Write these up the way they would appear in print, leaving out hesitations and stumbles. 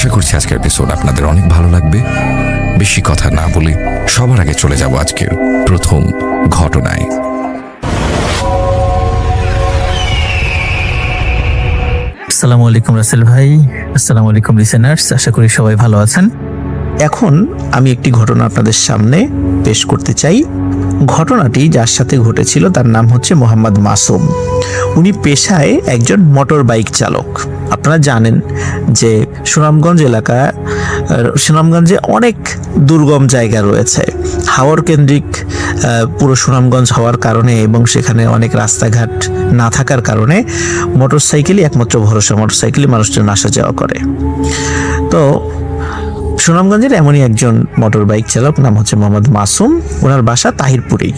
আশা করছি আজকের এপিসোড আপনাদের অনেক ভালো লাগবে। বেশি কথা না বলে সবার আগে চলে যাব আজকের প্রথম ঘটনায়। আসসালামু আলাইকুম রাসেল ভাই, আসসালামু আলাইকুম লিসেনার্স, আশা করি সবাই ভালো আছেন। এখন আমি একটি ঘটনা আপনাদের সামনে পেশ করতে চাই। ঘটনাটি যার সাথে ঘটেছিল তার নাম হচ্ছে মোহাম্মদ মাসুম। উনি পেশায় একজন মোটর বাইক চালক। আপনারা জানেন যে সুনামগঞ্জে অনেক দুর্গম জায়গা রয়েছে। হাওর কেন্দ্রিক পুরো সুনামগঞ্জ হওয়ার কারণে এবং সেখানে অনেক রাস্তাঘাট না থাকার কারণে মোটরসাইকেলই একমাত্র ভরসা, মোটরসাইকেলই মানুষজন আসা যাওয়া করে। তো সুনামগঞ্জের এমনই একজন মোটর বাইক চালক, নাম হচ্ছে মোহাম্মদ মাসুম। ওনার বাসা তাহিরপুরেই।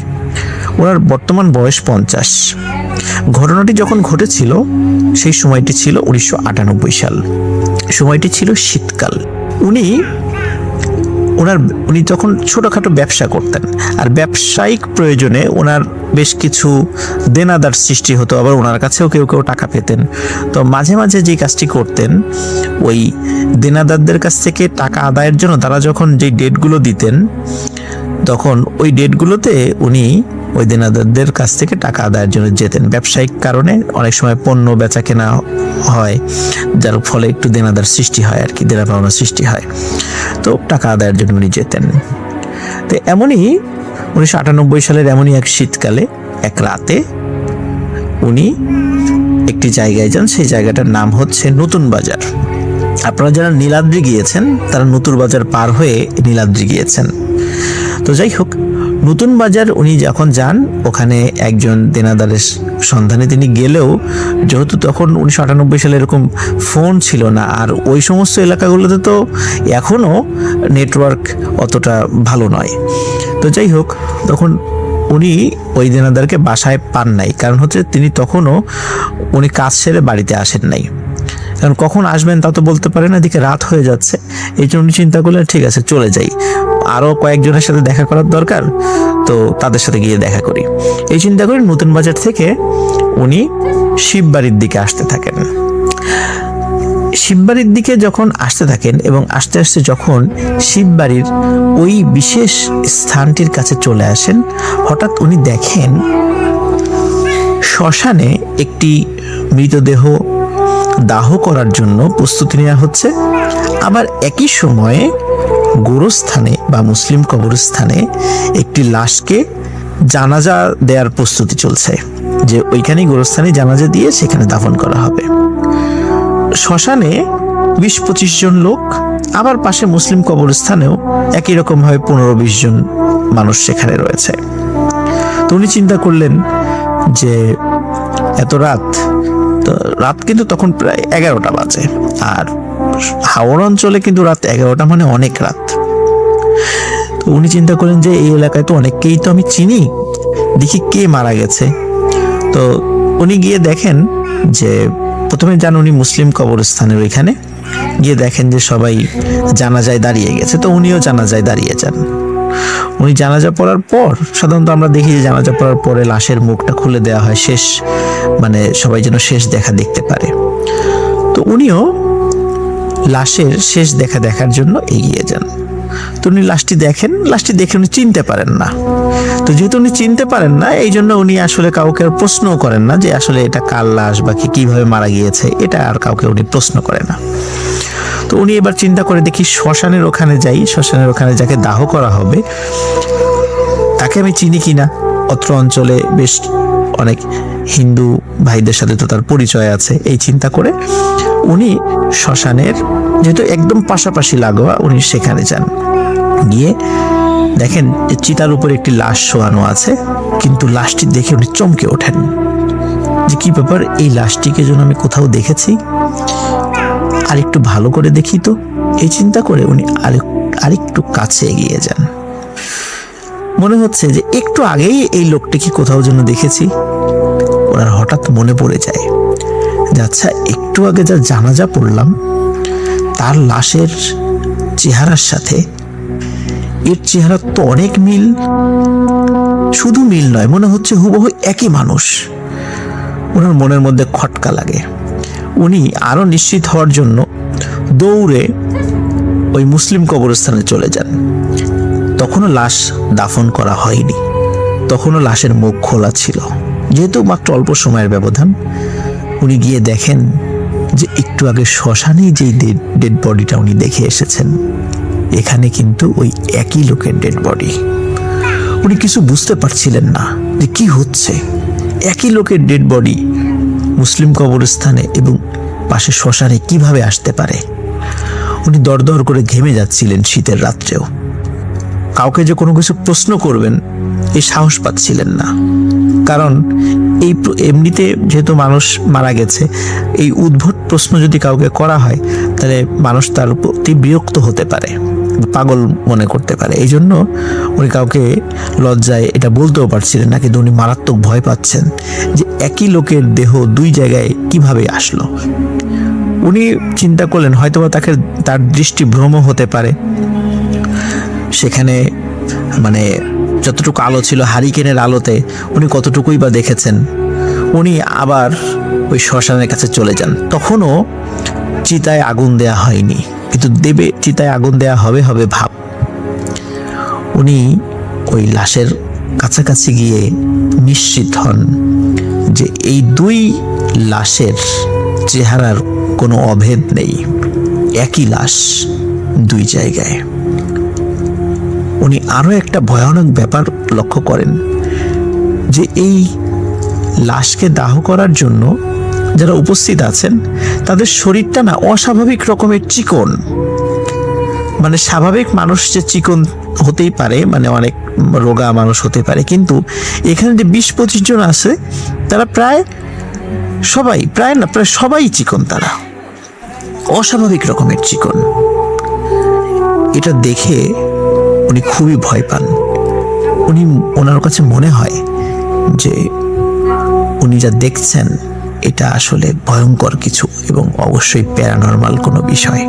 ওনার বর্তমান বয়স 50। ঘটনাটি যখন ঘটেছিল সেই সময়টি ছিল 1998 সাল। সময়টি ছিল শীতকাল। উনি তখন ছোটখাটো ব্যবসা করতেন, আর ব্যবসায়িক প্রয়োজনে ওনার বেশ কিছু দেনাদার সৃষ্টি হতো, আবার ওনার কাছেও কেউ কেউ টাকা পেতেন। তো মাঝে মাঝে যে কাজটি করতেন, ওই দেনাদারদের কাছ থেকে টাকা আদায়ের জন্য তারা যখন যে ডেটগুলো দিতেন, তখন ওই ডেটগুলোতে উনি ওই দেনাদারদের কাছ থেকে টাকা আদায়ের জন্য যেতেন। ব্যবসায়িক কারণে অনেক সময় পণ্য বেচা কেনা হয়, যার ফলে একটু দেনাদার সৃষ্টি হয় আর কি, দেনা পাওনা সৃষ্টি হয়। তো টাকা আদায়ের জন্য উনি যেতেন। তো এমনই 1998 সালের এমনই এক শীতকালে এক রাতে উনি একটি জায়গায় যান। সেই জায়গাটার নাম হচ্ছে নতুন বাজার। আপনারা যারা নীলাদ্রি গিয়েছেন তারা নতুন বাজার পার হয়ে নীলাদ্রি গিয়েছেন। তো যাই হোক, নতুন বাজার উনি যখন যান, ওখানে একজন দেনাদারের সন্ধানে তিনি গেলেও, যেহেতু তখন 1998 সালে এরকম ফোন ছিল না, আর ওই সমস্ত এলাকাগুলোতে তো এখনও নেটওয়ার্ক অতটা ভালো নয়। তো যাই হোক, তখন উনি ওই দেনাদারকে বাসায় পান নাই। কারণ হচ্ছে উনি কাজ সেরে বাড়িতে আসেন নাই। কারণ কখন আসবেন তা তো বলতে পারেন, এদিকে রাত হয়ে যাচ্ছে। এই জন্য উনি চিন্তা করলেন, ঠিক আছে চলে যাই, আরও কয়েকজনের সাথে দেখা করার দরকার, তো তাদের সাথে গিয়ে দেখা করি। এই চিন্তা করে নতুন বাজার থেকে উনি শিববাড়ির দিকে আসতে থাকেন। শিববাড়ির দিকে যখন আসতে থাকেন এবং আস্তে আস্তে যখন শিববাড়ির ওই বিশেষ স্থানটির কাছে চলে আসেন, হঠাৎ উনি দেখেন শ্মশানে একটি মৃতদেহ দাহ করার জন্য প্রস্তুতি নেওয়া হচ্ছে। আবার একই সময়ে গোরস্থানে বা মুসলিম কবরস্থানে একটি লাশকে জানাজা দেওয়ার প্রস্তুতি চলছে, যে ওইখানেই গোরস্থানে জানাজা দিয়ে সেখানে দাফন করা হবে। শ্মশানে 20-25 জন লোক, আবার পাশে মুসলিম কবরস্থানেও একই রকম ভাবে 15-20 জন মানুষ সেখানে রয়েছে। তো উনি চিন্তা করলেন যে এত রাত কিন্তু তখন প্রায় 11টা বাজে, আর হাওড় অঞ্চলে কিন্তু রাত 11টা মানে অনেক রাত। তো উনি চিন্তা করেন যে এই এলাকায় তো অনেককেই তো আমি চিনি, দেখি কে মারা গেছে। তো উনি গিয়ে দেখেন যে, প্রথমে যান উনি মুসলিম কবরস্থানের ওইখানে, গিয়ে দেখেন যে সবাই জানাজায় দাঁড়িয়ে গেছে। তো উনিও জানাজায় দাঁড়িয়ে যান। উনি জানাজা পড়ার পর, সাধারণত আমরা দেখি যে জানাজা পড়ার পরে লাশের মুখটা খুলে দেওয়া হয়, শেষ মানে সবাই যেন শেষ দেখা দেখতে পারে। তো উনিও লাশের শেষ দেখার জন্য এগিয়ে যান। তো উনি লাশটি দেখে উনি চিনতে পারেন না। তো যেহেতু উনি চিনতে পারেন না, এই জন্য উনি আসলে কাউকে প্রশ্নও করেন না যে আসলে এটা কার লাশ বা কিভাবে মারা গিয়েছে, এটা আর কাউকে উনি প্রশ্ন করে না। তো উনি এবার চিন্তা করে, দেখি শ্মশানের ওখানে যাই, শ্মশানের ওখানে যাকে দাহ করা হবে তাকে আমি চিনি কিনা। অত্র অঞ্চলে বেশ অনেক হিন্দু ভাইদের সাথে তো তার পরিচয় আছে। এই চিন্তা করে উনি শ্মশানের, যেহেতু একদম পাশাপাশি লাগোয়া, উনি সেখানে যান। গিয়ে দেখেন যে চিতার উপর একটি লাশ শোয়ানো আছে, কিন্তু লাশটি দেখে উনি চমকে ওঠেন যে কি ব্যাপার, এই লাশটিকে যেন আমি কোথাও দেখেছি, আর একটু ভালো করে দেখি তো। এই চিন্তা করে উনি আরেকটু কাছে এগিয়ে যান। মনে হচ্ছে যে একটু আগেই এই লোকটিকে কোথাও যেন দেখেছি। ওনার হঠাৎ মনে পড়ে যায় যে আচ্ছা, একটু আগে যা জানাজা পড়লাম তার লাশের চেহারার সাথে এর চেহারা তো অনেক মিল। শুধু মিল নয়, মনে হচ্ছে হুবহু একই মানুষ। ওনার মনের মধ্যে খটকা লাগে। উনি আরো নিশ্চিত হওয়ার জন্য দৌড়ে ওই মুসলিম কবরস্থানে চলে যান। তখনও লাশ দাফন করা হয়নি, তখনও লাশের মুখ খোলা ছিল। যেহেতু মাত্র অল্প সময়ের ব্যবধান, উনি গিয়ে দেখেন যে একটু আগে শ্মশানেই যেই ডেড বডিটা উনি দেখে এসেছেন, এখানে কিন্তু ওই একই লোকের ডেড বডি। উনি কিছু বুঝতে পারছিলেন না যে কি হচ্ছে। একই লোকের ডেড বডি মুসলিম কবরস্থানে এবং পাশে শ্মশানে কিভাবে আসতে পারে। উনি দরদর করে ঘেমে যাচ্ছিলেন শীতের রাত্রেও। কাউকে যে কোনো কিছু প্রশ্ন করবেন এই সাহস পাচ্ছিলেন না, কারণ এমনিতে যেহেতু মানুষ মারা গেছে, এই উদ্ভট প্রশ্ন যদি কাউকে করা হয় তাহলে মানুষ তার প্রতি বিরক্ত হতে পারে, পাগল মনে করতে পারে। এই জন্য উনি কাউকে লজ্জায় এটা বলতেও পারছিলেন না, কিন্তু উনি মারাত্মক ভয় পাচ্ছেন যে একই লোকের দেহ দুই জায়গায় কিভাবে আসলো। উনি চিন্তা করলেন হয়তোবা তার দৃষ্টি ভ্রম হতে পারে। সেখানে মানে যতটুকু আলো ছিল হারিকেনের আলোতে উনি কতটুকুই বা দেখেছেন। উনি আবার ওই শ্মশানের কাছে চলে যান। তখনও চিতায় আগুন দেয়া হয়নি, কিন্তু দেবে চিতায় আগুন দেয়া হবে হবে ভাব। উনি ওই লাশের কাছাকাছি গিয়ে নিশ্চিত হন যে এই দুই লাশের চেহারার কোনো অভেদ নেই, একই লাশ দুই জায়গায়। উনি আরো একটা ভয়ানক ব্যাপার লক্ষ্য করেন যে এই লাশকে দাহ করার জন্য যারা উপস্থিত আছেন তাদের শরীরটা না অস্বাভাবিক রকমের চিকন। মানে স্বাভাবিক মানুষ যে চিকন হতেই পারে, মানে অনেক রোগা মানুষ হতে পারে, কিন্তু এখানে যে 20-25 জন আছে তারা প্রায় সবাই চিকন, তারা অস্বাভাবিক রকমের চিকন। এটা দেখে উনি খুবই ভয় পান। ওনার কাছে মনে হয় যে উনি যা দেখছেন এটা আসলে ভয়ঙ্কর কিছু এবং অবশ্যই প্যারানরমাল কোনো বিষয়।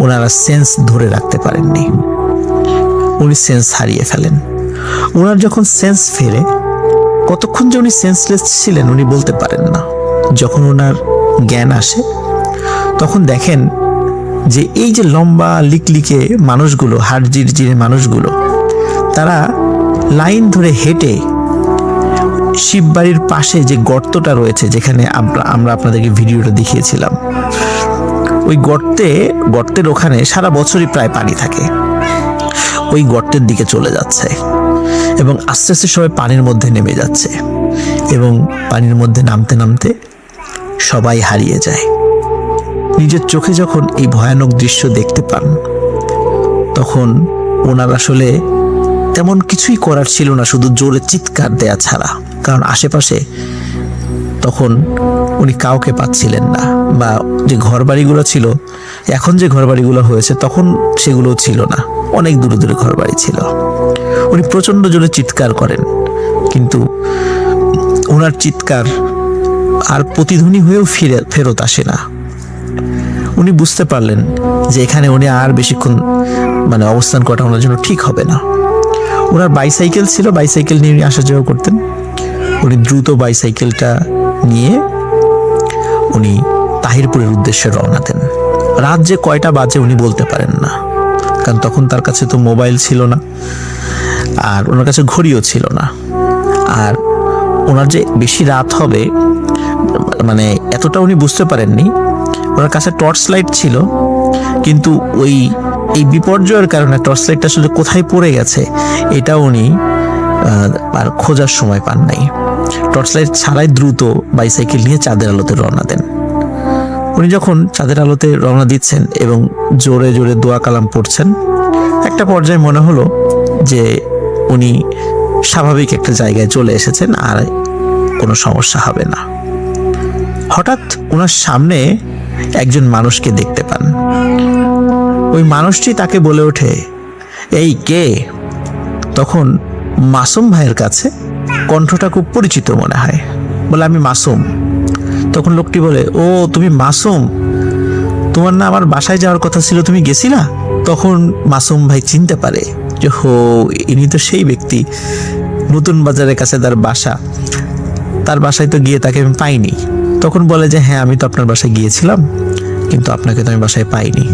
ওনারা সেন্স ধরে রাখতে পারেননি, উনি সেন্স হারিয়ে ফেলেন। ওনার যখন সেন্স ফেরে, কতক্ষণ যে উনি সেন্সলেস ছিলেন উনি বলতে পারেন না। যখন ওনার জ্ঞান আসে তখন দেখেন যে এই যে লম্বা লিকলিকে মানুষগুলো, হাড় জিরজিরে মানুষগুলো, তারা লাইন ধরে হেঁটে শিববাড়ির পাশে যে গর্তটা রয়েছে, যেখানে আমরা আপনাদেরকে ভিডিওটা দেখিয়েছিলাম, ওই গর্তের ওখানে সারা বছরই প্রায় পানি থাকে। ওই গর্তের দিকে চলে যাচ্ছে এবং আস্তে আস্তে সবাই পানির মধ্যে নেমে যাচ্ছে এবং পানির মধ্যে নামতে নামতে সবাই হারিয়ে যায়। নিজের চোখে যখন এই ভয়ানক দৃশ্য দেখতে পান তখন ওনার আসলে তেমন কিছুই করার ছিল না, শুধু জোরে চিৎকার দেয়া ছাড়া। কারণ আশেপাশে তখন উনি কাউকে পাচ্ছিলেন না, বা যে ঘরবাড়িগুলো ছিল, এখন যে ঘরবাড়িগুলো হয়েছে তখন সেগুলো ছিল না, অনেক দূরে দূরে ঘরবাড়ি ছিল। উনি প্রচন্ড জোরে চিৎকার করেন, কিন্তু ওনার চিৎকার আর প্রতিধ্বনি হয়েও ফেরত আসে না। উনি বুঝতে পারলেন যে এখানে উনি আর বেশিক্ষণ অবস্থান করাটা ওনার জন্য ঠিক হবে না। ওনার বাইসাইকেল ছিল, বাইসাইকেল নিয়ে উনি আসা যাওয়া করতেন। উনি দ্রুত বাইসাইকেলটা নিয়ে উনি তাহিরপুরের উদ্দেশ্যে রওনা দেন। রাত যে কয়টা বাজে উনি বলতে পারেন না, কারণ তখন তার কাছে তো মোবাইল ছিল না, আর ওনার কাছে ঘড়িও ছিল না। আর ওনার যে বেশি রাত হবে এতটা উনি বুঝতে পারেননি। ওনার কাছে টর্চ লাইট ছিল, কিন্তু এই বিপর্যয়ের কারণে টর্চ লাইটটা আসলে কোথায় পড়ে গেছে এটা উনি আর খোঁজার সময় পান নাই। টর্চ লাইট ছাড়াই দ্রুত বাইসাইকেল নিয়ে চাঁদের আলোতে রওনা দেন। উনি যখন চাঁদের আলোতে রওনা দিচ্ছেন এবং জোরে জোরে দোয়া কালাম পড়ছেন, একটা পর্যায়ে মনে হলো যে উনি স্বাভাবিক একটা জায়গায় চলে এসেছেন, আর কোনো সমস্যা হবে না। হঠাৎ ওনার সামনে একজন মানুষকে দেখতে পান। ওই মানুষটি তাকে বলে ওঠে, এই কে? তখন মাসুম ভাইয়ের কাছে কণ্ঠটা খুব পরিচিত মনে হয়, বলে আমি মাসুম। তখন লোকটি বলে, ও তুমি মাসুম, তোমার না আমার বাসায় যাওয়ার কথা ছিল, তুমি গেছিলা? তখন মাসুম ভাই চিনতে পারে যে ইনি তো সেই ব্যক্তি, নতুন বাজারের কাছে তার বাসা, তার বাসায় তো গিয়ে তাকে আমি পাইনি। তখন বলে যে হ্যাঁ, আমি তো আপনার বাসায় গিয়েছিলাম, কিন্তু আপনাকে তো আমি বাসায় পাইনি।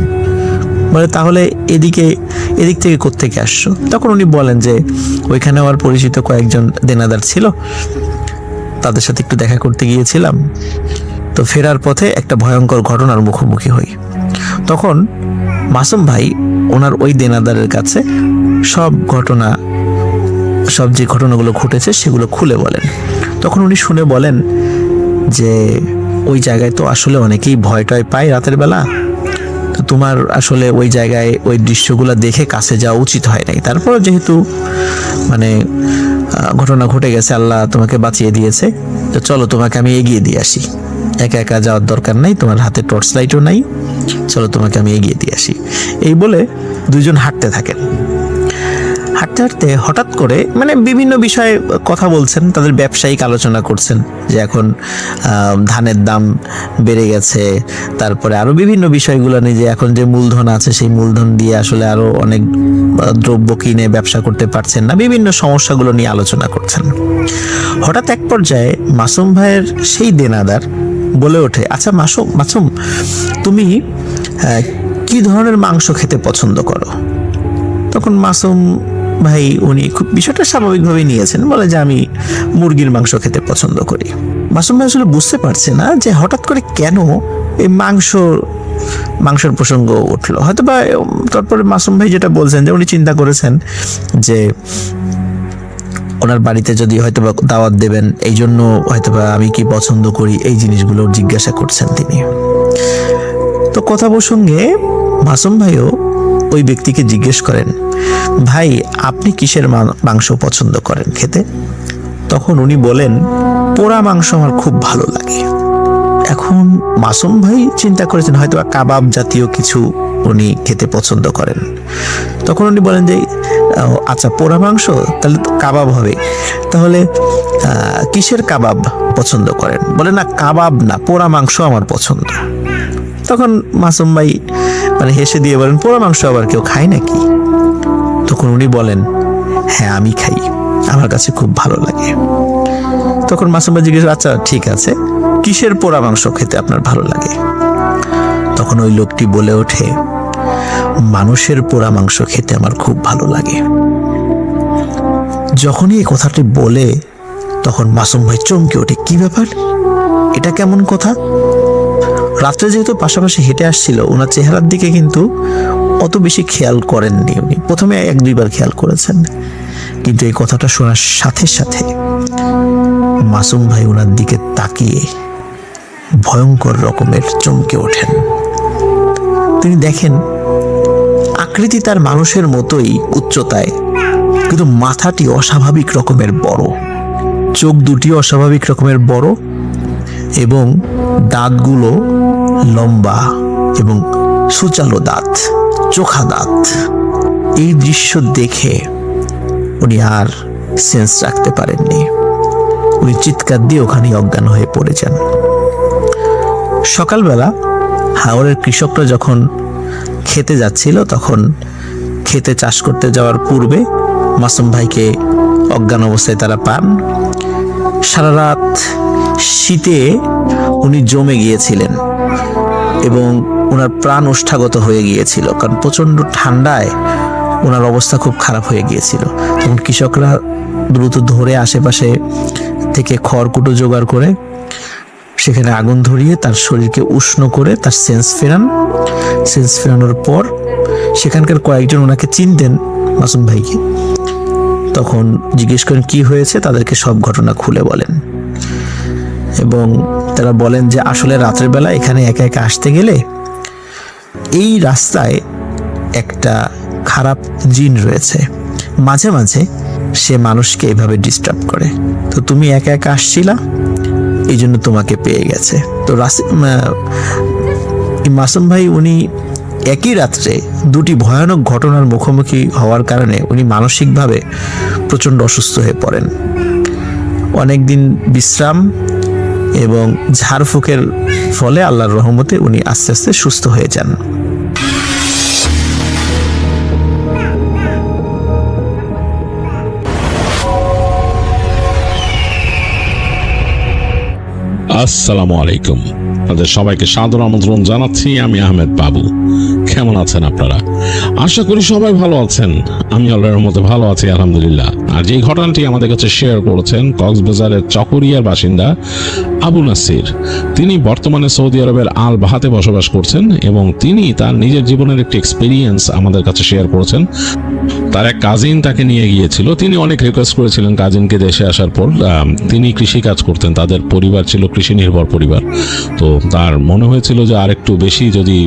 বলে তাহলে এদিক থেকে কোত্থেকে আসছো? তখন উনি বলেন যে ওইখানে আমার পরিচিত কয়েকজন দেনাদার ছিল, তাদের সাথে একটু দেখা করতে গিয়েছিলাম, তো ফেরার পথে একটা ভয়ঙ্কর ঘটনার মুখোমুখি হই। তখন মাসুম ভাই ওনার ওই দেনাদারের কাছে সব যে ঘটনাগুলো ঘটেছে সেগুলো খুলে বলেন। তখন উনি শুনে বলেন যে ওই জায়গায় তো আসলে অনেকেই ভয় টয় পায় রাতের বেলা, তো তোমার আসলে ওই জায়গায় ওই দৃশ্যগুলো দেখে কাছে যাওয়া উচিত হয় নাই। তারপর যেহেতু মানে ঘটনা ঘটে গেছে, আল্লাহ তোমাকে বাঁচিয়ে দিয়েছে, তো চলো তোমাকে আমি এগিয়ে দিয়ে আসি। একা একা যাওয়ার দরকার নাই, তোমার হাতে টর্চ লাইটও নাই, চলো তোমাকে আমি এগিয়ে দিয়ে আসি। এই বলে দুইজন হাঁটতে থাকেন। হাঁটতে হাঁটতে হঠাৎ করে মানে বিভিন্ন বিষয়ে কথা বলছেন, তাদের ব্যবসায়িক আলোচনা করছেন যে এখন ধানের দাম বেড়ে গেছে, তারপরে আরো বিভিন্ন বিষয়গুলো নিয়ে যে এখন যে মূলধন আছে সেই মূলধন দিয়ে আসলে আরো অনেক দ্রব্য কিনে ব্যবসা করতে পারছেন না, বিভিন্ন সমস্যাগুলো নিয়ে আলোচনা করছেন। হঠাৎ এক পর্যায়ে মাসুম ভাইয়ের সেই দেনাদার বলে ওঠে, আচ্ছা মাসুম তুমি কি ধরনের মাংস খেতে পছন্দ করো? তখন মাসুম ভাই উনি খুব বিষয়টা স্বাভাবিকভাবে নিয়েছেন, বলে যে আমি মুরগির মাংস খেতে পছন্দ করি। মাসুম ভাই আসলে বুঝতে পারছে না যে হঠাৎ করে কেন এই মাংসের প্রসঙ্গ উঠলো। হয়তো বা তারপরে মাসুম ভাই যেটা বলছেন যে উনি চিন্তা করেছেন যে ওনার বাড়িতে যদি হয়তোবা দাওয়াত দেবেন, এই জন্য হয়তোবা আমি কি পছন্দ করি এই জিনিসগুলো জিজ্ঞাসা করছেন তিনি। তো কথা প্রসঙ্গে মাসুম ভাইও ওই ব্যক্তিকে জিজ্ঞেস করেন, ভাই আপনি কিসের মাংস পছন্দ করেন খেতে? তখন উনি বলেন, পোড়া মাংস আমার খুব ভালো লাগে। এখন মাসুম ভাই চিন্তা করেছেন হয়তো কাবাব জাতীয় কিছু উনি খেতে পছন্দ করেন। তখন উনি বলেন যে আচ্ছা পোড়া মাংস, তাহলে তো কাবাব হবে, তাহলে কিসের কাবাব পছন্দ করেন? বলে না কাবাব না, পোড়া মাংস আমার পছন্দ। তখন মাসুম ভাই মানে হেসে দিয়ে বলেন, পোড়া মাংস আবার কেউ খায় নাকি? তখন উনি বলেন, হ্যাঁ আমি খাই, আমার কাছে খুব ভালো লাগে। তখন মাসুম ভাই জিজ্ঞেস, আচ্ছা ঠিক আছে, কিসের পোড়া মাংস খেতে আপনার ভালো লাগে? তখন ওই লোকটি বলে ওঠে, মানুষের পোড়া মাংস খেতে আমার খুব ভালো লাগে। যখনই এই কথাটি বলে তখন মাসুম ভাই চমকে ওঠে, কি ব্যাপার, এটা কেমন কথা? রাত্রে যেহেতু পাশাপাশি হেঁটে আসছিল, ওনার চেহারার দিকে কিন্তু অত বেশি খেয়াল করেননি উনি। প্রথমে 1-2 বার খেয়াল করেছেন, কিন্তু এই কথাটা শোনার সাথে সাথে মাসুম ভাই ওনার দিকে তাকিয়ে ভয়ঙ্কর রকমের চমকে ওঠেন। তিনি দেখেন আকৃতি তার মানুষের মতোই উচ্চতায়, কিন্তু মাথাটি অস্বাভাবিক রকমের বড়, চোখ দুটি অস্বাভাবিক রকমের বড়, এবং দাঁতগুলো লম্বা এবং সুচালো দাঁত, চোখা দাঁত। এই দৃশ্য দেখে উনি আর সেন্স রাখতে পারেননি, উনি চিৎকার দিয়ে ওখানে অজ্ঞান হয়ে পড়ে যান। সকালবেলা হাওরের কৃষকরা যখন খেতে যাচ্ছিল, তখন খেতে চাষ করতে যাওয়ার পূর্বে মাসুম ভাইকে অজ্ঞান অবস্থায় তারা পান। সারা রাত শীতে উনি জমে গিয়েছিলেন এবং ওনার প্রাণ ওষ্ঠাগত হয়ে গিয়েছিল, কারণ প্রচন্ড ঠান্ডায় ওনার অবস্থা খুব খারাপ হয়ে গিয়েছিল। তখন কৃষকরা দ্রুত ধরে আশেপাশে থেকে খড়কুটো জোগাড় করে সেখানে আগুন ধরিয়ে তার শরীরকে উষ্ণ করে তার সেন্স ফেরানোর পর সেখানকার কয়েকজন ওনাকে চিনতেন মাসুম ভাইকে। তখন জিজ্ঞেস করেন কি হয়েছে, তাদেরকে সব ঘটনা খুলে বলেন এবং তারা বলেন যে আসলে রাতের বেলা এখানে একা একা আসতে গেলে এই রাস্তায় একটা খারাপ জিন রয়েছে, মাঝে মাঝে সে মানুষকে এভাবে ডিস্টার্ব করে, তো তুমি একা একা আসছিলা, এই জন্য তোমাকে পেয়ে গেছে। তো মাসুম ভাই উনি একই রাত্রে 2টি ভয়ানক ঘটনার মুখোমুখি হওয়ার কারণে উনি মানসিকভাবে প্রচণ্ড অসুস্থ হয়ে পড়েন। অনেকদিন বিশ্রাম এবং ঝাড়ফুঁকের ফলে আল্লাহর রহমতে উনি আস্তে আস্তে সুস্থ হয়ে যান। আসসালামু আলাইকুম, আপনাদের সবাইকে সাদর আমন্ত্রণ জানাচ্ছি। আমি আহমেদ বাবু। কেমন আছেন আপনারা? আশা করি সবাই ভালো আছেন। আমি আল্লাহর মতো ভালো আছি, আলহামদুলিল্লাহ। আর যে ঘটনাটি আমাদের কাছে শেয়ার করেছেন কক্সবাজারের চকরিয়ার বাসিন্দা আবু নাসির। তিনি বর্তমানে সৌদি আরবের আল বাহাতে বসবাস করছেন এবং তিনি তার নিজের জীবনের একটি এক্সপিরিয়েন্স আমাদের কাছে শেয়ার করেছেন। তার এক কাজিন তাকে নিয়ে গিয়েছিল। তিনি অনেক রিকোয়েস্ট করেছিলেন কাজিনকে দেশে আসার পর। তিনি কৃষি কাজ করতেন, তাদের পরিবার ছিল কৃষি নির্ভর পরিবার। তো তার মনে হয়েছিল যে আর একটু বেশি যদি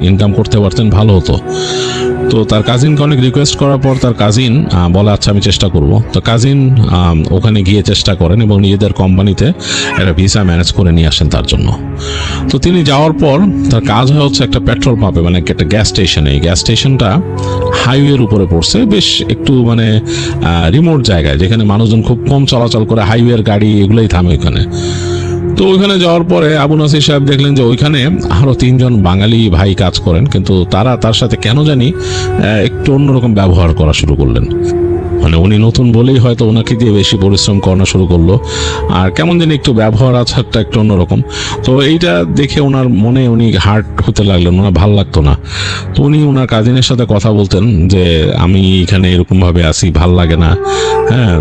ইনকাম করতে পারতেন ভালো হতো। তো তার কাজিনকে অনেক রিকোয়েস্ট করার পর তার কাজিন বলে আচ্ছা আমি চেষ্টা করব। তো কাজিন ওখানে গিয়ে চেষ্টা করেন এবং নিজেদের কোম্পানিতে একটা ভিসা ম্যানেজ করে নিয়ে আসেন তার জন্য। তো তিনি যাওয়ার পর তার কাজ হচ্ছে একটা পেট্রোল পাম্পে, মানে একটা গ্যাস স্টেশনে। এই গ্যাস স্টেশনটা হাইওয়ের উপরে পড়ছে, বেশ একটু মানে রিমোট জায়গায়, যেখানে মানুষজন খুব কম চলাচল করে, হাইওয়ের গাড়ি এগুলোই থামে ওইখানে। তো ওইখানে যাওয়ার পরে আবু নাসির সাহেব দেখলেন যে ওইখানে আরো 3 জন বাঙালি ভাই কাজ করেন, কিন্তু তারা তার সাথে কেন জানি একটু অন্যরকম ব্যবহার করা শুরু করলেন। মানে উনি নতুন বলেই হয়তো ওনাকে দিয়ে বেশি পরিশ্রম করানো শুরু করলো, আর কেমন জানি একটু ব্যবহার আচারটা একটু অন্যরকম। তো এইটা দেখে ওনার মনে উনি হার্ট হতে লাগলেন, ওনার ভাল লাগতো না। তো উনি ওনার কাজিনের সাথে কথা বলতেন যে আমি এখানে এরকম ভাবে আসি, ভাল লাগে না, হ্যাঁ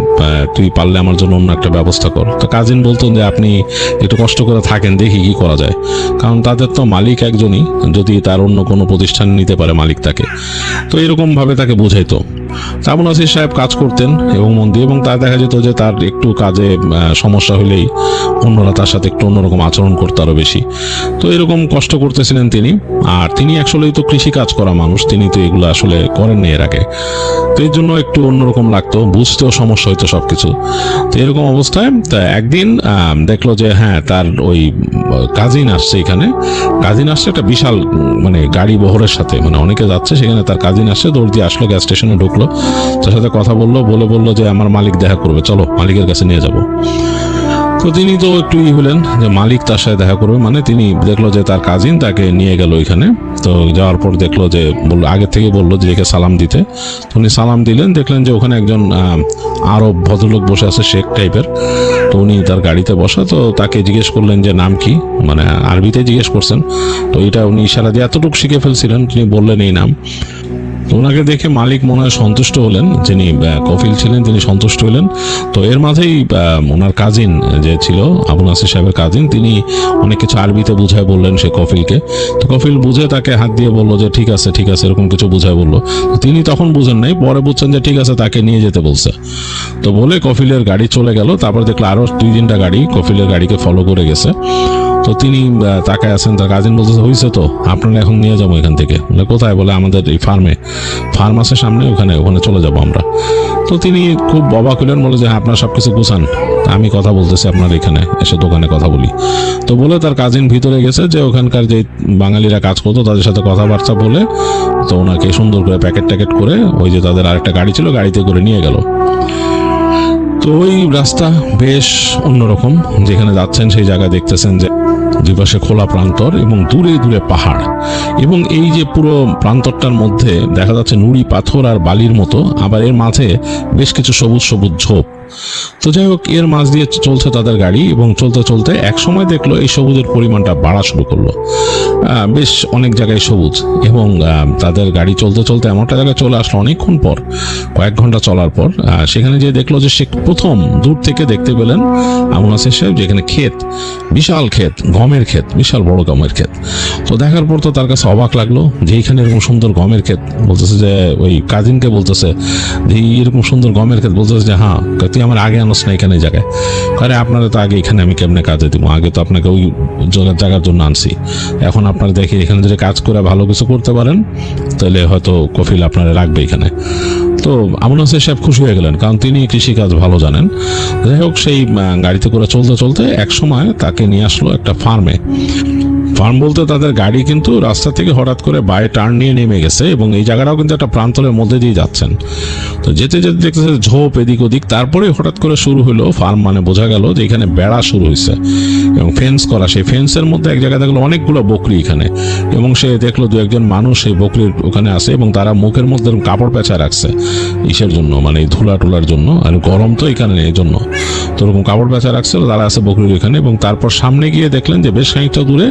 তুই পারলে আমার জন্য অন্য একটা ব্যবস্থা কর। তো কাজিন বলতেন যে আপনি একটু কষ্ট করে থাকেন, দেখি কি করা যায়, কারণ তাদের তো মালিক একজনই, যদি তার অন্য কোনো প্রতিষ্ঠান নিতে পারে মালিক তাকে। তো এরকম ভাবে তাকে বুঝাইতো। আবু নাসির সাহেব কাজ করতেন এবং মন দিয়ে, এবং তার দেখা যেত যে তার একটু কাজে সমস্যা হলেই অন্যরা তার সাথে একটু অন্যরকম আচরণ করতে আরো বেশি। তো এরকম কষ্ট করতেছিলেন তিনি। আর তিনি আসলেই তো কৃষি কাজ করা মানুষ, তিনি তো এগুলো আসলে করেননি এর আগে। তো এর জন্য একটু অন্যরকম লাগতো, বুঝতেও সমস্যা হইতো সবকিছু। তো এরকম অবস্থায় একদিন দেখলো যে হ্যাঁ তার ওই কাজিন আসছে এখানে। কাজিন আসছে একটা বিশাল মানে গাড়ি বহরের সাথে, মানে অনেকে যাচ্ছে সেখানে। তার কাজিন আসছে, দৌড় দিয়ে আসলো, গ্যাস স্টেশনে ঢুকলো, তার সাথে কথা বললো, বললো যে আমার মালিক দেখা করবে, চলো মালিকের কাছে নিয়ে যাব। তো তিনি তো একটু হলেন যে মালিক তার সাথে দেখা করবে, মানে তিনি দেখলো যে তার কাজিন তাকে নিয়ে গেল ওইখানে। তো যাওয়ার পর দেখলো যে বললো, আগে থেকে বললো যে একে সালাম দিতে। তো উনি সালাম দিলেন, দেখলেন যে ওখানে একজন আরব ভদ্রলোক বসে আছে, শেখ টাইপের। তো উনি তার গাড়িতে বসা। তো তাকে জিজ্ঞেস করলেন যে নাম কি, মানে আরবিতে জিজ্ঞেস করছেন। তো এটা উনি ইশারা দিয়ে এতটুকু শিখে ফেলছিলেন, তিনি বললেন এই নাম। ওনাকে দেখে মালিক মনে হয় সন্তুষ্ট হলেন, যিনি কফিল ছিলেন তিনি সন্তুষ্ট হলেন। তো এর মাঝেই ওনার কাজিন যে ছিল, আবু নাসির সাহেবের কাজিন, তিনি অনেক কিছু আরবিতে বুঝায় বললেন সে কফিলকে। তো কফিল বুঝে তাকে হাত দিয়ে বললো যে ঠিক আছে ঠিক আছে, এরকম কিছু বুঝায় বললো। তিনি তখন বুঝেন নাই, পরে বুঝছেন যে ঠিক আছে তাকে নিয়ে যেতে বলছে। তো বলে কফিলের গাড়ি চলে গেল। তারপর দেখলো আরো 2-3টা গাড়ি কফিলের গাড়িকে ফলো করে গেছে। তো তিনি তাকায় আছেন, তার কাজিন বলতেছে হয়েছে তো, আপনারা এখন নিয়ে যাবো এখান থেকে। বলে কোথায়? বলে আমাদের এই ফার্ম আছে সামনে, ওখানে চলে যাব আমরা। তো তিনি খুব অবাক হলেন, বলে যে হ্যাঁ আপনারা সবকিছু গুছান, আমি কথা বলতেছি আপনার এখানে এসে দোকানে কথা বলি। তো বলে তার কাজিন ভিতরে গেছে, যে ওখানকার যে বাঙালিরা কাজ করতো তাদের সাথে কথাবার্তা বলে, তো ওনাকে সুন্দর করে প্যাকেট ট্যাকেট করে ওই যে তাদের আরেকটা গাড়ি ছিল গাড়িতে করে নিয়ে গেল। তো ওই রাস্তা বেশ অন্যরকম, যেখানে যাচ্ছেন সেই জায়গা দেখতেছেন যে দুই পাশে খোলা প্রান্তর এবং দূরে দূরে পাহাড়, এবং এই যে পুরো প্রান্তরটার মধ্যে দেখা যাচ্ছে নুড়ি পাথর আর বালির মতো, আবার এর মাঝে বেশ কিছু সবুজ সবুজ ঝোপ। তো যাই হোক, এর মাঝ দিয়ে চলছে তাদের গাড়ি, এবং চলতে চলতে এক সময় দেখলো এই সবুজের পরিমাণটা বাড়া শুরু করলো। বেশ অনেক জায়গায় সবুজ, এবং তাদের গাড়ি চলতে চলতে এমন একটা জায়গায় চলে আসলো অনেকক্ষণ পর, কয়েক ঘন্টা চলার পর। সেখানে যে দেখলো যে সে প্রথম দূর থেকে দেখতে পেলেন আবু নাসির সাহেব যেখানে ক্ষেত, বিশাল ক্ষেত, গমের ক্ষেত, বিশাল বড় গমের ক্ষেত। তো দেখার পর তো তার কাছে অবাক লাগলো যে এইখানে এরকম সুন্দর গমের ক্ষেত। বলতেছে যে ওই কাজিনকে বলতেছে যে এরকম সুন্দর গমের ক্ষেত, বলতেছে যে হ্যাঁ তুই আমার আগে আনোস না এখানে জায়গায়। আরে আপনারা তো আগে এখানে আমি কেমনে কাজে দিব, আগে তো আপনাকে ওই জায়গার জন্য আনছি। এখন আপনারা দেখি এখানে যদি কাজ করে ভালো কিছু করতে পারেন তাহলে হয়তো কফিল আপনারা রাখবে এখানে। তো আবু নাসির সাহেব খুশি হয়ে গেলেন, কারণ তিনি কৃষিকাজ ভালো জানেন। যাই হোক, সেই গাড়িতে করে চলতে চলতে এক সময় তাকে নিয়ে আসলো একটা ফার্মে। ফার্ম বলতে তাদের গাড়ি কিন্তু রাস্তা থেকে হঠাৎ করে বাই টার্ন নিয়ে নেমে গেছে এবং এই জায়গাটাও কিন্তু একটা প্রান্তরের মধ্যে দিয়ে যাচ্ছেন। তো যেতে যেতে দেখতেছে ঝোপ এদিক ওদিক, তারপরে হঠাৎ করে শুরু হলো ফার্ম, মানে বোঝা গেল যে এখানে বেড়া শুরু হয়েছে এবং ফেন্স করা। সেই ফেন্সের মধ্যে এক জায়গায় দেখলো অনেকগুলো বকরি এখানে, এবং সে দেখলো দু একজন মানুষ সেই বকরির ওখানে আছে এবং তারা মুখের মধ্যে কাপড় পেঁচা রাখছে ইসের জন্য, মানে এই ধুলা টুলার জন্য, আর গরম তো এখানে এই জন্য তো ওরকম কাপড় পেঁচা রাখছিল, তারা আছে বকরির ওখানে। এবং তারপর সামনে গিয়ে দেখলেন যে বেশ খানিকটা দূরে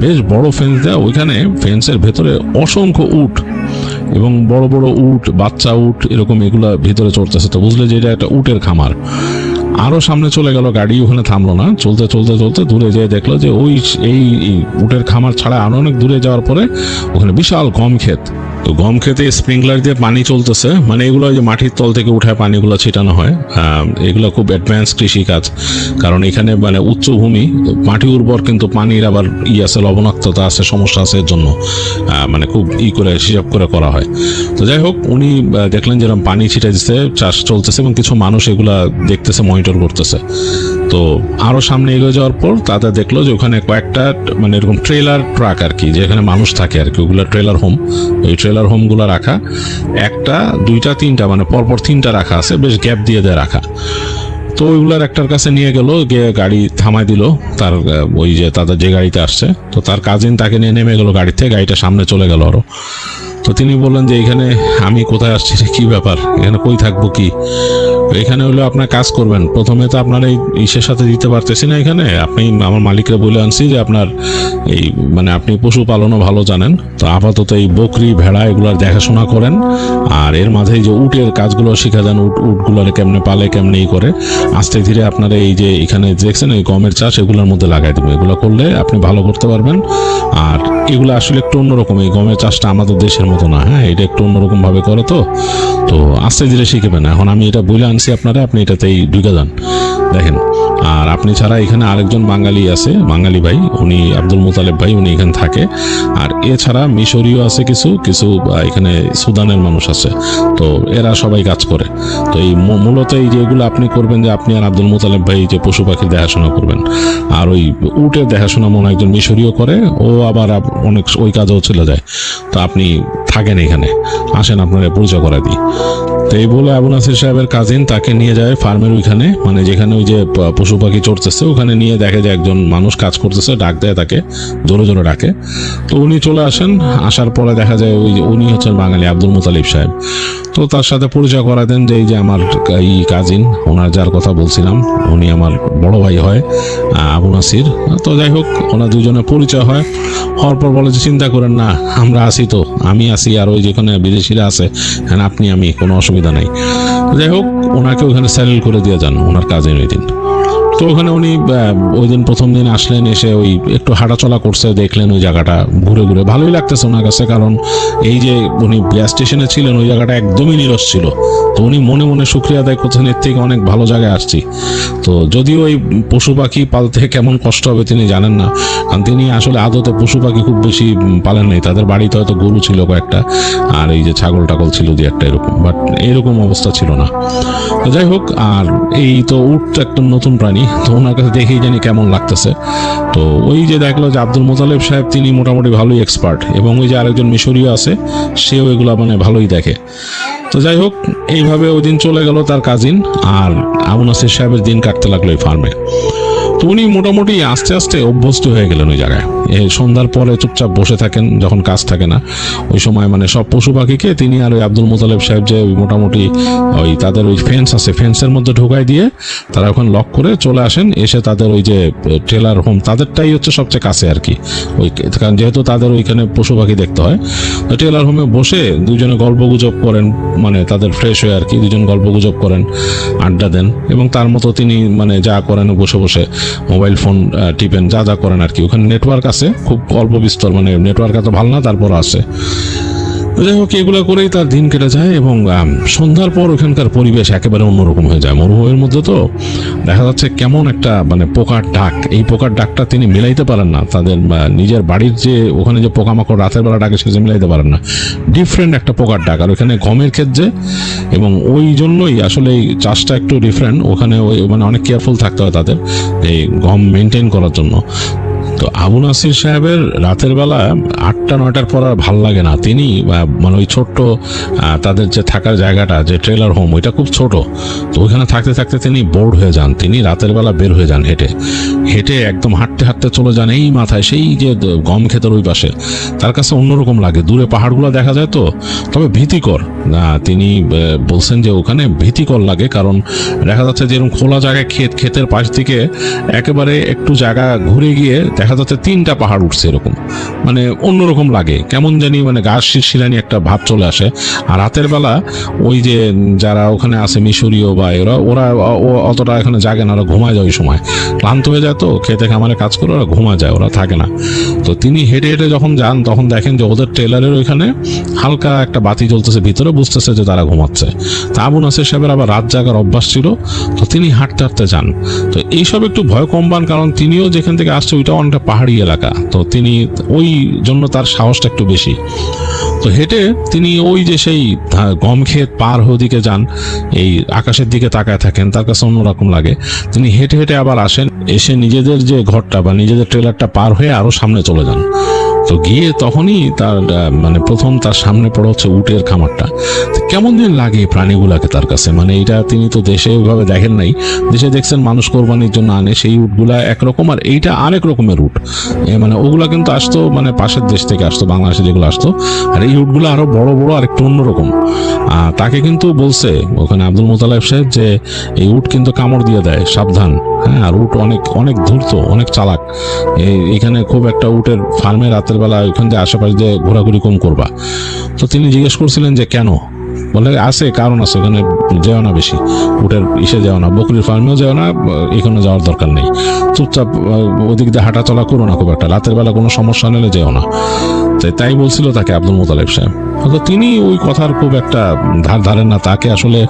বেশ বড় ফেন্স দেওয়া, ওইখানে ফেন্সের ভেতরে অসংখ্য উট এবং বড় বড় উট, বাচ্চা উট এরকম এগুলা ভিতরে চড়তেছে। তো বুঝলে যে এটা একটা উটের খামার। আরো সামনে চলে গেল, গাড়ি ওখানে থামলো না, চলতে চলতে চলতে দূরে যেয়ে দেখলো যে ওই এই উটের খামার ছাড়া আরো অনেক দূরে যাওয়ার পরে ওখানে বিশাল গম ক্ষেত। তো গম খেতে স্প্রিংলার দিয়ে পানি চলতেছে, মানে এগুলো যে মাটির তল থেকে উঠায় পানিগুলো ছিটানো হয়। এগুলো খুব অ্যাডভান্স কৃষি কাজ, কারণ এখানে মানে উচ্চভূমি, মাটি উর্বর, কিন্তু পানির আবার আছে, লবণাক্ততা আছে, সমস্যা আছে, এর জন্য মানে খুব করে হিসাব করে করা হয়। তো যাই হোক, উনি দেখলেন যেরকম পানি ছিটাই দিচ্ছে, চাষ চলতেছে এবং কিছু মানুষ এগুলা দেখতেছে, মনিটর করতেছে। তো আরো সামনে এগিয়ে যাওয়ার পর তাদের দেখলো যে ওখানে কয়েকটা মানে এরকম ট্রেলার ট্রাক আর কি, যেখানে মানুষ থাকে আর কি, ওগুলো ট্রেলার হোম। ওই ট্রেলার হোমগুলো রাখা একটা, দুইটা, তিনটা, মানে পরপর তিনটা রাখা আছে, বেশ গ্যাপ দিয়ে রাখা। তো ওইগুলার একটার কাছে নিয়ে গেল, গিয়ে গাড়ি থামাই দিল তার, ওই যে তাদের যে গাড়িতে আসছে। তো তার কাজিন তাকে নিয়ে নেমে গেল গাড়ি থেকে, গাড়িটা সামনে চলে গেল আরো। তো তিনি বললেন যে এখানে আমি কোথায় আসছি, কি ব্যাপার, এখানে কই থাকবো কি? এখানে হলো আপনার কাজ করবেন, প্রথমে তো আপনার এই ইসের সাথে দিতে পারতেছি না, এখানে আপনি আমার মালিকরা বলে আনছি যে আপনার এই মানে আপনি পশুপালনও ভালো জানেন, তো আপাতত এই বকরি ভেড়া এগুলার দেখাশোনা করেন, আর এর মাঝে যে উটের কাজগুলো শিখা যান, উটগুলার কেমনে পালে, কেমনে ই করে, আস্তে ধীরে আপনারা এই যে এখানে দেখছেন এই গমের চাষ এগুলোর মধ্যে লাগাই দেবেন। এগুলো করলে আপনি ভালো করতে পারবেন। আর এগুলো আসলে একটু অন্যরকম, এই গমের চাষটা আমাদের দেশের মতো না, হ্যাঁ, এটা একটু অন্যরকম ভাবে করে। তো আস্তে ধীরে শিখবেন। এখন আমি এটা বলে আনছি আপনারা, আপনি এটাতেই ঢুকে যান, দেখেন। আর আপনি ছাড়া এখানে আরেকজন বাঙালি আছে, বাঙালি ভাই, উনি আব্দুল মুতালেব ভাই, উনি এখানে থাকে। আর এছাড়া মিশরীয় আছে কিছু কিছু, এখানে সুদানের মানুষ আছে, তো এরা সবাই কাজ করে। তো এই মূলত এই যেগুলো আপনি করবেন, যে আপনি আর আব্দুল মুতালেব ভাই যে পশু পাখির দেখাশোনা করবেন, আর ওই উটের দেখাশোনা মনে একজন মিশরীয় করে, ও আবার অনেক ওই কাজেও চলে যায়। তো আপনি থাকেন এখানে, আসেন আপনারা পরিচয় করা দিই। তো এই বলে আবু নাসির সাহেবের কাজিন তাকে নিয়ে যায় ফার্মের ওইখানে, মানে যেখানে ওই যে পশু পাখি চড়তেছে ওখানে নিয়ে দেখে যে একজন মানুষ কাজ করতেছে, ডাক দেয় তাকে, জোরে জোরে ডাকে। তো উনি চলে আসেন, আসার পরে দেখা যায় ওই উনি হচ্ছেন বাঙালি আব্দুল মুতালিব সাহেব। তো তার সাথে পরিচয় করা দেন যে এই যে আমার এই কাজিন, ওনার যার কথা বলছিলাম, উনি আমার বড় ভাই হয় আবু নাসির। তো যাই হোক, ওনার দুজনের পরিচয় হয়। হওয়ার পর বলে যে চিন্তা করেন না, আমরা আছি তো, আমি আছি আর ওই যেখানে বিদেশিরা আছে, হ্যাঁ আপনি আমি, কোনো অসুবিধা নাই। যাই হোক, ওনাকে ওখানে স্যারেল করে দিয়ে যান ওনার কাজিন ওই দিন। তো ওখানে উনি ওই দিন প্রথম দিন আসলেন, এসে ওই একটু হাঁটাচলা করছে, দেখলেন ওই জায়গাটা ঘুরে ঘুরে ভালোই লাগতেছে ওনার কাছে, কারণ এই যে উনি গ্যাস স্টেশনে ছিলেন ওই জায়গাটা একদমই নিরস ছিল। তো উনি মনে মনে শুকরিয়া আদায় করছেন, এর থেকে অনেক ভালো জায়গায় আসছি। তো যদিও ওই পশু পাখি পালতে কেমন কষ্ট হবে তিনি জানেন না, কারণ তিনি আসলে আদতে পশু পাখি খুব বেশি পালেন নাই। তাদের বাড়িতে হয়তো গরু ছিল কয়েকটা, আর এই যে ছাগল টাগল ছিল দুই একটা, এরকম, বাট এরকম অবস্থা ছিল না। তো যাই হোক, আর এই তো উট একটা নতুন প্রাণী, তো ওনার কাছে দেখেই জানি কেমন লাগতেছে। তো ওই যে দেখলো যে আব্দুল মুতালেব সাহেব তিনি মোটামুটি ভালোই এক্সপার্ট, এবং ওই যে আরেকজন মিশরীয় আছে সেও এগুলা মানে ভালোই দেখে। তো যাই হোক, এইভাবে ওই দিন চলে গেল তার কাজিন, আর আবু নাসির সাহেবের দিন কাটতে লাগলো এই ফার্মে। তো উনি মোটামুটি আস্তে আস্তে অভ্যস্ত হয়ে গেলেন ওই জায়গায়। এই সন্ধ্যার পরে চুপচাপ বসে থাকেন যখন কাজ থাকে না, ওই সময় মানে সব পশু পাখিকে তিনি আর ওই আব্দুল মুতালেব সাহেব যে মোটামুটি ওই তাদের ওই ফেন্স আছে, ফেন্সের মধ্যে ঢোকাই দিয়ে তারা ওখানে লক করে চলে আসেন। এসে তাদের ওই যে ট্রেলার হোম, তাদেরটাই হচ্ছে সবচেয়ে কাছে আর কি, ওই কারণ যেহেতু তাদের ওইখানে পশু পাখি দেখতে হয়। তো ট্রেলার হোমে বসে দুজনে গল্প গুজব করেন, মানে তাদের ফ্রেশ হয়ে আর কি, দুজন গল্প গুজব করেন, আড্ডা দেন, এবং তার মতো তিনি মানে যা করেন বসে বসে মোবাইল ফোন টিপেন, যা যা করেন আর কি। ওখানে নেটওয়ার্ক আছে খুব অল্প বিস্তর, মানে নেটওয়ার্ক এত ভালো না, তারপর আছে। যাই হোক, এগুলো করেই তার দিন কেটে যায়, এবং সন্ধ্যার পর ওখানকার পরিবেশ একেবারে অন্যরকম হয়ে যায়। মরুভূমির মধ্যে তো দেখা যাচ্ছে কেমন একটা মানে পোকার ডাক, এই পোকার ডাকটা তিনি মিলাইতে পারেন না, তাদের নিজের বাড়ির যে ওখানে যে পোকামাকড় রাতের বেলা ডাকে সে মিলাইতে পারেন না, ডিফারেন্ট একটা পোকার ডাক। আর ওখানে গমের ক্ষেত যে, এবং ওই জন্যই আসলে এই চাষটা একটু ডিফারেন্ট। ওখানে ওই মানে অনেক কেয়ারফুল থাকতে হয় তাদের এই গম মেনটেন করার জন্য। তো আবু নাসির সাহেবের রাতের বেলা 8টা-9টার পর আর ভাল লাগে না। তিনি মানে ওই ছোট্ট তাদের যে থাকার জায়গাটা, যে ট্রেলার হোম, ওইটা খুব ছোট। তো ওইখানে থাকতে থাকতে তিনি বোর্ড হয়ে যান। তিনি রাতের বেলা বের হয়ে যান হেঁটে হেঁটে, একদম হাঁটতে হাঁটতে চলে যান এই মাথায়, সেই যে গম ক্ষেতের ওই পাশে। তার কাছে অন্যরকম লাগে, দূরে পাহাড়গুলো দেখা যায় তো, তবে ভীতিকর। তিনি বলছেন যে ওখানে ভীতিকর লাগে, কারণ দেখা যাচ্ছে যেরকম খোলা জায়গায় ক্ষেতের পাশ দিকে একেবারে একটু জায়গা ঘুরে গিয়ে দেখা যাচ্ছে 3টা পাহাড় উঠছে, এরকম মানে অন্যরকম লাগে, কেমন জানি মানে গা শিরশিরানি একটা ভাব চলে আসে। আর রাতের বেলা ওই যে যারা ওখানে আছে মিশরীয় বা ওরা অতটা এখানে জাগে না, ওরা ঘুমায় যায় ওই সময়, ক্লান্ত হয়ে যায় তো, খেতে খামারে কাজ করে ওরা ঘুমা যায়, ওরা থাকে না। তো তিনি হেঁটে হেঁটে যখন যান তখন দেখেন যে ওদের ট্রেলারের ওইখানে হালকা একটা বাতি জ্বলতেছে ভিতরে, বুঝতেছে যে তারা ঘুমাচ্ছে। তা আবু নাসির সাহেবের আবার রাত জাগার অভ্যাস ছিল, তো তিনি হাঁটতে হাঁটতে যান। তো এইসব একটু ভয় কম পান, কারণ তিনিও যেখান থেকে আসছে ওইটাও অনেকটা পাহাড়ি এলাকা, তো তিনি ওই জন্য তার সাহসটা একটু বেশি। তো হেঁটে তিনি ওই যে সেই গম ক্ষেত পার হয়ে দিকে যান, এই আকাশের দিকে তাকায় থাকেন, তার কাছে অন্যরকম লাগে। তিনি হেঁটে হেঁটে আবার আসেন, এসে নিজেদের যে ঘরটা বা নিজেদের ট্রেলারটা পার হয়ে আরো সামনে চলে যান। তো গিয়ে তখনই তার মানে প্রথম তার সামনে পড়ে হচ্ছে উটের খামারটা। কেমন দিন লাগে এই প্রাণীগুলাকে তার কাছে, মানে এটা তিনি তো দেশে ওইভাবে দেখেন নাই। দেশে দেখছেন মানুষ কোরবানির জন্য আনে সেই উটগুলা একরকম, আর এইটা আরেক রকমের উট। মানে ওগুলা কিন্তু আসতো মানে পাশের দেশ থেকে আসতো, বাংলাদেশে যেগুলো আসতো, আর এই উটগুলো আরো বড় বড় আর একটু অন্যরকম। তাকে কিন্তু বলছে ওখানে আব্দুল মোতালেব সাহেব যে এই উট কিন্তু কামড় দিয়ে দেয়, সাবধান। হ্যাঁ, আর উট অনেক অনেক ধূর্ত, অনেক চালাক। এখানে খুব একটা উটের ফার্মে রাতের বেলা ওইখান থেকে আশেপাশে দিয়ে ঘোরাঘুরি কম করবা। তো তিনি জিজ্ঞেস করছিলেন যে কেন, বলে আছে, কারণ আছে, ওখানে যেও না বেশি, উটের ইসে যেও না, বকরির ফার্মেও যেও না, এখানে যাওয়ার দরকার নেই, চুপচাপ ওদিক দিয়ে হাঁটা চলা করো না খুব একটা, রাতের বেলা কোনো সমস্যা নিলে যেও না। তাই বলছিল তাকে আব্দুল মোতালেব সাহেব। তো তিনি ওই কথার খুব একটা ধার ধারেন না, তাকে আসলে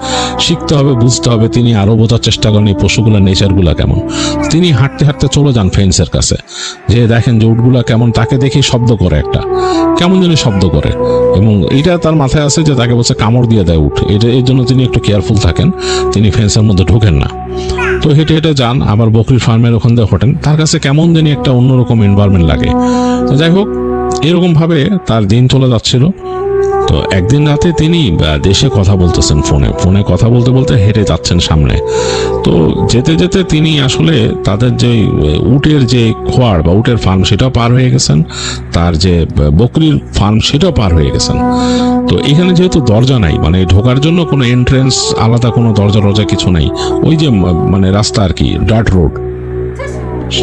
শিখতে হবে, বুঝতে হবে। তিনি আরো বোঝার চেষ্টা করেন এই পশুগুলা নেচারগুলা কেমন। তিনি হাঁটতে হাঁটতে চলে যান ফেন্সের কাছে, যে দেখেন যে উটগুলা কেমন, তাকে দেখে শব্দ করে একটা, কেমন যেন শব্দ করে, এবং এইটা তার মাথায় আছে যে তাকে বলছে কামড় দিয়ে দেয় উট। এর জন্য তিনি একটু কেয়ারফুল থাকেন, তিনি ফেন্সের মধ্যে ঢোকেন না। তো হেঁটে হেঁটে যান, আবার বকরির ফার্মের ওখান দিয়ে হোটেন, তার কাছে কেমন জানি একটা অন্যরকম এনভায়রনমেন্ট লাগে। তো যাই হোক, এরকম ভাবে তার দিন চলে যাচ্ছিল। তো একদিন রাতে তিনি দেশে কথা বলতেছেন, ফোনে কথা বলতে বলতে হেঁটে যাচ্ছেন সামনে। তো যেতে যেতে তিনি আসলে তাদের যে উটের যে খোয়ার বা উটের ফার্ম সেটাও পার হয়ে গেছেন, তার যে বকরির ফার্ম সেটাও পার হয়ে গেছেন। তো এখানে যেহেতু দরজা নাই, মানে ঢোকার জন্য কোনো এন্ট্রেন্স আলাদা কোনো দরজা রজা কিছু নাই, ওই যে মানে রাস্তা আর কি, ডার্ট রোড,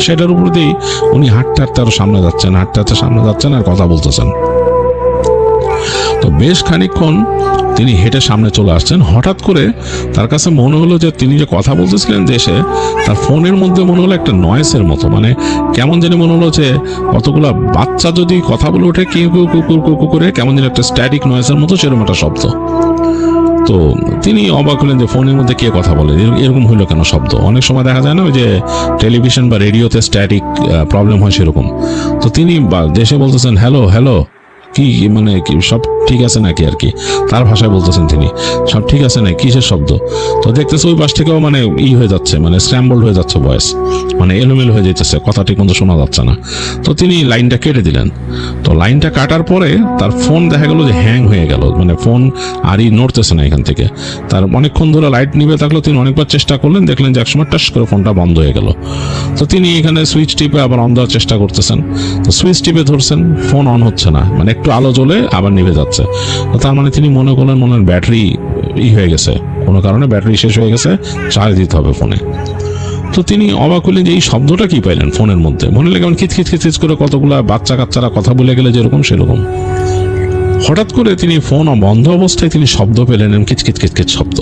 সেটার উপর দিয়েই উনি হাঁটতে হাঁটতে আরো সামনে যাচ্ছেন, হাঁটতে হাঁটতে সামনে যাচ্ছেন আর কথা বলতেছেন। তো বেশ খানিকক্ষণ তিনি হেঁটে সামনে চলে আসছেন। হঠাৎ করে তার কাছে মনে হলো যে তিনি যে কথা বলতেছিলেন দেশে, তার ফোনের মধ্যে মনে হলো একটা নয়েসের মতো, মানে কেমন জানি মনে হলো যে কতগুলো বাচ্চা যদি কথা বলে ওঠে কেউ কেউ কুকুর করে, কেমন যেন একটা স্ট্যাটিক নয়েসের মতো সেরকম একটা শব্দ। তো তিনি অবাক হলেন যে ফোনের মধ্যে কে কথা বলে, এরকম হইলো কেন শব্দ। অনেক সময় দেখা যায় না ওই যে টেলিভিশন বা রেডিওতে স্ট্যাটিক প্রবলেম হয় সেরকম। তো তিনি দেশে বলতেছেন হ্যালো হ্যালো, কি মানে কি সব ঠিক আছে নাকি আর কি, তার ভাষায় বলতেছেন তিনি, সব ঠিক আছে নাকি, কিসের শব্দ। তো দেখতেছে ওই পাশ থেকেও মানে হয়ে যাচ্ছে, মানে স্ক্র্যাম্বলড হয়ে যাচ্ছে ভয়েস, মানে এলোমেলো হয়ে যেতেছে, কথা ঠিক মতো শোনা যাচ্ছে না। তো তিনি লাইনটা কেটে দিলেন। তো লাইনটা কাটার পরে তার ফোন দেখা গেল যে হ্যাং হয়ে গেল, মানে ফোন আরই নড়তেছে না এখান থেকে। তার অনেকক্ষণ ধরে লাইট নিভে থাকলো, তিনি অনেকবার চেষ্টা করলেন, দেখলেন যে একসময় টাস করে ফোনটা বন্ধ হয়ে গেল। তো তিনি এখানে সুইচ টিপে আবার অন দেওয়ার চেষ্টা করতেছেন। তো সুইচ টিপে ধরছেন, ফোন অন হচ্ছে না, মানে একটু আলো জ্বলে আবার নিভে যাচ্ছে। তো তার মানে তিনি মনে করলেন মনে হয় ব্যাটারি হয়ে গেছে, কোনো কারণে ব্যাটারি শেষ হয়ে গেছে, চার্জ দিতে হবে ফোনে। তো তিনি অবাক হলেন যে এই শব্দটা কি পাইলেন ফোনের মধ্যে, মনে হলে কেমন খিচখিচ খিচখিচ করে কতগুলা বাচ্চা কাচ্চারা কথা বলে গেলে যেরকম সেরকম। হঠাৎ করে তিনি ফোন বন্ধ অবস্থায় তিনি শব্দ পেলেন, কিচকিচ কিচকিচ শব্দ।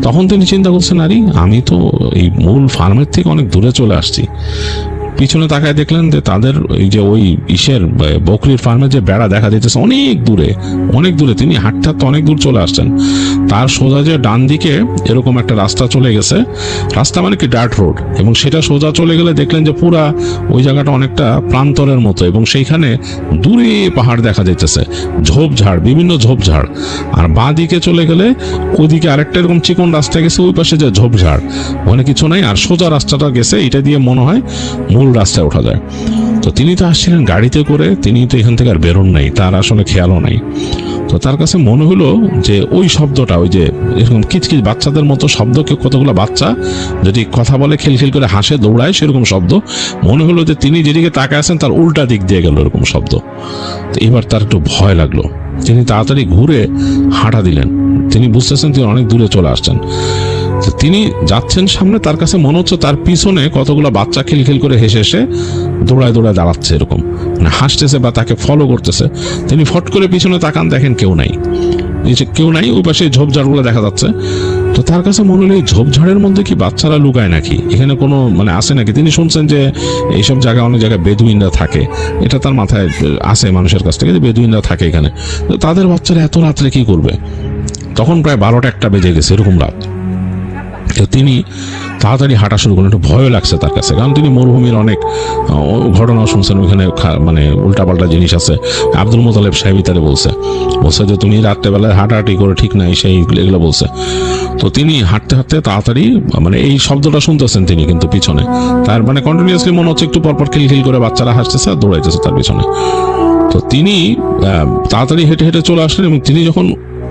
তখন তিনি চিন্তা করছেন, আরে আমি তো এই মূল ফার্মের থেকে অনেক দূরে চলে আসছি। পিছনে তাকায় দেখলেন যে তাদের এই যে ওই বকরির ফার্মের যে বেড়া দেখা দিতেছে অনেক দূরে, অনেক দূরে। তিনি হাঁটতে হাঁটতে অনেক দূর চলে আসছেন। তার সোজা যে ডান দিকে এরকম একটা রাস্তা চলে গেছে, রাস্তা মানে কি ডার্ট রোড, এবং সেটা সোজা চলে গেলে দেখলেন যে পুরা ওই জায়গাটা অনেকটা প্রান্তরের মতো, এবং সেইখানে দূরে পাহাড় দেখা যাইতেছে, ঝোপঝাড়, বিভিন্ন ঝোপঝাড়। আর বাঁ দিকে চলে গেলে ওইদিকে আরেকটা এরকম চিকন রাস্তা গেছে, ওই পাশে যে ঝোপঝাড়, ওখানে কিছু নাই। আর সোজা রাস্তাটা গেছে, এটা দিয়ে মনে হয় মূল রাস্তায় ওঠা যায়। তো তিনি তো আসছিলেন গাড়িতে করে, তিনি তো এখান থেকে আর বেরোন নাই, তার আসলে খেয়ালও নাই। তো তার কাছে মনে হলো যে ওই শব্দটা, ওই যে এরকম কিচকিচ বাচ্চাদের মতো শব্দ, কেউ কতগুলো বাচ্চা যদি কথা বলে, খিলখিল করে হাসে, দৌড়ায়, সেরকম শব্দ মনে হলো যে তিনি যেদিকে তাকায় আছেন তার উল্টা দিক দিয়ে গেল এরকম শব্দ। তো এবার তার একটু ভয় লাগলো, তিনি তাড়াতাড়ি ঘুরে হাঁটা দিলেন। তিনি বুঝতেছেন তিনি অনেক দূরে চলে আসছেন। তো তিনি যাচ্ছেন সামনে, তার কাছে মনে হচ্ছে তার পিছনে কতগুলো বাচ্চা খিলখিল করে হেসে হেসে দৌড়ায় দৌড়ায় দাঁড়াচ্ছে, এরকম মানে হাসতেছে বা তাকে ফলো করতেছে। তিনি ফট করে পিছনে তাকান, দেখেন কেউ নাই, কেউ নাই, ওই পাশে ঝোপঝাড়গুলো দেখা যাচ্ছে। তো তার কাছে মনে হলো এই ঝোপঝাড়ের মধ্যে কি বাচ্চারা লুকায় নাকি, এখানে কোনো মানে আসে নাকি। তিনি শুনছেন যে এইসব জায়গায় অনেক জায়গায় বেদুইনরা থাকে, এটা তার মাথায় আসে মানুষের কাছ থেকে যে বেদুইনরা থাকে এখানে, তো তাদের বাচ্চারা এত রাত্রে কি করবে। তখন প্রায় 12টা-1টা বেজে গেছে এরকম রাত। তো তিনি তাড়াতাড়ি হাঁটা শুরু করলেন। একটু ভয় লাগছে তার কাছে, কারণ তিনি মরুভূমির অনেক ঘটনা শুনছেন, ওইখানে মানে উল্টাপাল্টা জিনিস আছে। আব্দুল মোতালেব সাহেবই তারে বলছে যে তুমি রাত্রেবেলায় হাঁটাহাঁটি করে ঠিক নাই, সেই এগুলো বলছে। তো তিনি হাঁটতে হাঁটতে তাড়াতাড়ি মানে এই শব্দটা শুনতেছেন তিনি, কিন্তু পিছনে তার মানে কন্টিনিউয়াসলি মনে হচ্ছে একটু পরপর খিলখিল করে বাচ্চারা হাসতেছে আর দৌড়াইতেছে তার পিছনে। তো তিনি তাড়াতাড়ি হেঁটে হেঁটে চলে আসলেন, এবং তিনি যখন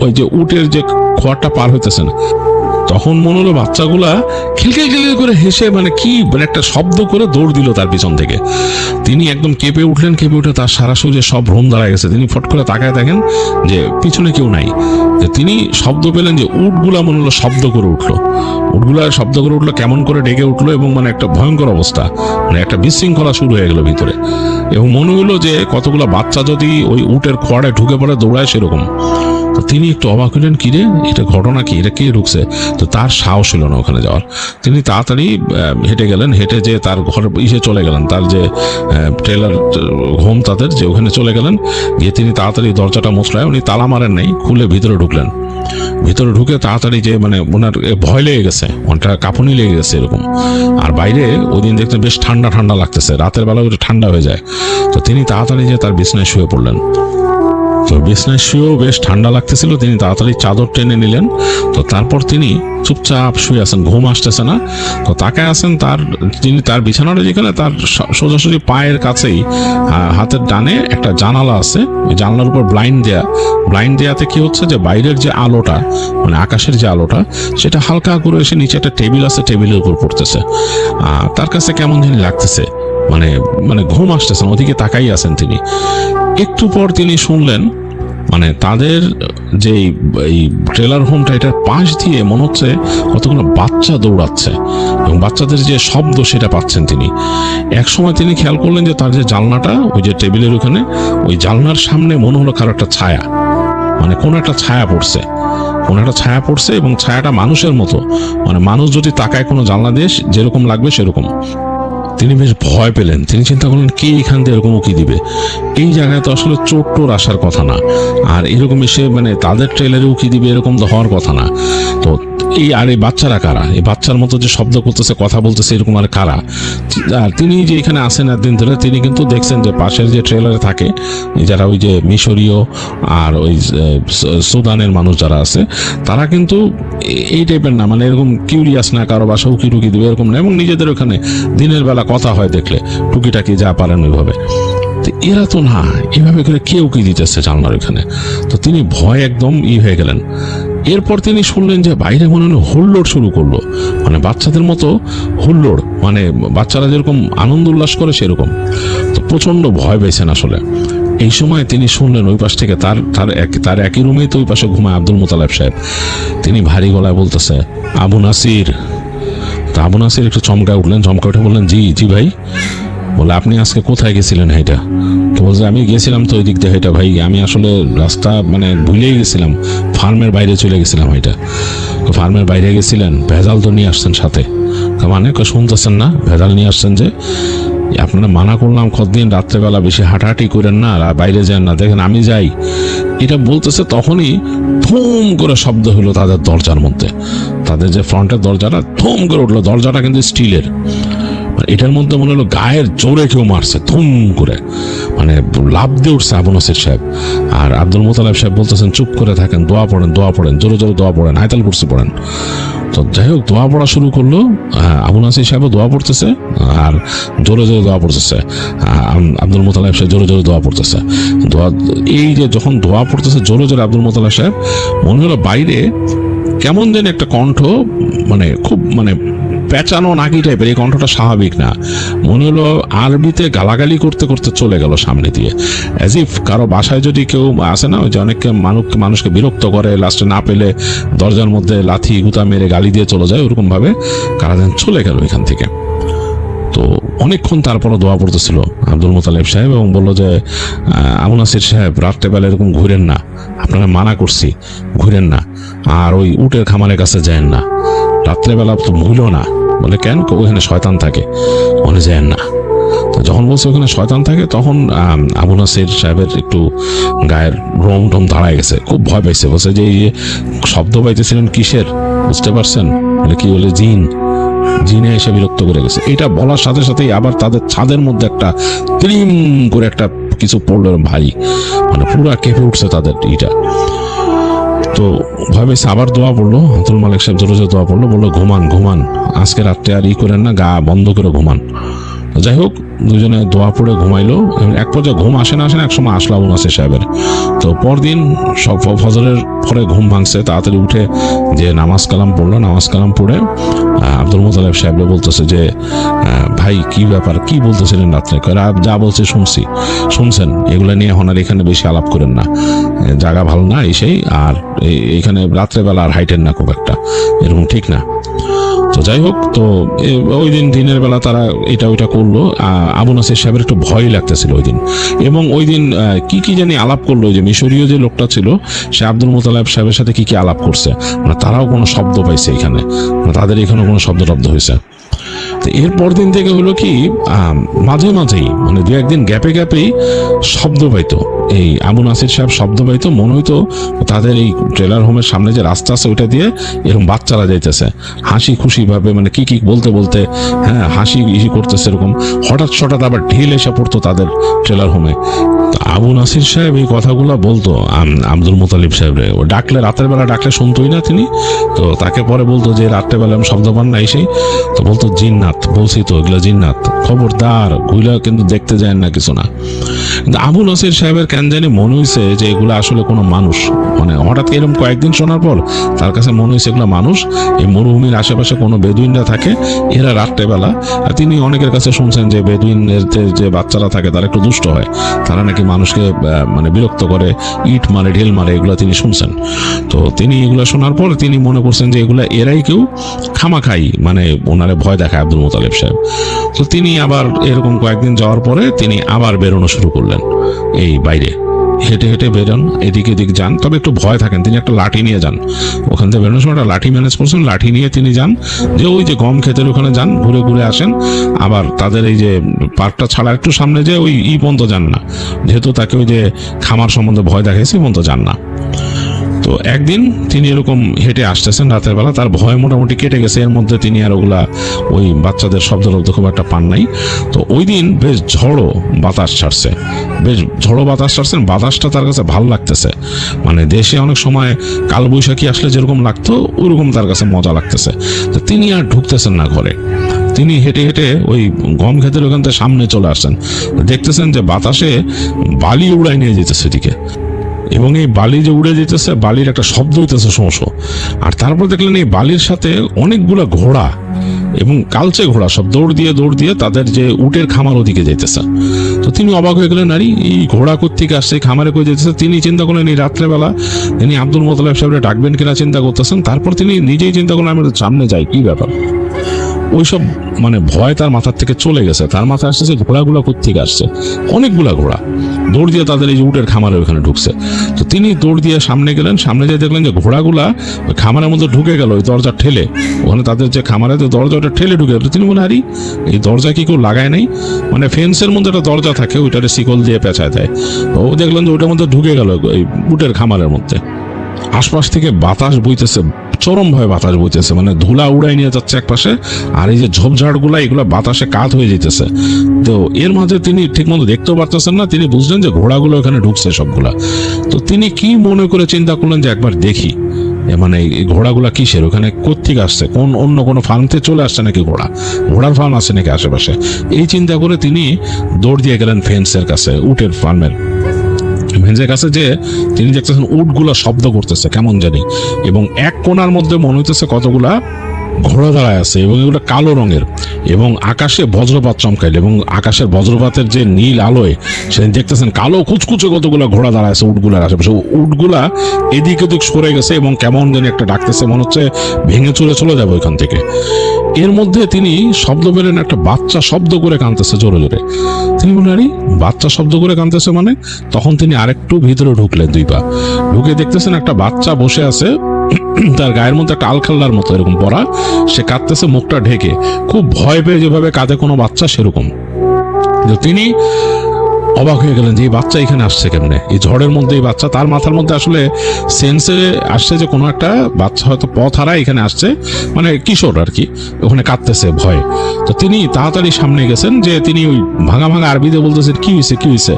ওই যে উটের যে খোয়ারটা পার হইতেছেন, তখন মনে হলো বাচ্চাগুলা খিলখিল খিলখিল করে হেসে মানে কি মানে একটা শব্দ করে দৌড় দিল তার পিছন থেকে। তিনি একদম কেঁপে উঠলেন, কেঁপে উঠে তার সারা শরীরে সব ভ্রম দাঁড়ায় গেছে। তিনি ফট করে তাকায় দেখেন যে পিছনে কেউ নাই। যে তিনি শব্দ পেলেন যে উটগুলা মনে হলো শব্দ করে উঠলো, উটগুলা শব্দ করে উঠলো, কেমন করে ডেকে উঠলো, এবং মানে একটা ভয়ঙ্কর অবস্থা, মানে একটা বিশৃঙ্খলা শুরু হয়ে গেল ভিতরে। এবং মনে হলো যে কতগুলো বাচ্চা যদি ওই উটের খোয়াড়ে ঢুকে পড়ে দৌড়ায় সেরকম। তো তিনি একটু অবাক হলেন, কিরে এটা ঘটনা কি, এটা কে ঢুকছে। তো তার সাহস ছিল না ওখানে যাওয়ার। তিনি তাড়াতাড়ি হেঁটে গেলেন, হেঁটে যে তার ঘর চলে গেলেন, তার যে ট্রেলার হোম তাদের, যে ওখানে চলে গেলেন। গিয়ে তিনি তাড়াতাড়ি দরজাটা মোচড়ায়, উনি তালা মারেন নাই, খুলে ভিতরে ঢুকলেন। ভিতরে ঢুকে তাড়াতাড়ি যে মানে ওনার ভয় লেগে গেছে, ওনাটা কাঁপুনি লেগে গেছে এরকম। আর বাইরে ওই দিন দেখতে বেশ ঠান্ডা ঠান্ডা লাগতেছে, রাতের বেলা ওটা ঠান্ডা হয়ে যায়। তো তিনি তাড়াতাড়ি যে তার বিছনায় শুয়ে পড়লেন। তো বিছনায় শুয়েও বেশ ঠান্ডা লাগতেছিল, তিনি তাড়াতাড়ি চাদর টেনে নিলেন। তো তারপর তিনি চুপচাপ শুয়ে আছেন, ঘুম আসতেছে না। তো তাকায় আছেন তিনি তার বিছানাটা যেখানে, তার সোজাসুজি পায়ের কাছেই হাতের ডানে একটা জানালা আছে। ওই জানালার উপর ব্লাইন্ড দেয়াতে কি হচ্ছে যে বাইরের যে আলোটা, মানে আকাশের যে আলোটা, সেটা হালকা করে এসে নিচে একটা টেবিল আছে, টেবিলের উপর পড়তেছে। তার কাছে কেমন জানি লাগতেছে, মানে ঘুম আসতেছে না, ওদিকে তাকাই আছেন তিনি। একটু পর তিনি শুনলেন মানে তাদের যে এই ট্রেলার হোমটা, এটার পাশ দিয়ে মনে হচ্ছে কতগুলো বাচ্চা দৌড়াচ্ছে, এবং বাচ্চাদের যে শব্দ সেটা পাচ্ছেন তিনি। এক সময় তিনি খেয়াল করলেন যে তার যে জানলাটা, ওই যে টেবিলের ওখানে, ওই জানলার সামনে মনে হলো কারো একটা ছায়া, মানে কোনো একটা ছায়া পড়ছে, এবং ছায়াটা মানুষের মতো, মানে মানুষ যদি তাকায় কোনো জানলা দিয়ে যেরকম লাগবে সেরকম। তিনি বেশ ভয় পেলেন। তিনি চিন্তা করলেন কে এখান দিয়ে এরকম উকি দিবে, এই জায়গায় তো আসলে চোর টোর আসার কথা না, আর এরকম এসে মানে তাদের ট্রেলারে উকি দিবে এরকম তো হওয়ার কথা না। তো এই বাচ্চারা কারা, এই বাচ্চার মতো যে শব্দ করতেছে, কথা বলতেছে, এরকম আর কারা। আর তিনি যে এখানে আসেন একদিন ধরে, তিনি কিন্তু দেখছেন যে পাশের যে ট্রেলারে থাকে যারা ওই যে মিশরীয় আর ওই সুদানের মানুষ যারা আছে, তারা কিন্তু এই টাইপের না, মানে এরকম কিউরিয়াস না, কারো বাসা উকি টুকি দিবে এরকম না, এবং নিজেদের ওখানে দিনের বেলা কথা হয় দেখলে টুকিটাকি যা পারেন ওইভাবে। এরা তো না, এভাবে করে কেউ কি দিতেছে জানলার ওখানে। তো তিনি ভয় একদম হয়ে গেলেন। এরপর তিনি শুনলেন যে বাইরে মনে হলো হুল্লোড় শুরু করলো, মানে বাচ্চাদের মতো হুল্লোড়, মানে বাচ্চারা যেরকম আনন্দ উল্লাস করে সেরকম। তো প্রচন্ড ভয় পেয়েছেন আসলে। এই সময় তিনি শুনলেন ওই পাশ থেকে তার একই রুমেই তো ওই পাশে ঘুমায় আব্দুল মোতালেব সাহেব। তিনি ভারী গলায় বলতেছে, আবু নাসির। তা আবু নাসির একটু চমকায় উঠলেন, চমকা উঠে বললেন, জি ভাই। বলে, আপনি আজকে কোথায় গেছিলেন হেঁটা? তো বলছে, আমি গেছিলাম তো ওই দিক দিয়ে হেঁটা ভাই, আমি আসলে রাস্তা মানে ভুলেই গেছিলাম, ফার্মের বাইরে চলে গেছিলাম হেঁটা। তো ফার্মের বাইরে গেছিলেন, ভেজাল তো নিয়ে আসছেন সাথে। মানে শুনতেছেন না, ভেজাল নিয়ে আসছেন যে আপনারা মানা করলাম কতদিন রাত্রেবেলা বেশি হাঁটাহাঁটি করেন না, আর বাইরে যান না, দেখেন আমি যাই। এটা বলতেছে, তখনই থুম করে শব্দ হলো তাদের দরজার মধ্যে, তাদের যে ফ্রন্টের দরজাটা থুম করে উঠলো। দরজাটা কিন্তু স্টিলের, এটার মধ্যে মনে হলো গায়ের জোরে কেউ মারছে, থুম করে, মানে লাভ দিয়ে উঠছে আবু নাসির সাহেব। আর আব্দুল মোতালেব সাহেব বলতেছেন, চুপ করে থাকেন, দোয়া পড়েন, জোরে জোরে দোয়া পড়েন, আয়াতুল কুরসি পড়েন। তো যাই হোক দোয়া পড়া শুরু করলো। আবু নাসির সাহেব দোয়া পড়তেছে আর জোরে জোরে দোয়া পড়তেছে। আব্দুল মোতালেব সাহেব জোরে জোরে দোয়া পড়তেছে। এই যে যখন দোয়া পড়তেছে জোরে জোরে আব্দুল মোতালেব সাহেব, মনে হলো বাইরে কেমন যেন একটা কণ্ঠ, মানে খুব মানে পেঁচানো নাকি টাইপের, এই কণ্ঠটা স্বাভাবিক না। মনে হলো আরবিতে গালাগালি করতে করতে চলে গেল সামনে দিয়ে, অ্যাজ ইফ কারো বাসায় যদি কেউ আসে না, ওই যে অনেককে মানুষকে বিরক্ত করে, লাস্টে না পেলে দরজার মধ্যে লাথি গুতা মেরে গালি দিয়ে চলে যায়, ওরকম ভাবে কারা যেন চলে গেল এখান থেকে। তো অনেকক্ষণ তারপরও দোয়া পড়তেছিল আব্দুল মোতালেব সাহেব এবং বললো যে আবু নাসির সাহেব রাত্রেবেলা এরকম ঘুরেন না, আপনারা মানা করছি ঘুরেন না, আর ওই উটের খামারের কাছে যায়েন না, রাত্রেবেলা তো ভুলো না। বলে কেন? ওখানে শয়তান থাকে, ওখানে যায়েন না। তো যখন বলছে ওখানে শয়তান থাকে, তখন আবু নাসির সাহেবের একটু গায়ের রোম টোম দাঁড়ায় গেছে, খুব ভয় পাইছে। বলছে যে এই যে শব্দ পাইতেছিলেন কিসের, বুঝতে পারছেন? বলে কি? বলে জিন, জিনে এসে বিরক্ত করে গেছে। এটা বলার সাথে সাথেই আবার তাদের ছাদের মধ্যে একটা ত্রিম করে একটা কিছু পড়লো, ভারী, মানে পুরা কেঁপে উঠছে তাদের এইটা। তো ভয় পেয়েছে, আবার দোয়া পড়লো। আব্দুল মালিক সাহেব জোরে জোরে দোয়া পড়লো, বললো ঘুমান ঘুমান, আজকে রাত্রে আর করেন না, গা বন্ধ করে ঘুমান। যাই হোক দুজনে দোয়া পড়ে ঘুমাইলো। এক পর্যায়ে ঘুম আসে না এক সময় আসলো আবু নাসির সাহেবের। তো পরদিন সব ফজরের পরে ঘুম ভাঙছে, তাড়াতাড়ি উঠে যে নামাজ কালাম পড়লো। নামাজ কালাম পড়ে আব্দুল মোতালেব সাহেব বলতেছে যে ভাই কি ব্যাপার, কি বলতেছিলেন রাত্রে? যা বলছে শুনছেন, এগুলো নিয়ে এখন আর এখানে বেশি আলাপ করেন না, জায়গা ভালো না এই সেই, আর এইখানে রাত্রেবেলা আর হাইটেন না খুব একটা, এরকম ঠিক না। তো যাই হোক, তো ওই দিন দিনের বেলা তারা এটা ওইটা করলো। আবু নাসির সাহেবের একটু ভয় লাগতেছিল ওই দিন, এবং ওই দিন কি জানি আলাপ করলো। ওই যে মিশরীয় যে লোকটা ছিল, সে আব্দুল মোতালেব সাহেবের সাথে কি আলাপ করছে, মানে তারাও কোনো শব্দ পাইছে এখানে, তাদের এখানেও কোনো শব্দ হয়েছে। তো এরপর দিন থেকে হলো কি, মাঝে মাঝেই মানে দু একদিন গ্যাপে গ্যাপেই শব্দ পাইতো। এই আবু নাসির সাহেব শব্দ পাইতো, মনে হইতো তাদের এই ট্রেলার হোমের সামনে যে রাস্তা আছে ওইটা দিয়ে এরকম বাচ্চারা যাইতেছে হাসি খুশি ভাবে, মানে কি বলতে বলতে, হ্যাঁ হাসি করতেছে এরকম। হঠাৎ আবার ঢিল এসে পড়তো তাদের ট্রেলার হোমে। আবু নাসির সাহেব এই কথাগুলো বলতো আব্দুল মোতালিব সাহেবরে, ও ডাকলে রাতের বেলা ডাকলে শুনতোই না তিনি। তো তাকে পরে বলতো যে রাত্রেবেলা আমি শব্দ পান না এসেই, তো বলতো জিন্নাত, বলছি তো এগুলো জিন্নাত, খবরদার ওইগুলা কিন্তু দেখতে যায় না, কিছু না। কিন্তু আবু নাসির সাহেবের কেন জানি মনে হয়েছে যে এগুলো আসলে কোনো মানুষ, মানে হঠাৎ এরকম কয়েকদিন শোনার পর তার কাছে মনে হয়েছে এগুলো মানুষ, এই মরুভূমির আশেপাশে কোনো বেদুইনরা থাকে, এরা রাত্রেবেলা, আর তিনি অনেকের কাছে শুনছেন যে বেদুইনের যে বাচ্চারা থাকে তারা একটু দুষ্ট হয়, তারা নাকি মানুষকে মানে বিরক্ত করে, ইট মারে ঢিল মারে, এগুলো তিনি শুনছেন। তো তিনি এগুলো শোনার পর তিনি মনে করছেন যে এগুলা এরাই কেউ খামাখাই মানে ওনারে ভয় দেখায় আব্দুল মোতালেব সাহেব। তো তিনি আবার এরকম কয়েকদিন যাওয়ার পরে তিনি আবার বেরোনো শুরু করলেন, এই বাইরে হেঁটে হেঁটে বেরোন, এদিকে এদিক যান, তবে একটু ভয় থাকেন। তিনি একটা লাঠি নিয়ে যান, ওখান থেকে বেরোনোর সময় একটা লাঠি ম্যানেজ করছেন, লাঠি নিয়ে তিনি যান, যে ওই যে গম ক্ষেতের ওখানে যান, ঘুরে ঘুরে আসেন। আবার তাদের এই যে পার্কটা ছাড়া একটু সামনে যে ওই পর্যন্ত যান না, যেহেতু তাকে ওই যে খামার সম্বন্ধে ভয় দেখাইছে, পর্যন্ত যান না। তো একদিন তিনি এরকম হেঁটে আসতেছেন রাতের বেলা, তার ভয় মোটামুটি কেটে গেছে, এর মধ্যে তিনি আর ওগুলা ওই বাচ্চাদের শব্দ খুব একটা পান নাই। তো ওই দিন বেশ ঝড়ো বাতাস ছাড়ছে, বাতাসটা তার কাছে ভালো লাগতেছে, মানে দেশে অনেক সময় কালবৈশাখী আসলে যেরকম লাগতো ওইরকম তার কাছে মজা লাগতেছে। তো তিনি আর ঢুকতেছেন না ঘরে, তিনি হেঁটে হেঁটে ওই গম ক্ষেতের ওখান থেকে সামনে চলে আসছেন, দেখতেছেন যে বাতাসে বালি উড়াই নিয়ে যেতেছে এদিকে, এবং এই বালি যে উড়ে যেতেছে, বালির একটা শব্দ হইতেছে শোঁ। আর তারপর দেখলেন এই বালির সাথে অনেকগুলা ঘোড়া এবং কালচে ঘোড়া সব দৌড় দিয়ে তাদের যে উটের খামার ওদিকে যাইতেছে। তো তিনি অবাক হয়ে গেলেন, আরে এই ঘোড়া কোত্থেকে আসছে, খামারে কই যেতেছে। তিনি চিন্তা করলেন এই রাত্রেবেলা তিনি আব্দুল মোতালেব সাহেবরে ডাকবেন কিনা চিন্তা করতেছেন। তারপর তিনি নিজেই চিন্তা করলেন আমি সামনে যাই, কি ব্যাপার। ওইসব মানে ভয় তার মাথার থেকে চলে গেছে, তার মাথায় আসছে যে ঘোড়াগুলো কোত্থেকে আসছে, অনেকগুলা ঘোড়া দৌড় দিয়ে তাদের এই যে উটের খামারে ওখানে ঢুকছে। তো তিনি দৌড় দিয়ে সামনে গেলেন, সামনে যেয়ে দেখলেন যে ঘোড়াগুলা ওই খামারের মধ্যে ঢুকে গেল, ওই দরজা ঠেলে, ওখানে তাদের যে খামারে দরজা ওটা ঠেলে ঢুকে গেল। তিনি বলে আরে এই দরজা কি কেউ লাগায় নাই, মানে ফেন্সের মধ্যে একটা দরজা থাকে, ওইটারে শিকল দিয়ে পেঁচায় দেয়। ও দেখলেন যে ওইটার মধ্যে ঢুকে গেল এই উটের খামারের মধ্যে। আশপাশ থেকে বাতাস বইতেছে, চরমভাবে বাতাস বইতেছে, মানে ধুলা উড়াই নিয়ে যাচ্ছে এক পাশে, আর এই যে ঝোপঝাড়গুলা এগুলা বাতাসে কাত হয়ে যেতেছে। তো এর মাঝে তিনি ঠিক মতো দেখতেও পারতেছেন না, তিনি বুঝলেন যে ঘোড়াগুলো এখানে ঢুকছে সবগুলা। তো তিনি কি মনে করে চিন্তা করলেন যে একবার দেখি, মানে এই ঘোড়াগুলা কিসের, ওখানে কোত্থেকে আসছে, কোন অন্য কোনো ফার্ম থেকে চলে আসছে নাকি ঘোড়ার ফার্ম আছে নাকি আশেপাশে। এই চিন্তা করে তিনি দৌড় দিয়ে গেলেন ফেন্সের কাছে, উটের ফার্মের ভেঞ্জের কাছে, যে তিনি দেখতেছেন উটগুলা শব্দ করতেছে কেমন জানি, এবং এক কোণার মধ্যে মনে হইতেছে কতগুলা ঘোড়া দাঁড়ায় আছে, এবং এগুলো কালো রঙের, এবং আকাশে বজ্রপাত চমকাইল, এবং আকাশের বজ্রপাতের যে নীল আলোয় সেদিন দেখতেছেন কালো কুচকুচে কতগুলো ঘোড়া দাঁড়ায় আছে উটগুলার আশেপাশে। উটগুলা এদিক ওদিক সরে গেছে এবং কেমন জানি একটা ডাকতেছে, মনে হচ্ছে ভেঙে চুরে চলে যাবে ওইখান থেকে। এর মধ্যে তিনি শব্দ পেলেন, একটা বাচ্চা শব্দ করে কাঁদতেছে জোরে জোরে। তিনি বললেন, আরে বাচ্চা শব্দ করে কাঁদতেছে মানে? তখন তিনি আরেকটু ভিতরে ঢুকলেন, 2 পা ঢুকে দেখতেছেন একটা বাচ্চা বসে আছে, তার গায়ের মধ্যে একটা আলখাল্লার মতো এরকম পরা, সে কাঁদতেছে মুখটা ঢেকে, খুব ভয় পেয়ে যেভাবে কাঁদে কোনো বাচ্চা সেরকম। তিনি অবাক হয়ে গেলেন যে এই বাচ্চা এখানে আসছে কেমনে, এই ঝড়ের মধ্যে এই বাচ্চা। তার মাথার মধ্যে আসলে সেন্সে আসছে যে কোনো একটা বাচ্চা হয়তো পথ হারায় এখানে আসছে, মানে কিশোর আর কি, ওখানে কাঁদতেছে ভয়ে। তো তিনি তাড়াতাড়ি সামনে গেছেন, যে তিনি ওই ভাঙা ভাঙা আরবিতে বলতেছেন, কি হয়েছে কি হয়েছে।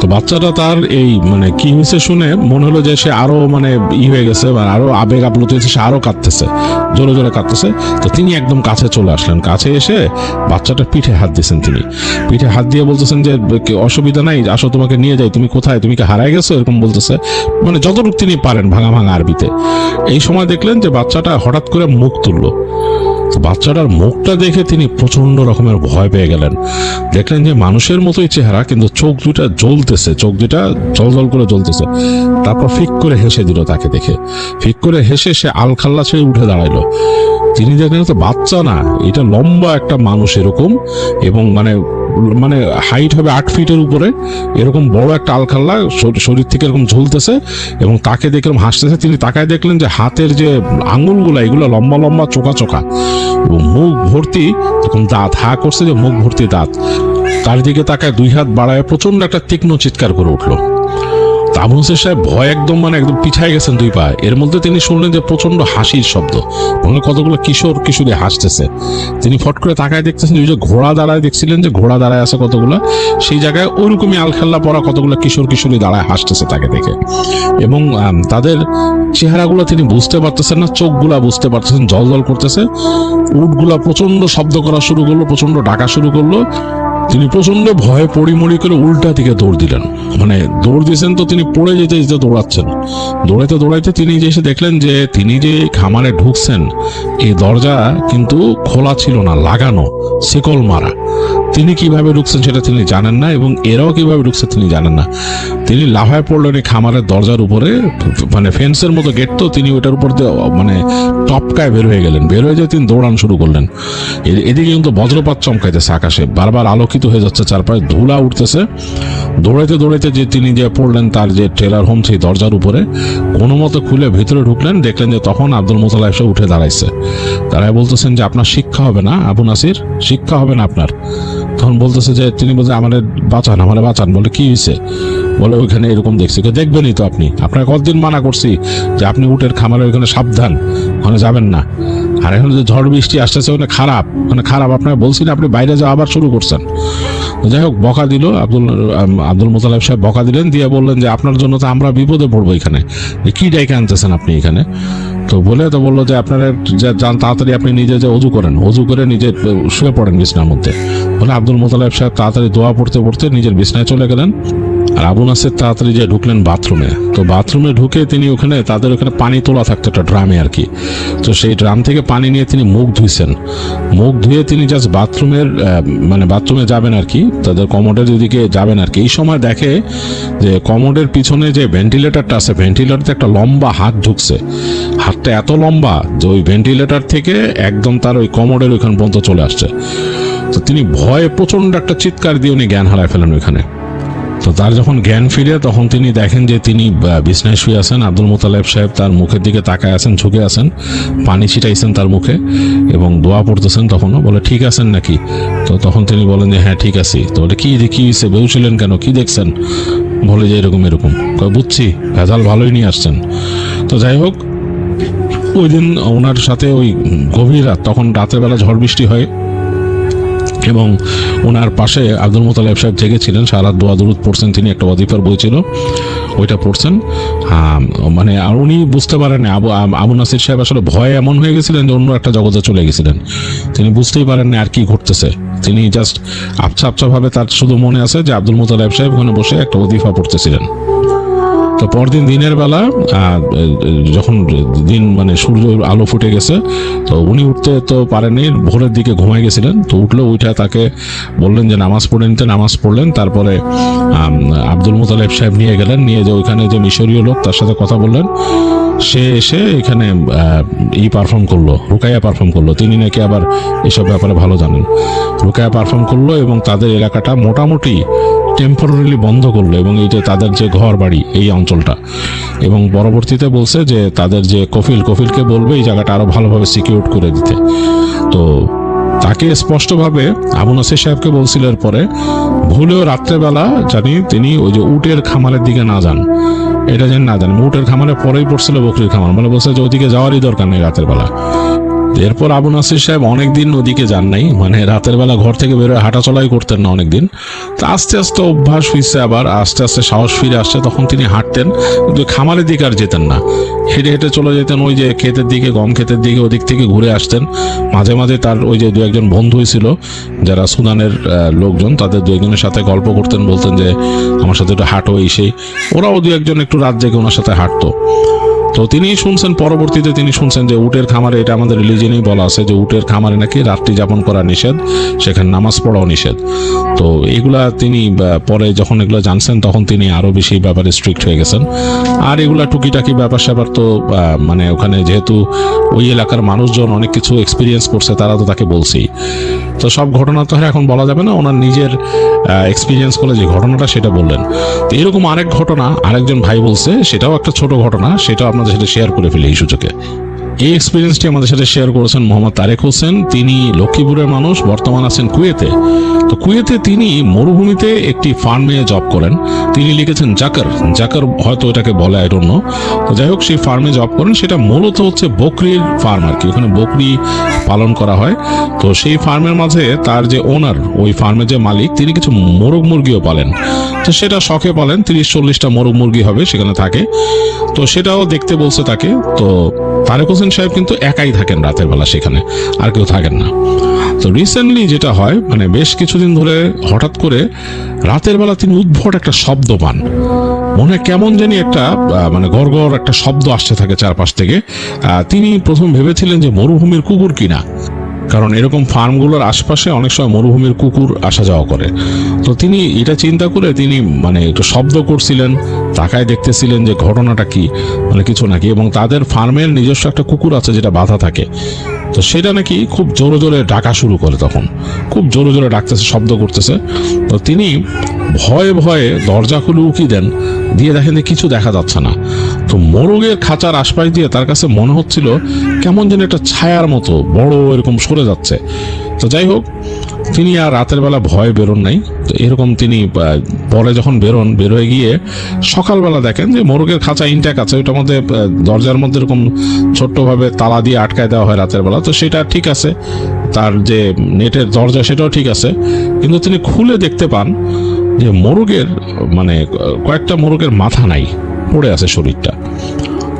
তো বাচ্চাটা তার এই মানে কি হয়েছে শুনে মনে হলো যে সে আরো মানে হয়ে গেছে, বা আরো আবেগ আপ্লুত হয়েছে, সে আরো কাঁদতেছে, জোরে জোরে কাঁদতেছে। তো তিনি একদম কাছে চলে আসলেন, কাছে এসে বাচ্চাটার পিঠে হাত দিয়েছেন। তিনি পিঠে হাত দিয়ে বলতেছেন যে অসুবিধা নাই, আসো তোমাকে নিয়ে যাই, তুমি কোথায়, তুমি কি হারায় গেছো, এরকম বলতেছে, মানে যতটুকু তিনি পারেন ভাঙা ভাঙা আরবিতে। এই সময় দেখলেন যে বাচ্চাটা হঠাৎ করে মুখ তুললো। বাচ্চাটার মুখটা দেখে তিনি প্রচন্ড রকমের ভয় পেয়ে গেলেন। দেখলেন যে মানুষের মতোই চেহারা, কিন্তু চোখ দুটা জ্বলতেছে, চোখ দুটা জল জল করে জ্বলতেছে। তারপর ফিক করে হেসে দিল তাকে দেখে, ফিক করে হেসে সে আলখাল্লা ছেড়ে উঠে দাঁড়াইলো। তিনি দেখলেন তো বাচ্চা না, এটা লম্বা একটা মানুষ এরকম, এবং মানে মানে হাইট হবে 8 ফিটের উপরে, এরকম বড় একটা আলখাল্লা শরীর থেকে এরকম ঝুলতেছে, এবং তাকে দেখে এরকম হাসতেছে। তিনি তাকায় দেখলেন যে হাতের যে আঙুলগুলা এগুলো লম্বা লম্বা চোখা চোখা, এবং মুখ ভর্তি এরকম দাঁত, হা করছে যে মুখ ভর্তি দাঁত। তার দিকে তাকায় 2 হাত বাড়ায় প্রচন্ড একটা তীক্ষ্ণ চিৎকার করে উঠলো। আবু নাসের সাহেব ভয় একদম মানে একদম পিছায় গেছেন 2 পা। এর মধ্যে তিনি শুনলেন যে প্রচন্ড হাসির শব্দ, মানে কতগুলো কিশোরী হাসতেছে। তিনি ফট করে তাকায় দেখতেছেন ওই যে ঘোড়া দাঁড়ায়, দেখছিলেন যে ঘোড়া দাঁড়ায় আছে কতগুলো, সেই জায়গায় ওইরকমই আলখাল্লা পরা কতগুলো কিশোরী দাঁড়ায় হাসতেছে তাকে দেখে। এবং তাদের চেহারাগুলো তিনি বুঝতে পারতেছেন না, চোখগুলা বুঝতে পারতেছেন জল জল করতেছে। উটগুলা প্রচন্ড শব্দ করা শুরু করলো, প্রচন্ড ডাকা শুরু করলো। তিনি প্রচন্ড ভয়ে পড়িমড়ি করে উল্টা দিকে দৌড় দিলেন, মানে দৌড় দিয়েছেন তো তিনি পড়ে যেতে যেতে দৌড়াচ্ছেন। দৌড়াইতে দৌড়াইতে তিনি যে এসে দেখলেন যে তিনি যে খামারে ঢুকছেন এই দরজা কিন্তু খোলা ছিল না, লাগানো, শিকল মারা। তিনি কিভাবে ঢুকছেন সেটা তিনি জানেন না, এবং এরাও কিভাবে ঢুকছে তিনি জানেন না। তিনি লাফায় পড়লেন এই খামারের দরজার উপরে, মানে ফেন্সের মতো গেট, তো তিনি ওটার উপর দিয়ে মানে টপকায় বের হয়ে গেলেন। বের হয়ে যেয়ে তিনি দৌড়ান শুরু করলেন। এদিকে কিন্তু বজ্রপাত চমকাইতেছে আকাশে, বারবার আলোকিত হয়ে যাচ্ছে, চারপাশে ধুলা উঠতেছে। দৌড়াইতে দৌড়াইতে যে তিনি যে পড়লেন তার যে ট্রেলার হোম সেই দরজার উপরে, কোনো মতো খুলে ভিতরে ঢুকলেন। দেখলেন যে তখন আব্দুল মোতালেব এসে উঠে দাঁড়াইছে, দাঁড়ায় বলতেছেন যে আপনার শিক্ষা হবে না আবু নাসির, শিক্ষা হবে না আপনার। তখন বলতেছে যে তিনি বলছে আমাদের বাঁচান। বলে কি হয়েছে? বলে ওইখানে এরকম দেখছি। দেখবেনই তো আপনি, আপনার কতদিন মানা করছি যে আপনি উটের খামারে ওইখানে সাবধান, ওখানে যাবেন না। আর এখন যে ঝড় বৃষ্টি আসতেছে ওখানে খারাপ, আপনাকে বলছি না, আপনি বাইরে যাওয়া আবার শুরু করছেন। যাই হোক বকা দিল আব্দুল মোতালেব সাহেব, বকা দিলেন, দিয়ে বললেন যে আপনার জন্য তো আমরা বিপদে পড়বো এখানে, কি ডেকে আনতেছেন আপনি এখানে। তো বললো যে আপনারা যান তাড়াতাড়ি, আপনি নিজে যে অজু করেন, অজু করে নিজে শুয়ে পড়েন বিছনার মধ্যে। বলে আব্দুল মোতালেব সাহেব তাড়াতাড়ি দোয়া পড়তে পড়তে নিজের বিছনায় চলে গেলেন। আর আবু নাসের তাড়াতাড়ি যে ঢুকলেন বাথরুমে। তো বাথরুমে ঢুকে তিনি ওখানে তাদের ওখানে পানি তোলা থাকতো একটা ড্রামে আর কি। তো সেই ড্রাম থেকে পানি নিয়ে তিনি মুখ ধুইছেন। মুখ ধুয়ে তিনি জাস্ট বাথরুমে যাবেন আর কি, তাদের কমোডের দিকে যাবেন আর কি। এই সময় দেখে যে কমোডের পিছনে যে ভেন্টিলেটরটা আছে, ভেন্টিলেটরতে একটা লম্বা হাত ঢুকছে। হাতটা এত লম্বা যে ওই ভেন্টিলেটর থেকে একদম তার ওই কমোডের ওইখান পর্যন্ত চলে আসছে। তো তিনি ভয়ে প্রচন্ড একটা চিৎকার দিয়ে উনি জ্ঞান হারায় ফেলেন ওইখানে। তো তার যখন জ্ঞান ফিরে তখন তিনি দেখেন যে তিনি বিছনায় শুয়ে আছেন। আব্দুল মোতালেব সাহেব তার মুখের দিকে তাকায় আছেন, ঝুঁকে আছেন, পানি ছিটাইছেন তার মুখে এবং দোয়া পড়তেছেন। তখনও বলে ঠিক আছেন নাকি? তো তখন তিনি বলেন যে হ্যাঁ ঠিক আছি। তো বলে কি হয়েছে, বেউছিলেন কেন, কি দেখছেন? বলে যে এরকম বুঝছি, ভেজাল ভালোই নিয়ে আসছেন। তো যাই হোক ওই দিন ওনার সাথে ওই গভীর রাত, তখন রাতের বেলা ঝড় বৃষ্টি হয়। এবং ওনার পাশে আব্দুল মোতালেব সাহেব জেগেছিলেন, সারা দোয়া দরুদ পড়ছেন তিনি, একটা ওয়াজিফার বই ছিল ওইটা পড়ছেন। মানে আর উনি বুঝতে পারেন আবু নাসির সাহেব আসলে ভয়ে এমন হয়ে গেছিলেন যে অন্য একটা জগতে চলে গেছিলেন, তিনি বুঝতেই পারেন না আর কি ঘটতেছে। তিনি জাস্ট আবছা ভাবে তার শুধু মনে আছে যে আব্দুল মোতালেব সাহেব ওখানে বসে একটা ওয়াজিফা পড়তেছিলেন। তো পরদিন দিনের বেলা যখন দিন মানে সূর্য আলো ফুটে গেছে, তো উনি উঠতে তো পারেননি, ভোরের দিকে ঘুমায় গেছিলেন। তো উঠলো, উঠে তাকে বললেন যে নামাজ পড়ে নিতে, নামাজ পড়লেন। তারপরে আব্দুল মোতালেব সাহেব নিয়ে গেলেন, নিয়ে যে ওইখানে যে মিশরীয় লোক তার সাথে কথা বললেন। সে এসে এখানে পারফর্ম করলো, রুকাইয়া পারফর্ম করলো। তিনি নাকি আবার এসব ব্যাপারে ভালো জানেন। রুকাইয়া পারফর্ম করলো এবং তাদের এলাকাটা মোটামুটি টেম্পোরারিলি বন্ধ করলো, এবং এই যে তাদের যে ঘর বাড়ি এই অঞ্চলটা, এবং পরবর্তীতে বলছে যে তাদের যে কফিলকে বলবে এই জায়গাটা আরো ভালোভাবে সিকিউর করে দিতে। তো তাকে স্পষ্টভাবে আবু নাসির সাহেবকে বলছিল পরে ভুলেও রাত্রেবেলা জানি তিনি ওই যে উটের খামারের দিকে না যান, এটা যেন না যান। উটের খামারে পরেই পড়ছিল বকরির খামার, মানে বলছে যে ওদিকে যাওয়ারই দরকার নেই রাতের বেলা। এরপর আবু নাসির সাহেব অনেকদিন ওদিকে যান নাই, মানে রাতের বেলা ঘর থেকে বেরোয় হাঁটাচলাই করতেন না অনেকদিন। তো আস্তে আস্তে অভ্যাস হয়েছে, আবার আস্তে আস্তে সাহস ফিরে আসছে। তখন তিনি হাঁটতেন, কিন্তু খামারের দিকে আর যেতেন না, হেঁটে হেঁটে চলে যেতেন ওই যে ক্ষেতের দিকে, গম ক্ষেতের দিকে, ওদিক থেকে ঘুরে আসতেন। মাঝে মাঝে তার ওই যে দু একজন বন্ধুই ছিল যারা সুদানের লোকজন, তাদের দু একজনের সাথে গল্প করতেন, বলতেন যে আমার সাথে একটু হাঁটো এই সেই। ওরাও দু একজন একটু রাত জেগে ওনার সাথে হাঁটতো। তো তিনি শুনছেন, পরবর্তীতে তিনি শুনছেন যে উটের খামারে, এটা আমাদের রিলিজনেই বলা আছে যে উটের খামারে নাকি রাত্রি যাপন করা নিষেধ, সেখানে নামাজ পড়াও নিষেধ। তো এগুলা তিনি পরে যখন এগুলো জানছেন তখন তিনি আরো বেশি ব্যাপারে স্ট্রিক্ট হয়ে গেছেন। আর এগুলা টুকিটাকি ব্যাপার স্যাপার তো মানে ওখানে যেহেতু ওই এলাকার মানুষজন অনেক কিছু এক্সপিরিয়েন্স করছে, তারা তো তাকে বলছেই। তো সব ঘটনা তো এখন বলা যাবে না, ওনার নিজের এক্সপিরিয়েন্স করে যে ঘটনাটা সেটা বললেন। তো এরকম আরেক ঘটনা আরেকজন ভাই বলছে, সেটাও একটা ছোট ঘটনা, সেটাও আপনাদের সাথে শেয়ার করে ফেলি এই সুযোগে। এই এক্সপিরিয়েন্সটি আমাদের সাথে শেয়ার করেছেন মোহাম্মদ তারেক হোসেন। তিনি লক্ষ্মীপুরের মানুষ, বর্তমান আছেন কুয়েতে। তো কুয়েতে তিনি মরুভূমিতে একটি ফার্মে জব করেন। তিনি লিখেছেন জাকার হয়তো এটাকে বলে, আই ডোন্ট নো। তো যাই হোক, সেই ফার্মে জব করেন। সেটা মূলত হচ্ছে বকরির ফার্ম আর কি, ওখানে বকরি পালন করা হয়। তো সেই ফার্মের মাঝে তার যে ওনার, ওই ফার্মের যে মালিক, তিনি কিছু মোরগ মুরগিও পালেন। তো সেটা শখে পালেন, 30-40টা মোরগ মুরগি হবে সেখানে থাকে। তো সেটাও দেখতে বলছে তাকে। তো তারেক হোসেন সাহেব কিন্তু একাই থাকেন রাতের বেলা সেখানে, আর কেউ থাকেন না। তো রিসেন্টলি যেটা হয়, মানে বেশ কিছুদিন ধরে হঠাৎ করে রাতের বেলা তিনি উদ্ভট একটা শব্দ পান। মনে হয় কেমন জানি একটা মানে গড়গড় একটা শব্দ আসতে থাকে চারপাশ থেকে। তিনি প্রথম ভেবেছিলেন যে মরুভূমির কুকুর কিনা, কারণ এরকম ফার্মগুলোর আশপাশে অনেক সময় মরুভূমির কুকুর আসা যাওয়া করে। তো তিনি এটা চিন্তা করে তিনি মানে একটু শব্দ করছিলেন, তাকায় দেখতেছিলেন যে ঘটনাটা কি, মানে কিছু নাকি। এবং তাদের ফার্মের নিজস্ব একটা কুকুর আছে যেটা বাঁধা থাকে। তো সেটা নাকি খুব জোরে জোরে ডাকা শুরু করে, তখন খুব জোরে জোরে ডাকতেছে, শব্দ করতেছে। তো তিনি ভয়ে ভয়ে দরজা খুলে উকি দেন, দিয়ে দেখেন যে কিছু দেখা যাচ্ছে না। তো মোরগের খাঁচার আশপাশ দিয়ে তার কাছে মনে হচ্ছিল কেমন যেন একটা ছায়ার মতো বড় এরকম সরে যাচ্ছে। তো যাই হোক, তিনি আর রাতের বেলা ভয় বেরোন নাই। তো এরকম তিনি পরে যখন বের হয়ে গিয়ে সকালবেলা দেখেন যে মোরগের খাঁচা ইনট্যাক আছে, ওইটার মধ্যে দরজার মধ্যে এরকম ছোট্টভাবে তালা দিয়ে আটকায় দেওয়া হয় রাতের বেলা। তো সেটা ঠিক আছে, তার যে নেটের দরজা সেটাও ঠিক আছে। কিন্তু তিনি খুলে দেখতে পান যে মোরগের মানে কয়েকটা মোরগের মাথা নাই, পড়ে আছে শরীরটা।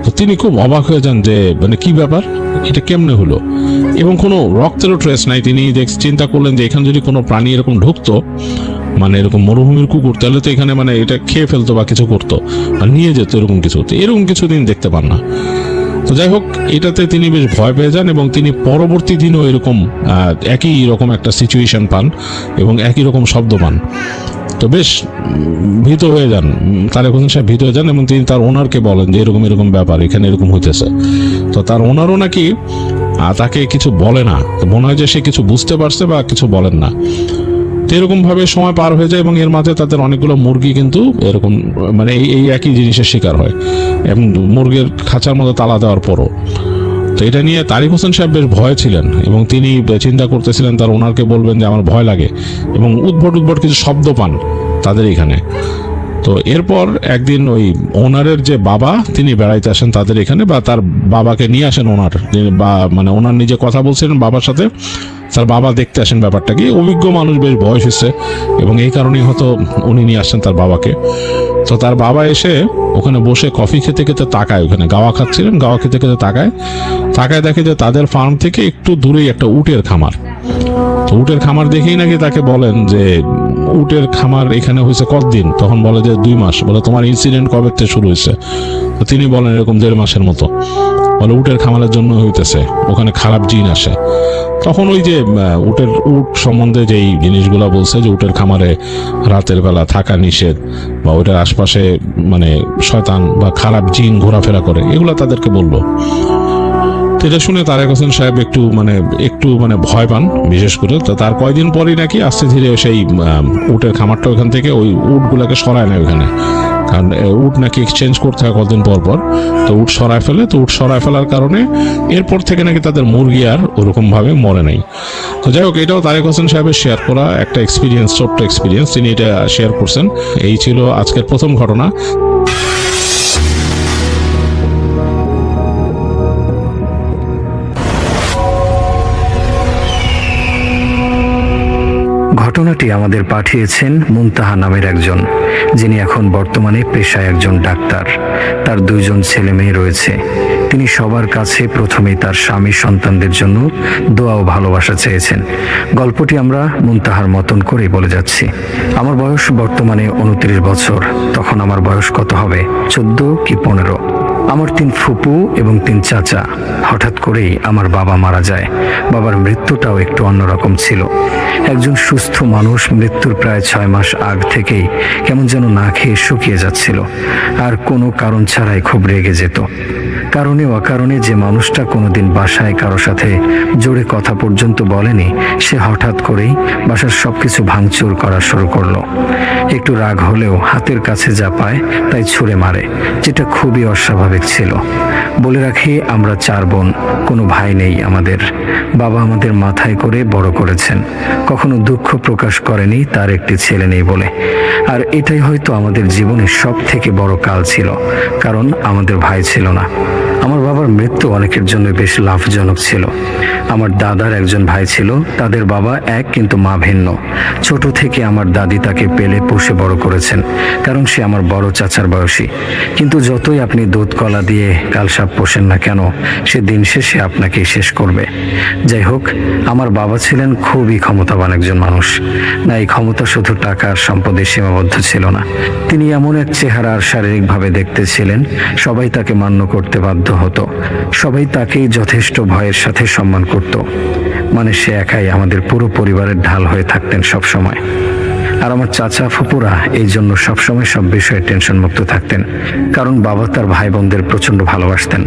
তো তিনি খুব অবাক হয়ে যান যে মানে কি ব্যাপার, এটা কেমনে হলো, এবং কোনো রক্তেরও ট্রেস নাই। তিনি চিন্তা করলেন যে এখানে যদি কোনো প্রাণী এরকম ঢুকতো, মানে এরকম মরুভূমির কুকুর, তাহলে তো এখানে মানে এটা খেয়ে ফেলতো বা কিছু করতো, আর নিয়ে যেত এরকম কিছু। তো এরকম কিছু তিনি দেখতে পান না। তো যাই হোক, এটাতে তিনি বেশ ভয় পেয়ে যান, এবং তিনি পরবর্তী দিনও এরকম একই রকম একটা সিচুয়েশন পান এবং একই রকম শব্দ পান। তো বেশ ভীত হয়ে যান, তারেক হোসেন সাহেব ভীত হয়ে যান, এবং তিনি তার ওনারকে বলেন যে এরকম এরকম ব্যাপার, এখানে এরকম হইতেছে। তো তার ওনারও নাকি তাকে কিছু বলে না, মনে হয় যে সে কিছু বুঝতে পারছে বা কিছু বলেন না। তো এরকম ভাবে সময় পার হয়ে যায়, এবং এর মাঝে তাদের অনেকগুলো মুরগি কিন্তু এরকম মানে এই একই জিনিসের শিকার হয়, এবং মুরগির খাঁচার মধ্যে তালা দেওয়ার পরও। তো এটা নিয়ে তারেক হোসেন সাহেব বেশ ভয় ছিলেন, এবং তিনি চিন্তা করতেছিলেন তার ওনারকে বলবেন যে আমার ভয় লাগে, এবং উদ্ভট কিছু শব্দ পান তাদের এখানে। তো এরপর একদিন ওই ওনারের যে বাবা, তিনি বেড়াইতে আসেন তাদের এখানে, বা তার বাবাকে নিয়ে আসেন ওনার, বা মানে ওনার নিজে কথা বলছিলেন বাবার সাথে। তার বাবা দেখতে আসেন ব্যাপারটা কি, অভিজ্ঞ মানুষ, বেশ বয়স হয়েছে, এবং এই কারণেই হয়তো উনি নিয়ে আসছেন তার বাবাকে। তো তার বাবা এসে ওখানে বসে কফি খেতে খেতে তাকায়, ওখানে গাওয়া খাচ্ছিলেন, গাওয়া খেতে খেতে তাকায় দেখে যে তাদের ফার্ম থেকে একটু দূরেই একটা উটের খামার। তো উটের খামার দেখেই নাকি তাকে বলেন যে উটের খামার এখানে হয়েছে কতদিন? তখন বলে যে 2 মাস। বলে তোমার ইনসিডেন্ট কবে থেকে শুরু হয়েছে? তো তিনি বলেন এরকম 1.5 মাসের মতো। বলে উটের খামারের জন্য হইতেছে, ওখানে খারাপ জিন আসে। তখন ওই যে উট সম্বন্ধে যেই জিনিসগুলা বলছে যে উটের খামারে রাতের বেলা থাকা নিষেধ, বা ওটার আশপাশে মানে শয়তান বা খারাপ জিন ঘোরাফেরা করে, এগুলা তাদেরকে বললো। তো এটা শুনে তারেক হোসেন সাহেব একটু ভয় পান, বিশেষ করে। তো তার কয়দিন পরেই নাকি আস্তে ধীরে সেই উটের খামারটা ওখান থেকে ওই উটগুলাকে সরায় নেয় ওখানে, কারণ উট নাকি এক্সচেঞ্জ করতে হয় কতদিন পর পর। তো উট সরায় ফেলে। তো উট সরায় ফেলার কারণে এরপর থেকে নাকি তাদের মুরগি আর ওরকম ভাবে মরে নাই। তো যাই হোক, এটাও তারেক হোসেন সাহেবের শেয়ার করা একটা এক্সপিরিয়েন্স, ছোট্ট এক্সপিরিয়েন্স, তিনি এটা শেয়ার করছেন। এই ছিল আজকের প্রথম ঘটনা। ঘটনাটি আমাদের পাঠিয়েছেন মুনতাহা নামের একজন, যিনি এখন বর্তমানে পেশায় একজন ডাক্তার। তার 2 জন ছেলে মেয়ে রয়েছে। তিনি সবার কাছে প্রথমেই তার স্বামী সন্তানদের জন্য দোয়া ও ভালোবাসা চেয়েছেন। গল্পটি আমরা মুনতাহার মতন করেই বলে যাচ্ছি। আমার বয়স বর্তমানে 29 বছর। তখন আমার বয়স কত হবে? 14 কি 15। আমার 3 ফুপু এবং 3 চাচা। হঠাৎ করেই আমার বাবা মারা যায়। বাবার মৃত্যুটাও একটু অন্যরকম ছিল। একজন সুস্থ মানুষ মৃত্যুর প্রায় 6 মাস আগ থেকেই কেমন যেন না খেয়ে শুকিয়ে যাচ্ছিল, আর কোনো কারণ ছাড়াই খুব রেগে যেত। কারণে অকারণে যে মানুষটা কোনোদিন বাসায় কারো সাথে জোরে কথা পর্যন্ত বলেনি, সে হঠাৎ করেই বাসার সবকিছু ভাঙচুর করা শুরু করলো। একটু রাগ হলেও হাতের কাছে যা পায় তাই ছুঁড়ে মারে, যেটা খুবই অস্বাভাবিক ছিল। বলে রাখি, আমরা 4 বোন, কোনো ভাই নেই আমাদের। বাবা আমাদের মাথায় করে বড় করেছেন, কখনো দুঃখ প্রকাশ করেনি তার একটি ছেলে নেই বলে। আর এটাই হয়তো আমাদের জীবনের সব থেকে বড় কাল ছিল, কারণ আমাদের ভাই ছিল না। আমার বাবার মৃত্যু অনেকের জন্য বেশ লাভজনক ছিল। আমার দাদার একজন ভাই ছিল, তাদের বাবা এক কিন্তু মা ভিন্ন। ছোট থেকে আমার দাদি তাকে পেলে পুষে বড় করেছেন, কারণ সে আমার বড় চাচার বয়সী। কিন্তু যতই আপনি দুধ কলা দিয়ে কালসাপ পোষেন না কেন, সে দিন শেষে আপনাকে শেষ করবে। যাই হোক, আমার বাবা ছিলেন খুবই ক্ষমতাবান একজন মানুষ। না, এই ক্ষমতা শুধু টাকার সম্পদে সীমাবদ্ধ ছিল না। তিনি এমন এক চেহারা আর শারীরিকভাবে দেখতে ছিলেন, সবাই তাকে মান্য করতে বাধ্য হতো। সবাই তাকেই যথেষ্ট ভয়ের সাথে সম্মান করত। মানে সে একাই আমাদের পুরো পরিবারের ঢাল হয়ে থাকতেন সব সময়। আর আমার চাচা ফুপুরা এই জন্য সবসময় সব বিষয়ে টেনশন মুক্ত থাকতেন, কারণ বাবা তার ভাই বোনদের প্রচন্ড ভালোবাসতেন।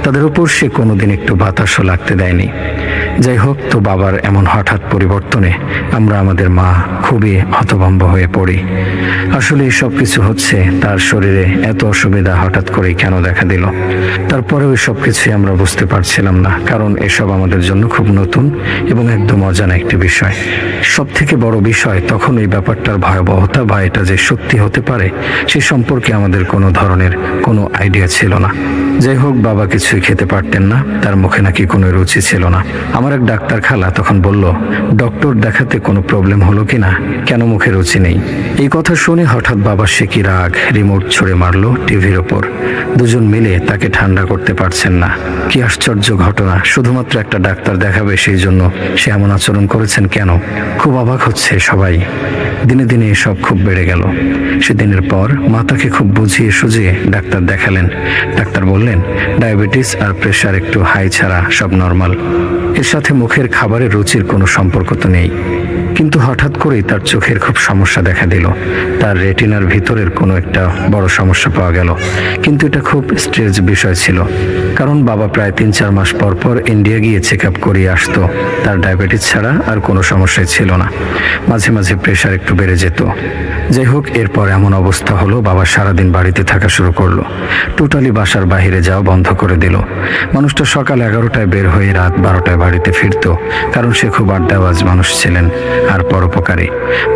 তাদের উপর সে কোনোদিন একটু বাতাসও লাগতে দেয়নি। যাই হোক, তো বাবার এমন হঠাৎ পরিবর্তনে আমরা আমাদের মা খুবই হতভম্ব হয়ে পড়ি। আসলে এই সব কিছু হচ্ছে, তার শরীরে এত অসুবিধা হঠাৎ করেই কেন দেখা দিল? তারপরেও এই সব কিছুই আমরা বুঝতে পারছিলাম না, কারণ এসব আমাদের জন্য খুব নতুন এবং একদম অজানা একটি বিষয়। সব থেকে বড় বিষয়, তখন এই ব্যাপারটার ভয়াবহতা বা এটা যে সত্যি হতে পারে সে সম্পর্কে আমাদের কোনো ধরনের কোনো আইডিয়া ছিল না। যাই হোক, বাবা কিছুই খেতে পারতেন না, তার মুখে নাকি কোনো রুচি ছিল না। আমার এক ডাক্তার খালা তখন বলল, ডক্টর দেখাতে কোনো প্রবলেম হলো কিনা, কেন মুখে রুচি নেই? এই কথা শুনে হঠাৎ বাবার সে কি রাগ, রিমোট ছুঁড়ে মারলো টিভির ওপর। 2 জন মিলে তাকে ঠান্ডা করতে পারছেন না। কি আশ্চর্য ঘটনা, শুধুমাত্র একটা ডাক্তার দেখাবে সেই জন্য সে এমন আচরণ করেছেন কেন? খুব অবাক হচ্ছে সবাই। দিনে দিনে এসব খুব বেড়ে গেল। সেদিনের পর মাতাকে খুব বুঝিয়ে সুঝিয়ে ডাক্তার দেখালেন। ডাক্তার বললেন, ডায়াবেটিস আর প্রেশার একটু হাই ছাড়া সব নর্মাল। এর সাথে মুখের খাবারের রুচির কোনো সম্পর্ক তো নেই। কিন্তু হঠাৎ করেই তার চোখের খুব সমস্যা দেখা দিল। তার রেটিনার ভিতরের কোনো একটা বড় সমস্যা পাওয়া গেল। কিন্তু এটা খুব স্ট্রেস বিষয় ছিল, কারণ বাবা প্রায় 3-4 মাস পর পর ইন্ডিয়া গিয়ে চেক আপ করিয়ে আসতো। তার ডায়াবেটিস ছাড়া আর কোনো সমস্যাই ছিল না। মাঝে মাঝে প্রেশার একটু বেড়ে যেত। যাই হোক, এরপর এমন অবস্থা হলো, বাবা সারাদিন বাড়িতে থাকা শুরু করলো। টোটালি বাসার বাইরে যাওয়া বন্ধ করে দিল। মানুষটা সকাল 11টায় বের হয়ে রাত 12টায় বাড়িতে ফিরত, কারণ সে খুব আড্ডাবাজ মানুষ ছিলেন আর পরোপকারী।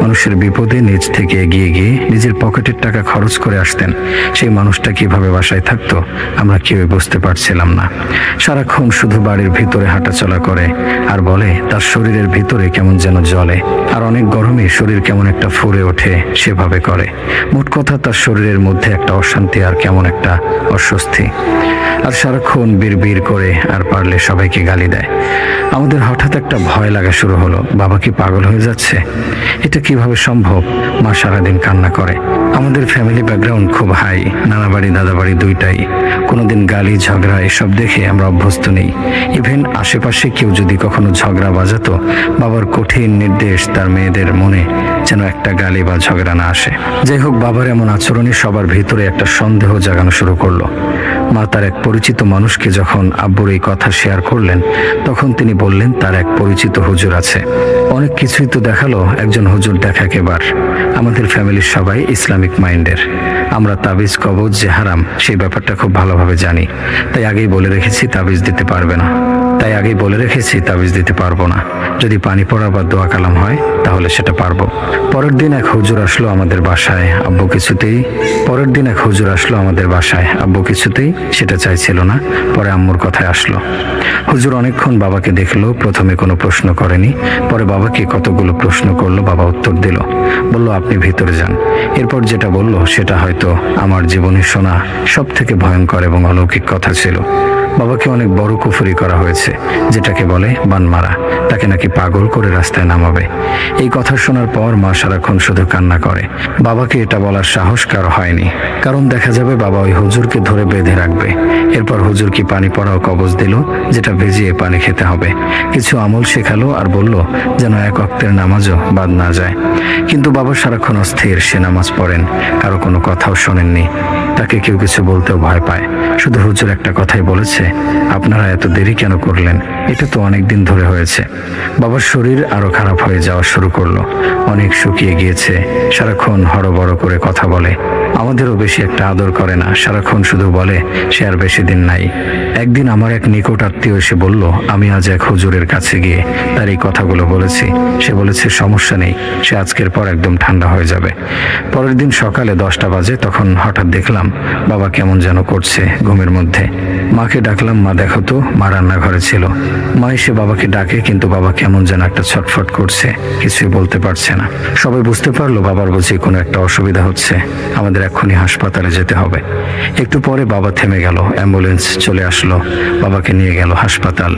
মানুষের বিপদে নিজ থেকে এগিয়ে গিয়ে নিজের পকেটের টাকা খরচ করে আসতেন। সেই মানুষটা কিভাবে বাসায় থাকতো আমরা কেউই বুঝতে পারছিলাম পারছিলাম না। সারাক্ষণ শুধু বাড়ির ভিতরে হাঁটাচলা করে আর বলে তার শরীরের ভিতরে কেমন যেন জ্বলে, আর অনেক গরমে শরীর কেমন একটা ফুলে ওঠে সেভাবে করে। মোট কথা তার শরীরের মধ্যে একটা অশান্তি আর কেমন একটা অস্বস্তি, আর সারাক্ষণ বিড়বিড় করে আর পারলে সবাইকে গালি দেয়। আমাদের হঠাৎ একটা ভয় লাগা শুরু হলো, বাবা কি পাগল হয়ে যাচ্ছে? এটা কিভাবে সম্ভব? মা সারাদিন কান্না করে। আমাদের ফ্যামিলি ব্যাকগ্রাউন্ড খুব হাই, নানা বাড়ি দাদা বাড়ি দুইটাই। কোনোদিন গালি ঝগড়া এসব দেখে আমরা অভ্যস্ত নেই। ইভেন আশেপাশে কেউ যদি কখনো ঝগড়া বাজাতো, বাবার কঠিন নির্দেশ তার মেয়েদের মনে যেন একটা গালি বা ঝগড়া না আসে। যাই হোক, বাবার এমন আচরণে সবার ভিতরে একটা সন্দেহ জাগানো শুরু করলো। মা তার এক পরিচিত মানুষকে যখন আব্বুর এই কথা শেয়ার করলেন, তখন তিনি বললেন তার এক পরিচিত হুজুর আছে। অনেক কিছুই তো দেখালো, একজন হুজুর দেখাক এবার। আমাদের ফ্যামিলির সবাই ইসলামিক মাইন্ডের। আমরা তাবিজ কবজ যে হারাম সেই ব্যাপারটা খুব ভালোভাবে জানি, তাই আগেই বলে রেখেছি তাবিজ দিতে পারবো না। যদি পানি পড়া বা দোয়া কালাম হয় তাহলে সেটা পারবো। পরের দিন এক হুজুর আসলো আমাদের বাসায়, আব্বু কিছুতেই সেটা চাইছিল না। পরে আম্মুর কথায় আসলো। হুজুর অনেকক্ষণ বাবাকে দেখলো, প্রথমে কোনো প্রশ্ন করেনি, পরে বাবাকে কতগুলো প্রশ্ন করলো। বাবা উত্তর দিল, বলল আপনি ভিতরে যান। এরপর যেটা বলল সেটা হয়তো আমার জীবনে শোনা সব থেকে ভয়ঙ্কর এবং অলৌকিক কথা ছিল। বাবাকে অনেক বড় কুফরি করা হয়েছে, যেটাকে বলে বানমারা। তাকে নাকি পাগল করে রাস্তায় নামাবে। এই কথা শোনার পর মা সারাক্ষণ শুধু কান্না করে। বাবাকে এটা বলার সাহস কারো হয়নি, কারণ দেখা যাবে বাবা ওই হুজুরকে ধরে বেঁধে রাখবে। এরপর হুজুর কি পানি পড়াও কবজ দিল, যেটা ভিজিয়ে পানি খেতে হবে। কিছু আমল শেখালো আর বলল যেন এক ওয়াক্তের নামাজও বাদ না যায়। কিন্তু বাবা সারাক্ষণ অস্থির, সে নামাজ পড়েন, কারো কোনো কথাও শোনেননি। তাকে কেউ কিছু বলতেও ভয় পায়। শুধু হুজুর একটা কথাই বলেছে, আপনারা এত দেরি কেন করলেন? এটা তো অনেক দিন ধরে হয়েছে। বাবার শরীর আরো খারাপ হয়ে যাওয়া শুরু করলো, অনেক শুকিয়ে গিয়েছে। সারাক্ষণ হড়বড় করে কথা বলে, আমাদেরও বেশি একটা আদর করে না। সারাক্ষণ শুধু বলে সে আর বেশি দিন নাই। একদিন আমার এক নিকট আত্মীয় এসে বলল, আমি আজ এক হুজুরের কাছে গিয়ে তার এই কথাগুলো বলেছি। সে বলেছে সমস্যা নেই, সে আজকের পর একদম ঠান্ডা হয়ে যাবে। পরের দিন সকালে 10টা বাজে, তখন হঠাৎ দেখলাম বাবা কেমন যেন করছে ঘুমের মধ্যে। মাকে ডাকলাম, মা দেখো তো। মা রান্নাঘরে ছিল। মা এসে বাবাকে ডাকে, কিন্তু বাবা কেমন যেন একটা ছটফট করছে, কিছুই বলতে পারছে না। সবাই বুঝতে পারলো বাবার বুঝি কোনো একটা অসুবিধা হচ্ছে, আমাদের এক্ষুনি হাসপাতালে যেতে হবে। একটু পরে বাবা থেমে গেল, অ্যাম্বুলেন্স চলে আসলো, বাবাকে নিয়ে গেল হাসপাতাল।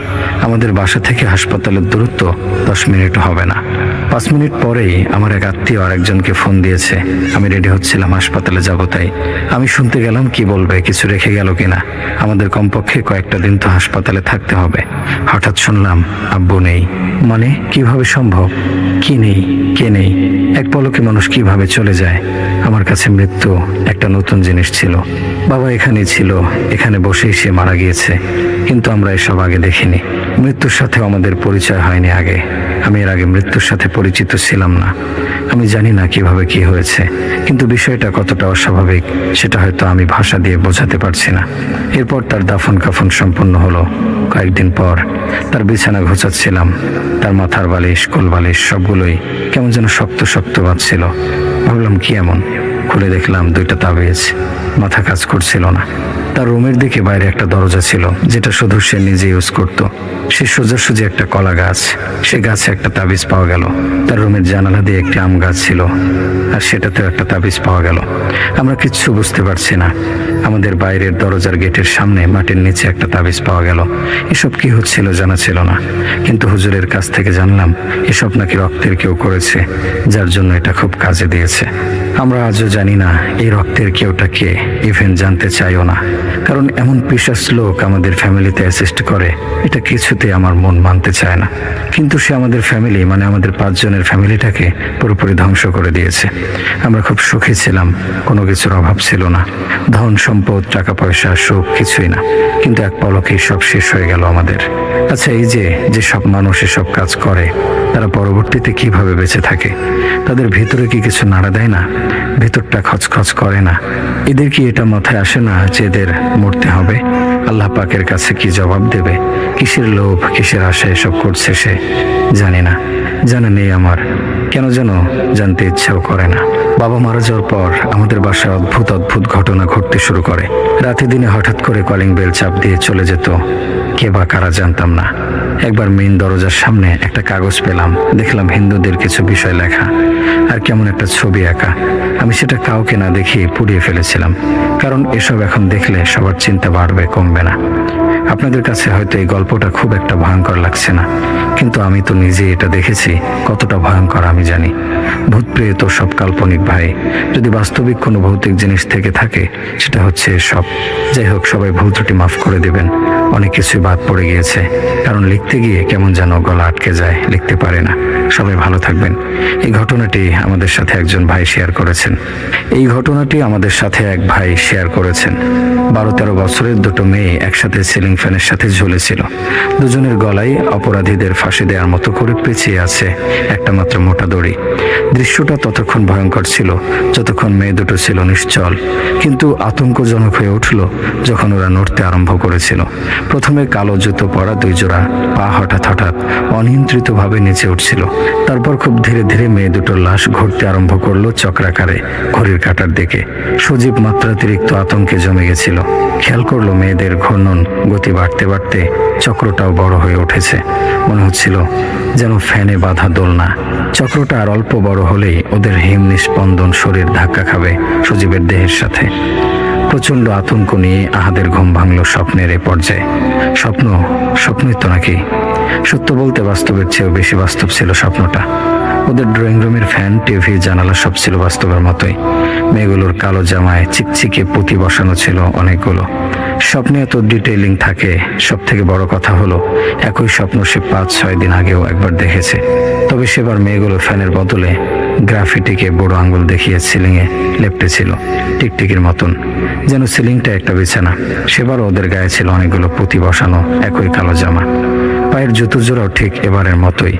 আমাদের বাসা থেকে হাসপাতালের দূরত্ব 10 মিনিট হবে না। 5 মিনিট পরেই আমার এক আত্মীয় আরেকজনকে ফোন দিয়েছে। আমি রেডি হচ্ছিলাম হাসপাতালে যাব, তাই আমি শুনতে গেলাম কি বলবে, কিছু রেখে গেল কিনা। আমাদের কমপক্ষে কয়েকটা দিন তো হাসপাতালে থাকতে হবে। হঠাৎ শুনলাম আব্বু নেই। মানে কিভাবে সম্ভব? কি নেই? কে নেই? এক পলকে মানুষ কিভাবে চলে যায়? আমার কাছে মৃত্যু একটা নতুন জিনিস ছিল। বাবা এখানেই ছিল, এখানে বসেই সে মারা গিয়েছে, কিন্তু আমরা এসব আগে দেখিনি। মৃত্যুর সাথে আমাদের পরিচয় হয়নি আগে। আমি এর আগে মৃত্যুর সাথে পরিচিত ছিলাম না। আমি জানি না কিভাবে কি হয়েছে, কিন্তু বিষয়টা কতটা অস্বাভাবিক সেটা হয়তো আমি ভাষা দিয়ে বোঝাতে পারছি না। এরপর তার দাফন কাফন সম্পন্ন হলো। কয়েকদিন পর তার বিছানা ঘোচাচ্ছিলাম, তার মাথার বালিশ, কোল বালিশ সবগুলোই কেমন যেন শক্ত শক্ত বাজছিল। ভাবলাম কি এমন? খুলে দেখলাম 2টা তাবিজ। মাথা কাজ করছিল না। তার রুমের দিকে বাইরে একটা দরজা ছিল, যেটা শুধু সে নিজে ইউজ করতো। সে সোজাসুজি একটা কলা গাছ, সে গাছে একটা তাবিজ পাওয়া গেল। তার রুমের জানালা দিয়ে একটি আম গাছ ছিল, আর সেটাতেও একটা তাবিজ পাওয়া গেল। আমরা কিচ্ছু বুঝতে পারছি না। আমাদের বাইরের দরজার গেটের সামনে মাটির নিচে একটা তাবিজ পাওয়া গেল। এসব কি হচ্ছিল জানা ছিল না, কিন্তু হুজুরের কাছ থেকে জানলাম এসব নাকি রক্তের কেউ করেছে, যার জন্য এটা খুব কাজে দিয়েছে। আমরা আজও জানি না এই রক্তের কেউটা কে, ইভেন জানতে চাইও না, কারণ এমন পিশাচ লোক আমাদের ফ্যামিলিতে অ্যাসিস্ট করে এটা কিছুতে আমার মন মানতে চায় না। কিন্তু সে আমাদের ফ্যামিলি, মানে আমাদের 5 জনের ফ্যামিলিটাকে পুরোপুরি ধ্বংস করে দিয়েছে। আমরা খুব সুখী ছিলাম, কোনো কিছুর অভাব ছিল না, ধন সম্পদ, টাকা পয়সা, সুখ কিছুই না, কিন্তু এক পলকেই সব শেষ হয়ে গেল আমাদের। আচ্ছা, এই যে সব মানুষ এসব কাজ করে, তারা পরবর্তীতে কিভাবে বেঁচে থাকে? তাদের ভিতরে কি কিছু নাড়া দেয় না? ভেতরটা খচখচ করে না? এদের কি এটা মাথায় আসে না যে এদের মরতে হবে? আল্লাহ পাকের কাছে কি জবাব দেবে? কিসের লোভ, কিসের আশা এসব করছে সে? জানি না, জানা নেই আমার, কেন যেন জানতে ইচ্ছাও করে না। বাবা মারা যাওয়ার পর আমাদের বাসায় অদ্ভুত অদ্ভুত ঘটনা ঘটতে শুরু করে। রাতে দিনে হঠাৎ করে কলিং বেল চাপ দিয়ে চলে যেত কে বা কারা জানতাম না। একবার মেইন দরজার সামনে একটা কাগজ পেলাম, দেখলাম হিন্দুদের কিছু বিষয় লেখা আর কেমন একটা ছবি আঁকা। আমি সেটা কাউকে না দেখিয়ে পুড়িয়ে ফেলেছিলাম, কারণ এসব এখন দেখলে সবার চিন্তা বাড়বে, কমবে না। আপনাদের কাছে হয়তো এই গল্পটা খুব একটা ভয়ঙ্কর লাগছে না, কিন্তু আমি তো নিজে এটা দেখেছি, কতটা ভয়ঙ্কর আমি জানি। ভূত প্রেত সব কাল্পনিক ভাই, যদি বাস্তবিক কোনো ভৌতিক জিনিস থেকে থাকে সেটা হচ্ছে সব। যাই হোক, সবাই ভুল ত্রুটি মাফ করে দেবেন, অনেক কিছুই বাদ পড়ে গিয়েছে, কারণ লিখতে গিয়ে কেমন যেন গলা আটকে যায়, লিখতে পারে না। সবাই ভালো থাকবেন। এই ঘটনাটি আমাদের সাথে একজন ভাই শেয়ার করেছেন। 12-13 বছরের দুটো মেয়ে একসাথে সিলিং ফ্যানের সাথে ঝুলেছিল। দুজনের গলায় অপরাধীদের ফাঁসি দেওয়ার মতো করে পেঁচিয়ে আছে একটা মাত্র মোটা দড়ি। দৃশ্যটা ততক্ষণ ভয়ঙ্কর ছিল যতক্ষণ মেয়ে দুটো ছিল নিশ্চল, কিন্তু আতঙ্কজনক হয়ে উঠল যখন ওরা নড়তে আরম্ভ করেছিল। প্রথমে কালো জুতো পরা 2 জোড়া পা হঠাৎ হঠাৎ অনিয়ন্ত্রিতভাবে নিচে উঠছিল। তারপর খুব ধীরে ধীরে মেয়ে দুটোর লাশ ঘুরতে আরম্ভ করলো চক্রাকারে ঘড়ির কাঁটার দিকে। সজীব মাত্রাতিরিক্ত আতঙ্কে জমে গেছিল। খেয়াল করলো মেয়েদের ঘূর্ণন গতি বাড়তে বাড়তে চক্রটাও বড় হয়ে উঠেছে। মনে হচ্ছিল যেন ফ্যানে বাঁধা দোলনা। চক্রটা আর অল্প বড় হলেই ওদের হিম নিস্পন্দন শরীর ধাক্কা খাবে সজীবের দেহের সাথে। প্রচন্ড আতঙ্ক নিয়ে আহাদের ঘুম ভাঙল স্বপ্নের এ পর্যায়ে। স্বপ্নই তো নাকি? সত্য বলতে বাস্তবের চেয়েও বেশি বাস্তব ছিল স্বপ্নটা। ওদের ড্রয়িং রুমের ফ্যান, টিভি, জানালা সব ছিল বাস্তবের মতোই। মেয়েগুলোর কালো জামায় চিকচিকে পুঁতি বসানো ছিল অনেকগুলো। স্বপ্নে এত ডিটেইলিং থাকে। সব থেকে বড় কথা হলো একই স্বপ্ন সে 5-6 দিন আগেও একবার দেখেছে। তবে সেবার মেয়েগুলো ফ্যানের বদলে গ্রাফিটিকে বড় আঙ্গুল দেখিয়ে সিলিংয়ে লেপটেছিল টিকটিকির মতন, যেন সিলিংটা একটা বিছানা। সেবারও ওদের গায়ে ছিল অনেকগুলো পুঁতি বসানো একই কালো জামা। পায়ের জুতো জোড়াও ঠিক এবারের মতোই।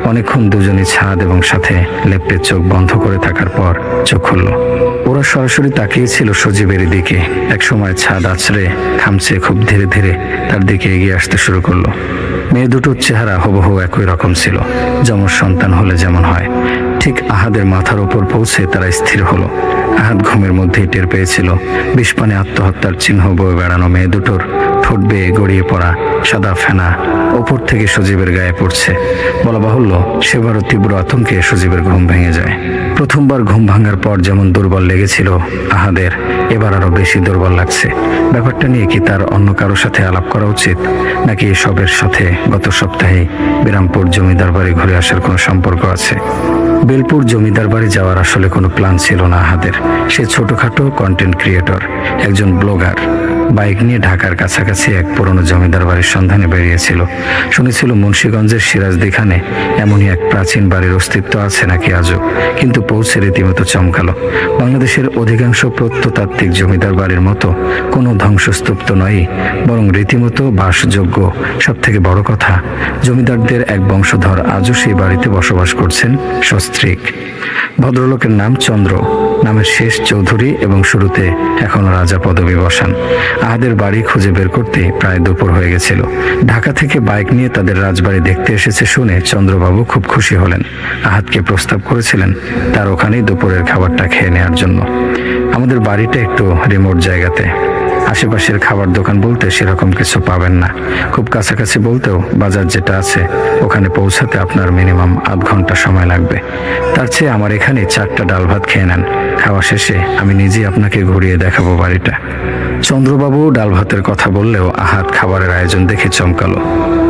অনেকক্ষণ দুজনই ছাদ এবং সাথে লেপটের চোখ বন্ধ করে থাকার পর চোখ খুলল। ওরা সরাসরি তাকিয়েছিল সজীবের দিকে। একসময় ছাদ আছড়ে খামচে খুব ধীরে ধীরে তার দিকে এগিয়ে আসতে শুরু করলো। মেয়ে দুটোর চেহারা হুবহু একই রকম ছিল, যমজ সন্তান হলে যেমন হয়। ঠিক আহাদের মাথার উপর পৌঁছে তারা স্থির হলো। আহাদ ঘুমের মধ্যেই টের পেয়েছিল বিষপানে আত্মহত্যার চিহ্ন বয়ে বেড়ানো মেয়ে দুটোর ঠোঁট বেয়ে গড়িয়ে পড়া সাদা ফেনা ওপর থেকে সজীবের গায়ে পড়ছে। বলা বাহুল্য, সেবারও তীব্র আতঙ্কে সজীবের ঘুম ভেঙে যায়। প্রথমবার ঘুম ভাঙার পর যেমন দুর্বল লেগেছিল আহাদের, এবার আরো বেশি দুর্বল লাগছে। ব্যাপারটা নিয়ে কি তার অন্য কারোর সাথে আলাপ করা উচিত, নাকি এসবের সাথে গত সপ্তাহে বিরামপুর জমিদার বাড়ি ঘুরে আসার কোনো সম্পর্ক আছে? বেলপুর জমিদার বাড়ি যাওয়ার আসলে কোনো প্ল্যান ছিল না আহাদের। সে ছোটখাটো কন্টেন্ট ক্রিয়েটর, একজন ব্লগার। বাইক নিয়ে ঢাকার কাছাকাছি এক পুরনো জমিদার বাড়ির সন্ধানে বেরিয়েছিল। শুনেছিল মুন্সিগঞ্জের সিরাজদিখানে এমনই এক প্রাচীন বাড়ির অস্তিত্ব আছে নাকি আজও, কিন্তু পৌঁছে রীতিমতো চমকালো। বাংলাদেশের অধিকাংশ প্রত্নতাত্ত্বিক জমিদার বাড়ির মতো কোনো ধ্বংসস্তূপ তো নয়, বরং রীতিমতো বাসযোগ্য। সব থেকে বড় কথা, জমিদারদের এক বংশধর আজও সেই বাড়িতে বসবাস করছেন সস্ত্রীক। ভদ্রলোকের নাম চন্দ্র, নামের শেষ চৌধুরী এবং শুরুতে এখনো রাজা পদবী বসান। আহাদের বাড়ি খুঁজে বের করতে প্রায় দুপুর হয়ে গেছিল। ঢাকা থেকে বাইক নিয়ে তাদের রাজবাড়ি দেখতে এসেছে শুনে চন্দ্রবাবু খুব খুশি হলেন। আহাদকে প্রস্তাব করেছিলেন তার ওখানেই দুপুরের খাবারটা খেয়ে নেওয়ার জন্য। আমাদের বাড়িটা একটু রিমোট জায়গাতে। আশেপাশের খাবার দোকান বলতে সেরকম কিছু পাবেন না। খুব কাছাকাছি বলতেও বাজার যেটা আছে ওখানে পৌঁছাতে আপনার মিনিমাম আধ ঘন্টা সময় লাগবে। তার চেয়ে আমার এখানে 4টা ডাল ভাত খেয়ে নেন। খাওয়া শেষে আমি নিজেই আপনাকে ঘুরিয়ে দেখাবো বাড়িটা। চন্দ্রবাবু ডাল ভাতের কথা বললেও আহাদ খাবারের আয়োজন দেখে চমকালো।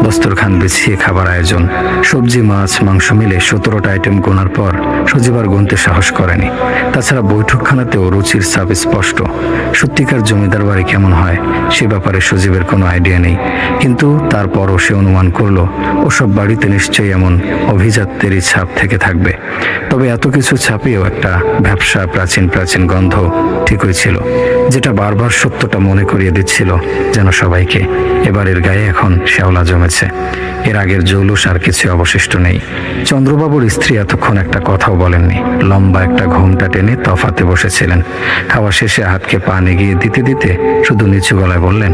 দস্তরখান বিছিয়ে খাবার আয়োজন, সবজি, মাছ, মাংস মিলে 17টা আইটেম গোনার পর সজীব আর গুনতে সাহস করেনি। তাছাড়া বৈঠকখানাতেও রুচির ছাপ স্পষ্ট। সত্যিকার জমিদার বাড়ি কেমন হয় সে ব্যাপারে সজীবের কোনো আইডিয়া নেই, কিন্তু তারপরও সে অনুমান করলো ওসব বাড়িতে নিশ্চয়ই এমন অভিজাত্যেরই ছাপ থেকে থাকবে। তবে এত কিছু ছাপিয়েও একটা ব্যবসা প্রাচীন প্রাচীন গন্ধ ঠিকই ছিল, যেটা বারবার সত্যটা মনে করিয়ে দিচ্ছিল যেন সবাইকে এবারের গায়ে এখন শ্যাওলা জমেছে। এর আগের জৌলুস আর কিছু অবশিষ্ট নেই। চন্দ্রবাবুর স্ত্রী এতক্ষণ একটা কথাও বলেননি। লম্বা একটা ঘোমটা টেনে তফাতে বসেছিলেন। খাওয়া শেষে হাতকে পা এগিয়ে দিতে দিতে শুধু নিচু গলায় বললেন,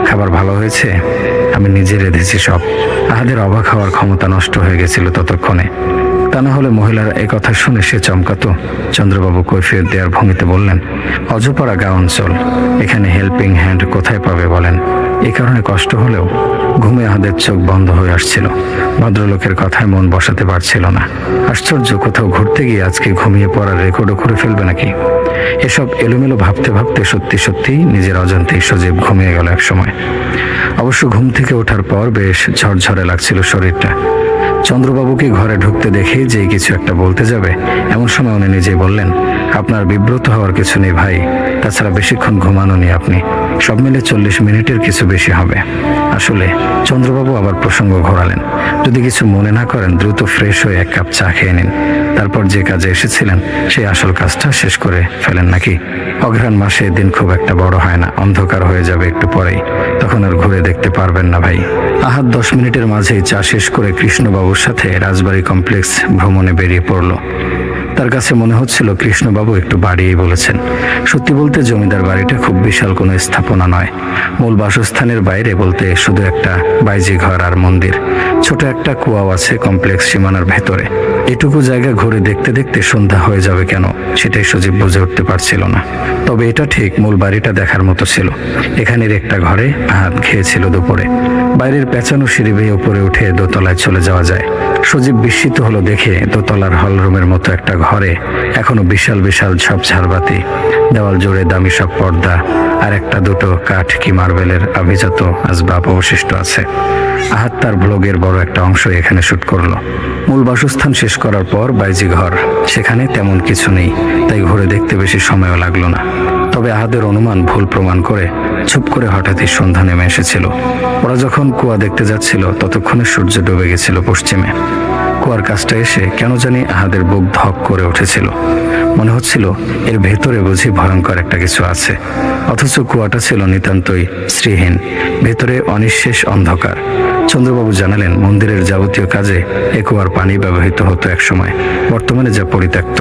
খাবার ভালো হয়েছে? আমি নিজে রেঁধেছি সব। আহাদের অবাক হওয়ার ক্ষমতা নষ্ট হয়ে গেছিল ততক্ষণে। তা না হলে মহিলার এই কথা শুনে সে চমকাতো। চন্দ্রবাবু কৈফিয়ত দেওয়ার ভঙ্গিতে বললেন, অজপাড়া গাঁও অঞ্চল, এখানে হেল্পিং হ্যান্ড কোথায় পাবে বলেন? এই কারণে কষ্ট হলেও ঘুমে আহাদের চোখ বন্ধ হয়ে আসছিল। ভদ্রলোকের কথায় মন বসাতে পারছিল না। আশ্চর্য, কোথাও ঘুরতে গিয়ে আজকে ঘুমিয়ে পড়ার রেকর্ডও করে ফেলবে নাকি? এসব এলোমেলো ভাবতে ভাবতে সত্যি সত্যি নিজের অজান্তেই সজীব ঘুমিয়ে গেল এক সময়। অবশ্য ঘুম থেকে ওঠার পর বেশ ঝরঝরে লাগছিল শরীরটা। চন্দ্রবাবুকে ঘরে ঢুকতে দেখে যে কিছু একটা বলতে যাবে এমন সময় উনি নিজেই বললেন, আপনার বিব্রত হওয়ার কিছু নেই ভাই, তাছাড়া বেশিক্ষণ ঘুমানো নেই আপনি, সব মিলে 40 মিনিটের কিছু বেশি হবে। আসলে চন্দ্রবাবু আবার প্রসঙ্গ ঘোরালেন, যদি কিছু মনে না করেন দ্রুত ফ্রেশ হয়ে 1 কাপ চা খেয়ে নিন, তারপর যে কাজে এসেছিলেন সেই আসল কাজটা শেষ করে ফেলেন নাকি? অঘ্রাণ মাসে দিন খুব একটা বড় হয় না, অন্ধকার হয়ে যাবে একটু পরেই, তখন আর ঘুরে দেখতে পারবেন না ভাই। আহাদ 10 মিনিটের মাঝেই চা শেষ করে কৃষ্ণবাবুর সাথে রাজবাড়ি কমপ্লেক্স ভ্রমণে বেরিয়ে পড়ল। তার কাছে মনে হচ্ছিল কৃষ্ণবাবু একটু বাড়িয়েই বলেছেন। সত্যি বলতে জমিদার বাড়িটা খুব বিশাল কোনো স্থাপনা নয়। মূল বাসস্থানের বাইরে বলতে শুধু একটা বাইজি ঘর আর মন্দির, ছোট একটা কুয়াও আছে কমপ্লেক্স সীমানার ভেতরে। এটুকু জায়গা ঘুরে দেখতে দেখতে সন্ধ্যা হয়ে যাবে কেন সেটাই সজীব বুঝে উঠতে পারছিল না। তবে এটা ঠিক, মূল বাড়িটা দেখার মতো ছিল। এখানের একটা ঘরে আহাদ খেয়েছিল দুপুরে। বাইরের পেঁচানো সিঁড়ি বেয়ে উপরে উঠে দোতলায় চলে যাওয়া যায়। সজীব বিস্মিত হলো দেখে দোতলার হলরুমের মতো একটা ঘরে এখনো বিশাল বিশাল সব ঝাড়বাতি, দেওয়াল জুড়ে দামি সব পর্দা আর একটা দুটো কাঠ কি মার্বেলের আভিজাত আসবাব অবশিষ্ট আছে। আহাদ তার ব্লগের বড় একটা অংশ এখানে শুট করলো। মূল বাসস্থান শেষ করার পর বাইজি ঘর, সেখানে তেমন কিছু নেই, তাই ঘুরে দেখতে বেশি সময়ও লাগলো না। তবে আহাদের অনুমান ভুল প্রমাণ করে চুপ করে হঠাৎই সন্ধ্যা নেমে এসেছিল। ওরা যখন কুয়া দেখতে যাচ্ছিল ততক্ষণে সূর্য ডুবে গেছিল পশ্চিমে। কুয়ার কাছটা এসে কেন জানি আহাদের বুক ধক করে উঠেছিল। মনে হচ্ছিল এর ভেতরে বুঝি ভয়ঙ্কর একটা কিছু আছে, অথচ কুয়াটা ছিল নিতান্তই শ্রীহীন, ভেতরে অনিঃশেষ অন্ধকার। চন্দ্রবাবু জানালেন, মন্দিরের যাবতীয় কাজে এ কুয়ার পানি ব্যবহৃত হতো একসময়, বর্তমানে যা পরিত্যক্ত।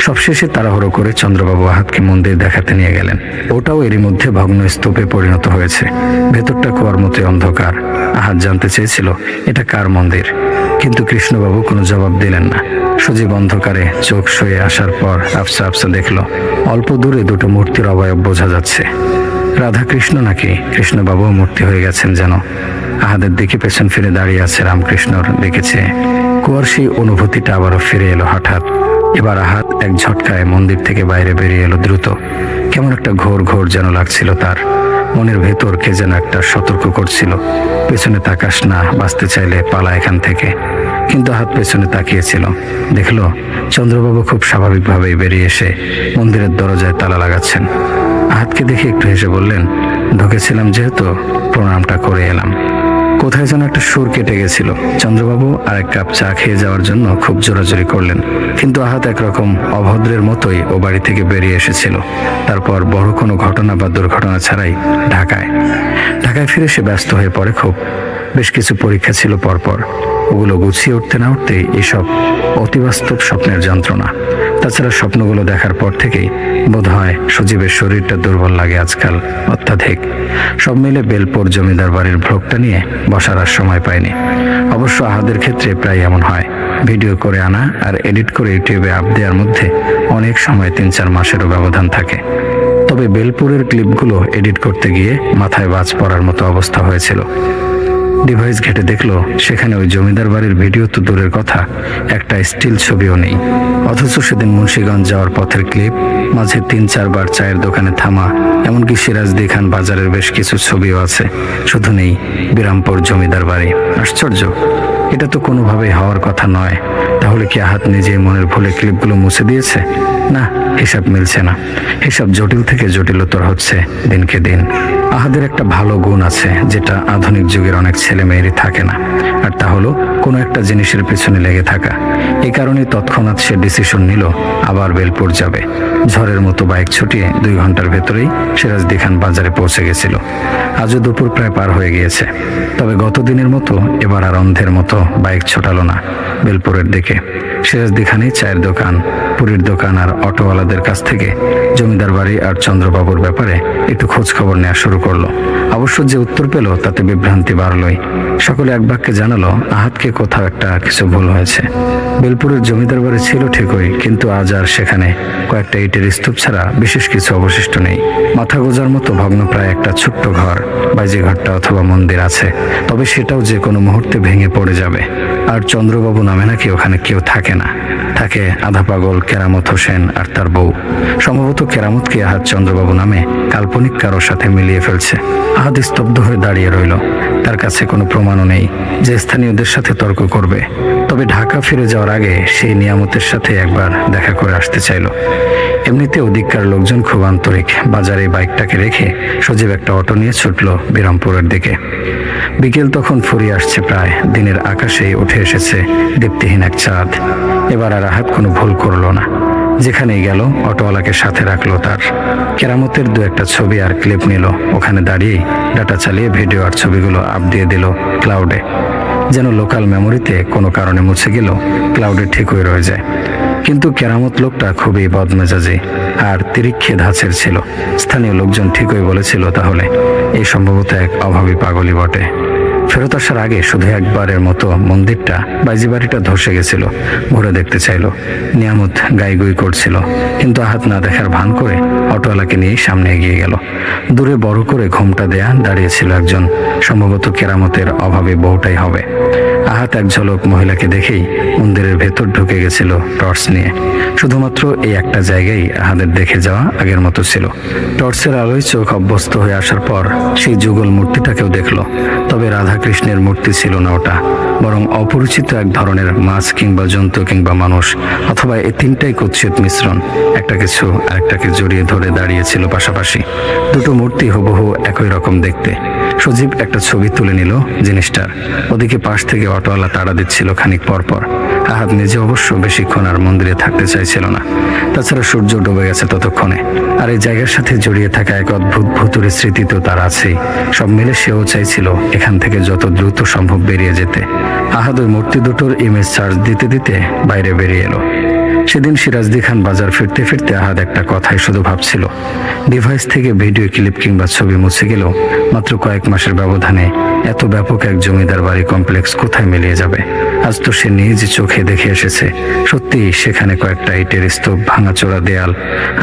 সবশেষে তাড়াহুড়ো করে চন্দ্রবাবু আহাদকে মন্দির দেখাতে নিয়ে গেলেন। ওটাও এরই মধ্যে ভগ্ন স্তূপে পরিণত হয়েছে, ভেতরটা কুয়ার মতোই অন্ধকার। আহাদ জানতে চেয়েছিল এটা কার মন্দির, কিন্তু কৃষ্ণবাবু কোনো জবাব দিলেন না। সজীব অন্ধকারে চোখ সয়ে আসার পর আফসা আফসা দেখল অল্প দূরে দুটো মূর্তির অবয়ব বোঝা যাচ্ছে। রাধা কৃষ্ণ নাকি কৃষ্ণবাবুও মূর্তি হয়ে গেছেন যেন। আহাদের দিকে পেছন ফিরে দাঁড়িয়ে আছে রামকৃষ্ণর দেখেছে। কুয়ার সেই অনুভূতিটা আবারও ফিরে এলো হঠাৎ। এবার আহাদ এক ঝটকায় মন্দির থেকে বাইরে বেরিয়ে এলো দ্রুত। কেমন একটা ঘোর ঘোর যেন লাগছিল তার। মনের ভেতর কে যেন একটা সতর্ক করছিল, পেছনে তাকাস না, বাঁচতে চাইলে পালা এখান থেকে। কিন্তু আহাদ পেছনে তাকিয়েছিল, দেখলো চন্দ্রবাবু খুব স্বাভাবিকভাবেই বেরিয়ে এসে মন্দিরের দরজায় তালা লাগাচ্ছেন। আহাদকে দেখে একটু হেসে বললেন, ঢুকেছিলাম যেহেতু প্রণামটা করে এলাম। কোথায় যেন একটা সুর কেটে গেছিল। চন্দ্রবাবু আর 1 কাপ চা খেয়ে যাওয়ার জন্য খুব জোরাজোরি করলেন, কিন্তু আহাদ একরকম অভদ্রের মতোই ও বাড়ি থেকে বেরিয়ে এসেছিল। তারপর বড় কোনো ঘটনা বা দুর্ঘটনা ছাড়াই ঢাকায় ফিরে সে ব্যস্ত হয়ে পড়ে খুব। বেশ কিছু পরীক্ষা ছিল পরপর, ওগুলো গুছিয়ে উঠতে না উঠতেই এসব অতিবাস্তব স্বপ্নের যন্ত্রণা। তাছাড়া স্বপ্নগুলো দেখার পর থেকেই বোধহয় সজীবের শরীরটা দুর্বল লাগে আজকাল অত্যাধিক। সব মিলে বেলপুর জমিদার বাড়ির ভ্লগটা নিয়ে বসার আর সময় পায়নি। অবশ্য আহাদের ক্ষেত্রে প্রায় এমন হয়, ভিডিও করে আনা আর এডিট করে ইউটিউবে আপ দেওয়ার মধ্যে অনেক সময় 3-4 মাসেরও ব্যবধান থাকে। তবে বেলপুরের ক্লিপগুলো এডিট করতে গিয়ে মাথায় বাজ পড়ার মতো অবস্থা হয়েছিল। ডিভাইস ঘেটে দেখলো সেখানে ওই জমিদার বাড়ির ভিডিও তো দূরের কথা, একটা স্টিল ছবিও নেই। অথচ সেদিন মুন্সিগঞ্জ যাওয়ার পথের ক্লিপ, মাঝে 3-4 বার চায়ের দোকানে থামা, এমনকি সিরাজদি খান বাজারের বেশ কিছু ছবিও আছে। শুধু নেই বিরামপুর জমিদার বাড়ি। আশ্চর্য, এটা তো কোনোভাবেই হওয়ার কথা নয়। তাহলে কি আহাদ নিজেই মনের ভুলে ক্লিপগুলো মুছে দিয়েছে? না, হিসাব মিলছে না। হিসাব জটিল থেকে জটিলতর হচ্ছে দিনকে দিন। আহাদের একটা ভালো গুণ আছে যেটা আধুনিক যুগের অনেক ছেলে মেয়েরই থাকে না, আর তা হলো কোনো একটা জিনিসের পেছনে লেগে থাকা। এই কারণেই তৎক্ষণাৎ সে ডিসিশন নিল আবার বেলপুর যাবে। ঝড়ের মতো বাইক ছুটিয়ে 2 ঘন্টার ভেতরেই সিরাজদি খান বাজারে পৌঁছে গেছিল। আজও দুপুর প্রায় পার হয়ে গিয়েছে। তবে গত দিনের মতো এবার আর অন্ধের মতো বাইক ছোটালো না বেলপুরের দিকে। সিরাজদি খানই চায়ের দোকান, পুরীর দোকান আর অটোওয়ালাদের কাছ থেকে জমিদার বাড়ি আর চন্দ্রবাবুর ব্যাপারে একটু খোঁজ খবর নেওয়া শুরু করলো। অবশ্য যে উত্তর পেল তাতে বিভ্রান্তি বাড়লই। সকলে এক বাক্যে জানালো আহাতকে কোথাও একটা কিছু ভুল হয়েছে। বেলপুরের জমিদার বাড়ি ছিল ঠিকই, কিন্তু আজ আর সেখানে কয়েকটা ইটের স্তূপ ছাড়া বিশেষ কিছু অবশিষ্ট নেই। মাথা গোজার মতো ভগ্নপ্রায় একটা ছোট্ট ঘর, বাইজি ঘরটা অথবা মন্দির আছে, তবে সেটাও যে কোনো মুহূর্তে ভেঙে পড়ে যাবে। আর চন্দ্রবাবু নামে নাকি ওখানে কেউ থাকে না, থাকে আধা পাগল কেরামত হোসেন আর তার বউ। সম্ভবত কেরামতকে আহাদ চন্দ্রবাবু নামে কাল্পনিক কারোর সাথে মিলিয়ে ফেলছে। আহাদ স্তব্ধ হয়ে দাঁড়িয়ে রইল। তার কাছে কোনো প্রমাণও নেই যে স্থানীয়দের সাথে তর্ক করবে, তবে ঢাকা ফিরে যাওয়ার আগে সেই নিয়ামতের সাথে একবার দেখা করে আসতে চাইল। এমনিতে ওদিককার লোকজন খুব আন্তরিক। বাজারে বাইকটাকে রেখে সজীব একটা অটো নিয়ে ছুটল বিরামপুরের দিকে। বিকেল তখন ফুরিয়ে আসছে প্রায়। দিনের আকাশেই উঠে এসেছে দীপ্তিহীন এক চাঁদ। এবার আর আহাদ কোনো ভুল করলো না। যেখানেই গেল অটোওয়ালাকে সাথে রাখলো তার। কেরামতের দু একটা ছবি আর ক্লিপ নিল। ওখানে দাঁড়িয়ে ডাটা চালিয়ে ভিডিও আর ছবিগুলো আপ দিয়ে দিল ক্লাউডে। যেন লোকাল মেমোরিতে কোনো কারণে মুছে গেল ক্লাউডে ঠিকই রয়ে যায়। কিন্তু কেরামত লোকটা খুবই বদমেজাজি আর তিরিক্ষে ধাঁচের ছিল। স্থানীয় লোকজন ঠিকই বলেছিল তাহলে এই সম্ভবত এক অভাবী পাগলই বটে। ফেরত আসার আগে শুধু একবারের মতো মন্দিরটা বাইজি বাড়িটা ধসে গেছিল ঘুরে দেখতে চাইল। নিয়ামত গাইগুই করছিল, কিন্তু আহাত না দেখার ভান করে অটোওয়ালাকে নিয়েই সামনে এগিয়ে গেল। দূরে বড় করে ঘোমটা দেয়া দাঁড়িয়েছিল একজন, সম্ভবত কেরামতের অভাবে বউটাই হবে। আহাত এক ঝলক মহিলাকে দেখেই মন্দিরের ভেতর ঢুকে গেছিল টর্চ নিয়ে। শুধুমাত্র এই একটা জায়গায় আহাদের দেখে যাওয়া আগের মতো ছিল। টর্চের আলোয় চোখ অভ্যস্ত হয়ে আসার পর সেই যুগল মূর্তিটাকেও দেখলো, তবে রাধাকৃষ্ণের মূর্তি ছিল না ওটা, বরং অপরিচিত এক ধরনের মাছ কিংবা জন্তু কিংবা মানুষ, অথবা এই তিনটাই কুৎসিত মিশ্রণ। একটা কিছু আরেকটাকে জড়িয়ে ধরে দাঁড়িয়েছিল পাশাপাশি। দুটো মূর্তি হুবহু একই রকম দেখতে। সজীব একটা ছবি তুলে নিল জিনিসটার। ওদিকে পাশ থেকে অটোওয়ালা তাড়া দিচ্ছিল খানিক পরপর। আহাদ নিজে অবশ্য বেশিক্ষণ আর মন্দিরে থাকতে চাইছিল না। তাছাড়া সূর্য ডুবে গেছে ততক্ষণে। আর এই জায়গার সাথে জড়িয়ে থাকা এক অদ্ভুত ভুতুরে স্মৃতি তো তার আছেই। সব মিলে সেও চাইছিল এখান থেকে যত দ্রুত সম্ভব বেরিয়ে যেতে। আহাদ ওই মূর্তি দুটোর ইমেজ চার্জ দিতে দিতে বাইরে বেরিয়ে এলো। সেদিন সিরাজদি খান বাজার ফিরতে ফিরতে আহাদ একটা কথাই শুধু ভাবছিল। ডিভাইস থেকে ভিডিও ক্লিপ কিংবা ছবি মুছে গেলেও মাত্র কয়েক মাসের ব্যবধানে এত ব্যাপক এক জমিদার বাড়ি কমপ্লেক্স কোথায় মিলিয়ে যাবে। আজ তো সে নিজ চোখে দেখে এসেছে। সত্যি সেখানে কয়েকটা ইটের স্তূপ, ভাঙাচোরা দেয়াল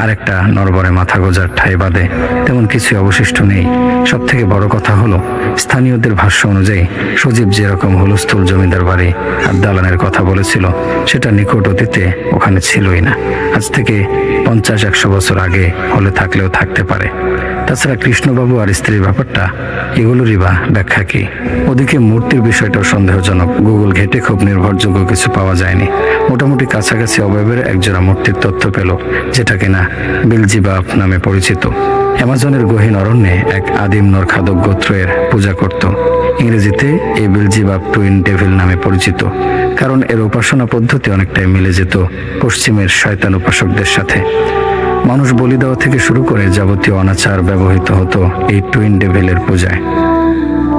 আর একটা নরবরে মাথা গোজার ঠাঁই বাদে তেমন কিছু অবশিষ্ট নেই। সব থেকে বড় কথা হলো স্থানীয়দের ভাষ্য অনুযায়ী সজীব যেরকম হুলস্থুল জমিদার বাড়ি আর দালানের কথা বলেছিল সেটা নিকট অতীতে ওখানে ছিলই না। আজ থেকে 50-100 বছর আগে হলে থাকলেও থাকতে পারে। তাছাড়া কৃষ্ণবাবু আর স্ত্রীর ব্যাপারটা, এগুলোরই বা ব্যাখ্যা কি? ওদিকে মূর্তির বিষয়টাও সন্দেহজনক। গুগল ঘেটে খুব নির্ভরযোগ্য কিছু পাওয়া যায়নি। মোটামুটি কাছাকাছি অবয়বের একজোড়া মূর্তির তথ্য পেল, যেটা কিনা বেলজিবাব নামে পরিচিত। অ্যামাজনের গহীন অরণ্যে এক আদিম নরখাদক গোত্রের পূজা করত। ইংরেজিতে এই বেলজিবাব টুইন ডেভিল নামে পরিচিত, কারণ এর উপাসনা পদ্ধতি অনেকটাই মিলে যেত পশ্চিমের শয়তান উপাসকদের সাথে। মানুষ বলি দেওয়া থেকে শুরু করে যাবতীয় অনাচার ব্যবহৃত হতো এই টুইন ডেভিলের পূজায়।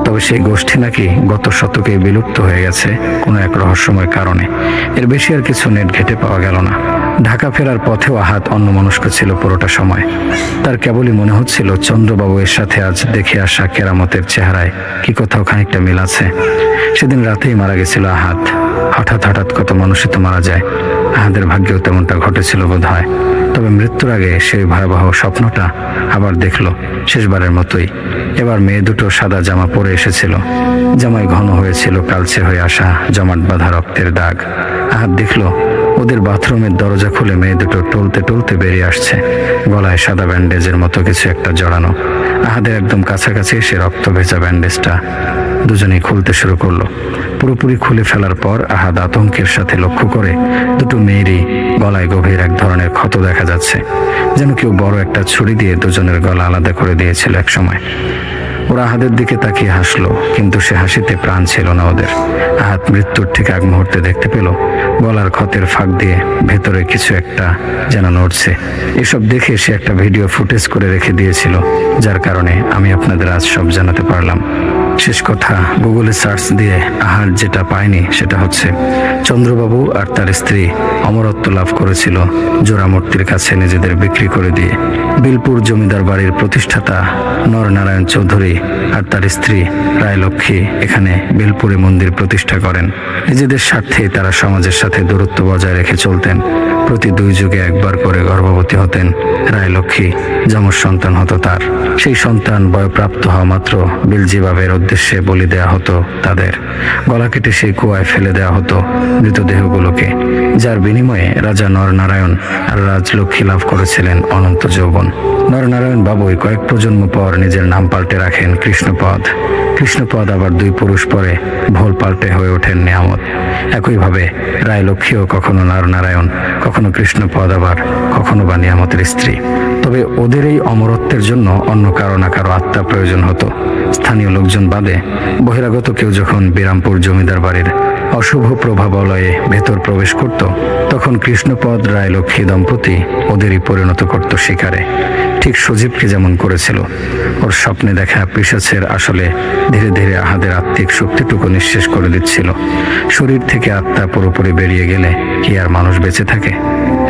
তবে সেই গোষ্ঠী নাকি গত শতকে বিলুপ্ত হয়ে গেছে কোনো এক রহস্যময় কারণে। এর বেশি আর কিছু নেট ঘেটে পাওয়া গেল না। ঢাকা ফেরার পথেও আহাত অন্যমনস্ক ছিল পুরোটা সময়। তার কেবলই মনে হচ্ছিল চন্দ্রবাবু এর সাথে আজ দেখে আসা কেরামতের চেহারায় কি কোথাও খানিকটা মিল আছে। সেদিন রাতেই মারা গেছিল আহাত। হঠাৎ কত মানুষই তো মারা যায়। আহাদের ভাগ্যেও তেমনটা ঘটেছিল বোধ হয়। তবে মৃত্যুর আগে সেই ভয়াবহ স্বপ্নটা আবার দেখলো শেষবারের মতোই। এবার মেয়ে দুটো সাদা জামা পরে এসেছিল। জামায় ঘন হয়েছিল কালচে হয়ে আসা জমাট বাঁধা রক্তের দাগ। আহাত দেখলো ওদের বাথরুমের দরজা খুলে মেয়ে দুটো টলতে টলতে বেরিয়ে আসছে, গলায় সাদা ব্যান্ডেজের মতো কিছু একটা জড়ানো। আহাদের একদম কাছাকাছি এসে রক্ত ভেজা ব্যান্ডেজটা দুজনেই খুলতে শুরু করলো। পুরোপুরি খুলে ফেলার পর আহাদ আতঙ্কের সাথে লক্ষ্য করে দুটো মেয়েরই গলায় গভীর এক ধরনের ক্ষত দেখা যাচ্ছে, যেন কেউ বড় একটা ছুরি দিয়ে দুজনের গলা আলাদা করে দিয়েছিল এক সময়। ওরা আহাদের দিকে তাকিয়ে হাসলো, কিন্তু সে হাসিতে প্রাণ ছিল না ওদের। আহাদ মৃত্যুর ঠিক এক মুহূর্তে দেখতে পেল গলার ক্ষতের ফাঁক দিয়ে ভেতরে কিছু একটা যেন নড়ছে। এসব দেখে সে একটা ভিডিও ফুটেজ করে রেখে দিয়েছিল, যার কারণে আমি আপনাদের আজ সব জানাতে পারলাম। শেষ কথা গুগলে সার্চ দিয়ে আহার যেটা পায়নি সেটা হচ্ছে চন্দ্রবাবু আর তার স্ত্রী অমরত্ব লাভ করেছিল জোড়ামূর্তির কাছে নিজেদের বিক্রি করে দিয়ে। বিলপুর জমিদার বাড়ির প্রতিষ্ঠাতা নরনারায়ণ চৌধুরী আর তার স্ত্রী রায়লক্ষ্মী এখানে বেলপুরে মন্দির প্রতিষ্ঠা করেন। নিজেদের স্বার্থে তারা সমাজের সাথে দূরত্ব বজায় রেখে চলতেন। প্রতি 2 যুগে একবার করে গর্ভবতী হতেন রায়লক্ষ্মী, যমজ সন্তান হতো তার। সেই সন্তান বয়প্রাপ্ত হওয়া মাত্র বিলজিবাবের উদ্দেশ্যে বলি দেয়া হতো তাদের। গলা কেটে সেই কুয়ায় ফেলে দেওয়া হতো মৃতদেহগুলোকে, যার বিনিময়ে রাজা নরনারায়ণ আর রাজলক্ষ্মী লাভ করেছিলেন অনন্ত যৌবন। নরনারায়ণ বাবুই কয়েক প্রজন্ম পর নিজের নাম পাল্টে রাখেন কৃষ্ণপদ। কৃষ্ণপদ আবার 2 পুরুষ পরে ভোল পাল্টে হয়ে ওঠেন নিয়ামত। একইভাবে রায়লক্ষ্মীও কখনো নরনারায়ণ, কখনো কৃষ্ণপদ, আবার কখনো বা নিয়ামতের স্ত্রী। তবে ওদের এই অমরত্বের জন্য অন্য কারো না কারো আত্মা প্রয়োজন হতো। স্থানীয় লোকজন বাদে বহিরাগত কেউ যখন বিরামপুর জমিদার বাড়ির অশুভ প্রভাবালয়ে ভেতর প্রবেশ করত, তখন কৃষ্ণপদ রায়লক্ষ্মী দম্পতি ওদেরই পরিণত করত শিকারে। ঠিক সজীবকে যেমন করেছিল। ওর স্বপ্নে দেখা পিশাচের আসলে ধীরে ধীরে আহাদের আত্মিক শক্তিটুকু নিঃশেষ করে দিচ্ছিল। শরীর থেকে আত্মা পুরোপুরি বেরিয়ে গেলে কি আর মানুষ বেঁচে থাকে?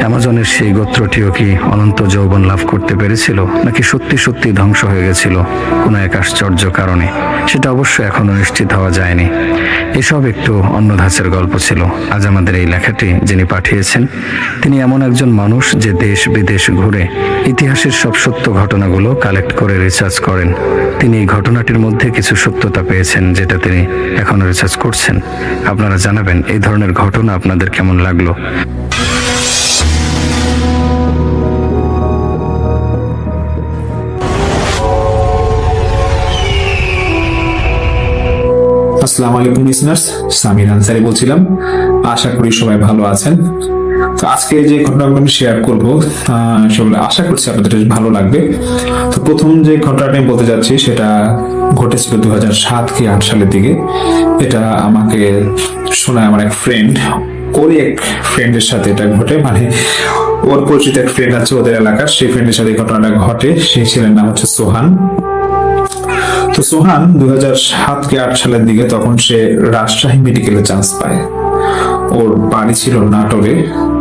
অ্যামাজনের সেই গোত্রটিও কি অনন্ত যৌবন লাভ করতে পেরেছিল, নাকি সত্যি সত্যি ধ্বংস হয়ে গেছিল কোনো এক আশ্চর্য কারণে? সেটা অবশ্য এখনো নিশ্চিত হওয়া যায়নি। এসব একটু অন্য ধাঁচের গল্প ছিল। আজ আমাদের এই লেখাটি যিনি পাঠিয়েছেন তিনি এমন একজন মানুষ যে দেশ বিদেশ ঘুরে ইতিহাসের সব সত্য ঘটনাগুলো কালেক্ট করে রিসার্চ করেন। তিনি এই ঘটনাটির মধ্যে কিছু সত্যতা পেয়েছেন যেটা তিনি এখনো রিসার্চ করছেন। আপনারা জানাবেন এই ধরনের ঘটনা আপনাদের কেমন লাগলো। আসসালামু আলাইকুম লিসনার্স, সামির আনসারি বলছিলাম। আশা করি সবাই ভালো আছেন। তো আজকে যে ঘটনাগুলো আমি শেয়ার করবো সেগুলো আশা করছি আপনাদের বেশ ভালো লাগবে। তো প্রথম যে ঘটনাটা আমি বলতে যাচ্ছি সেটা ঘটেছিল 2007 কি 2008 সালের দিকে। এটা আমাকে শোনায় আমার এক ফ্রেন্ড। ওরই এক ফ্রেন্ডের সাথে এটা ঘটে, মানে ওর পরিচিত এক ফ্রেন্ড আছে ওদের এলাকার, সেই ফ্রেন্ডের সাথে এই ঘটনাটা ঘটে। সেই ছেলের নাম হচ্ছে সোহান। তো সোহান 2007 কি 2008 সালের দিকে তখন সে রাজশাহী মেডিকেলে চান্স পায়। ওর বাড়ি ছিল নাটোরে।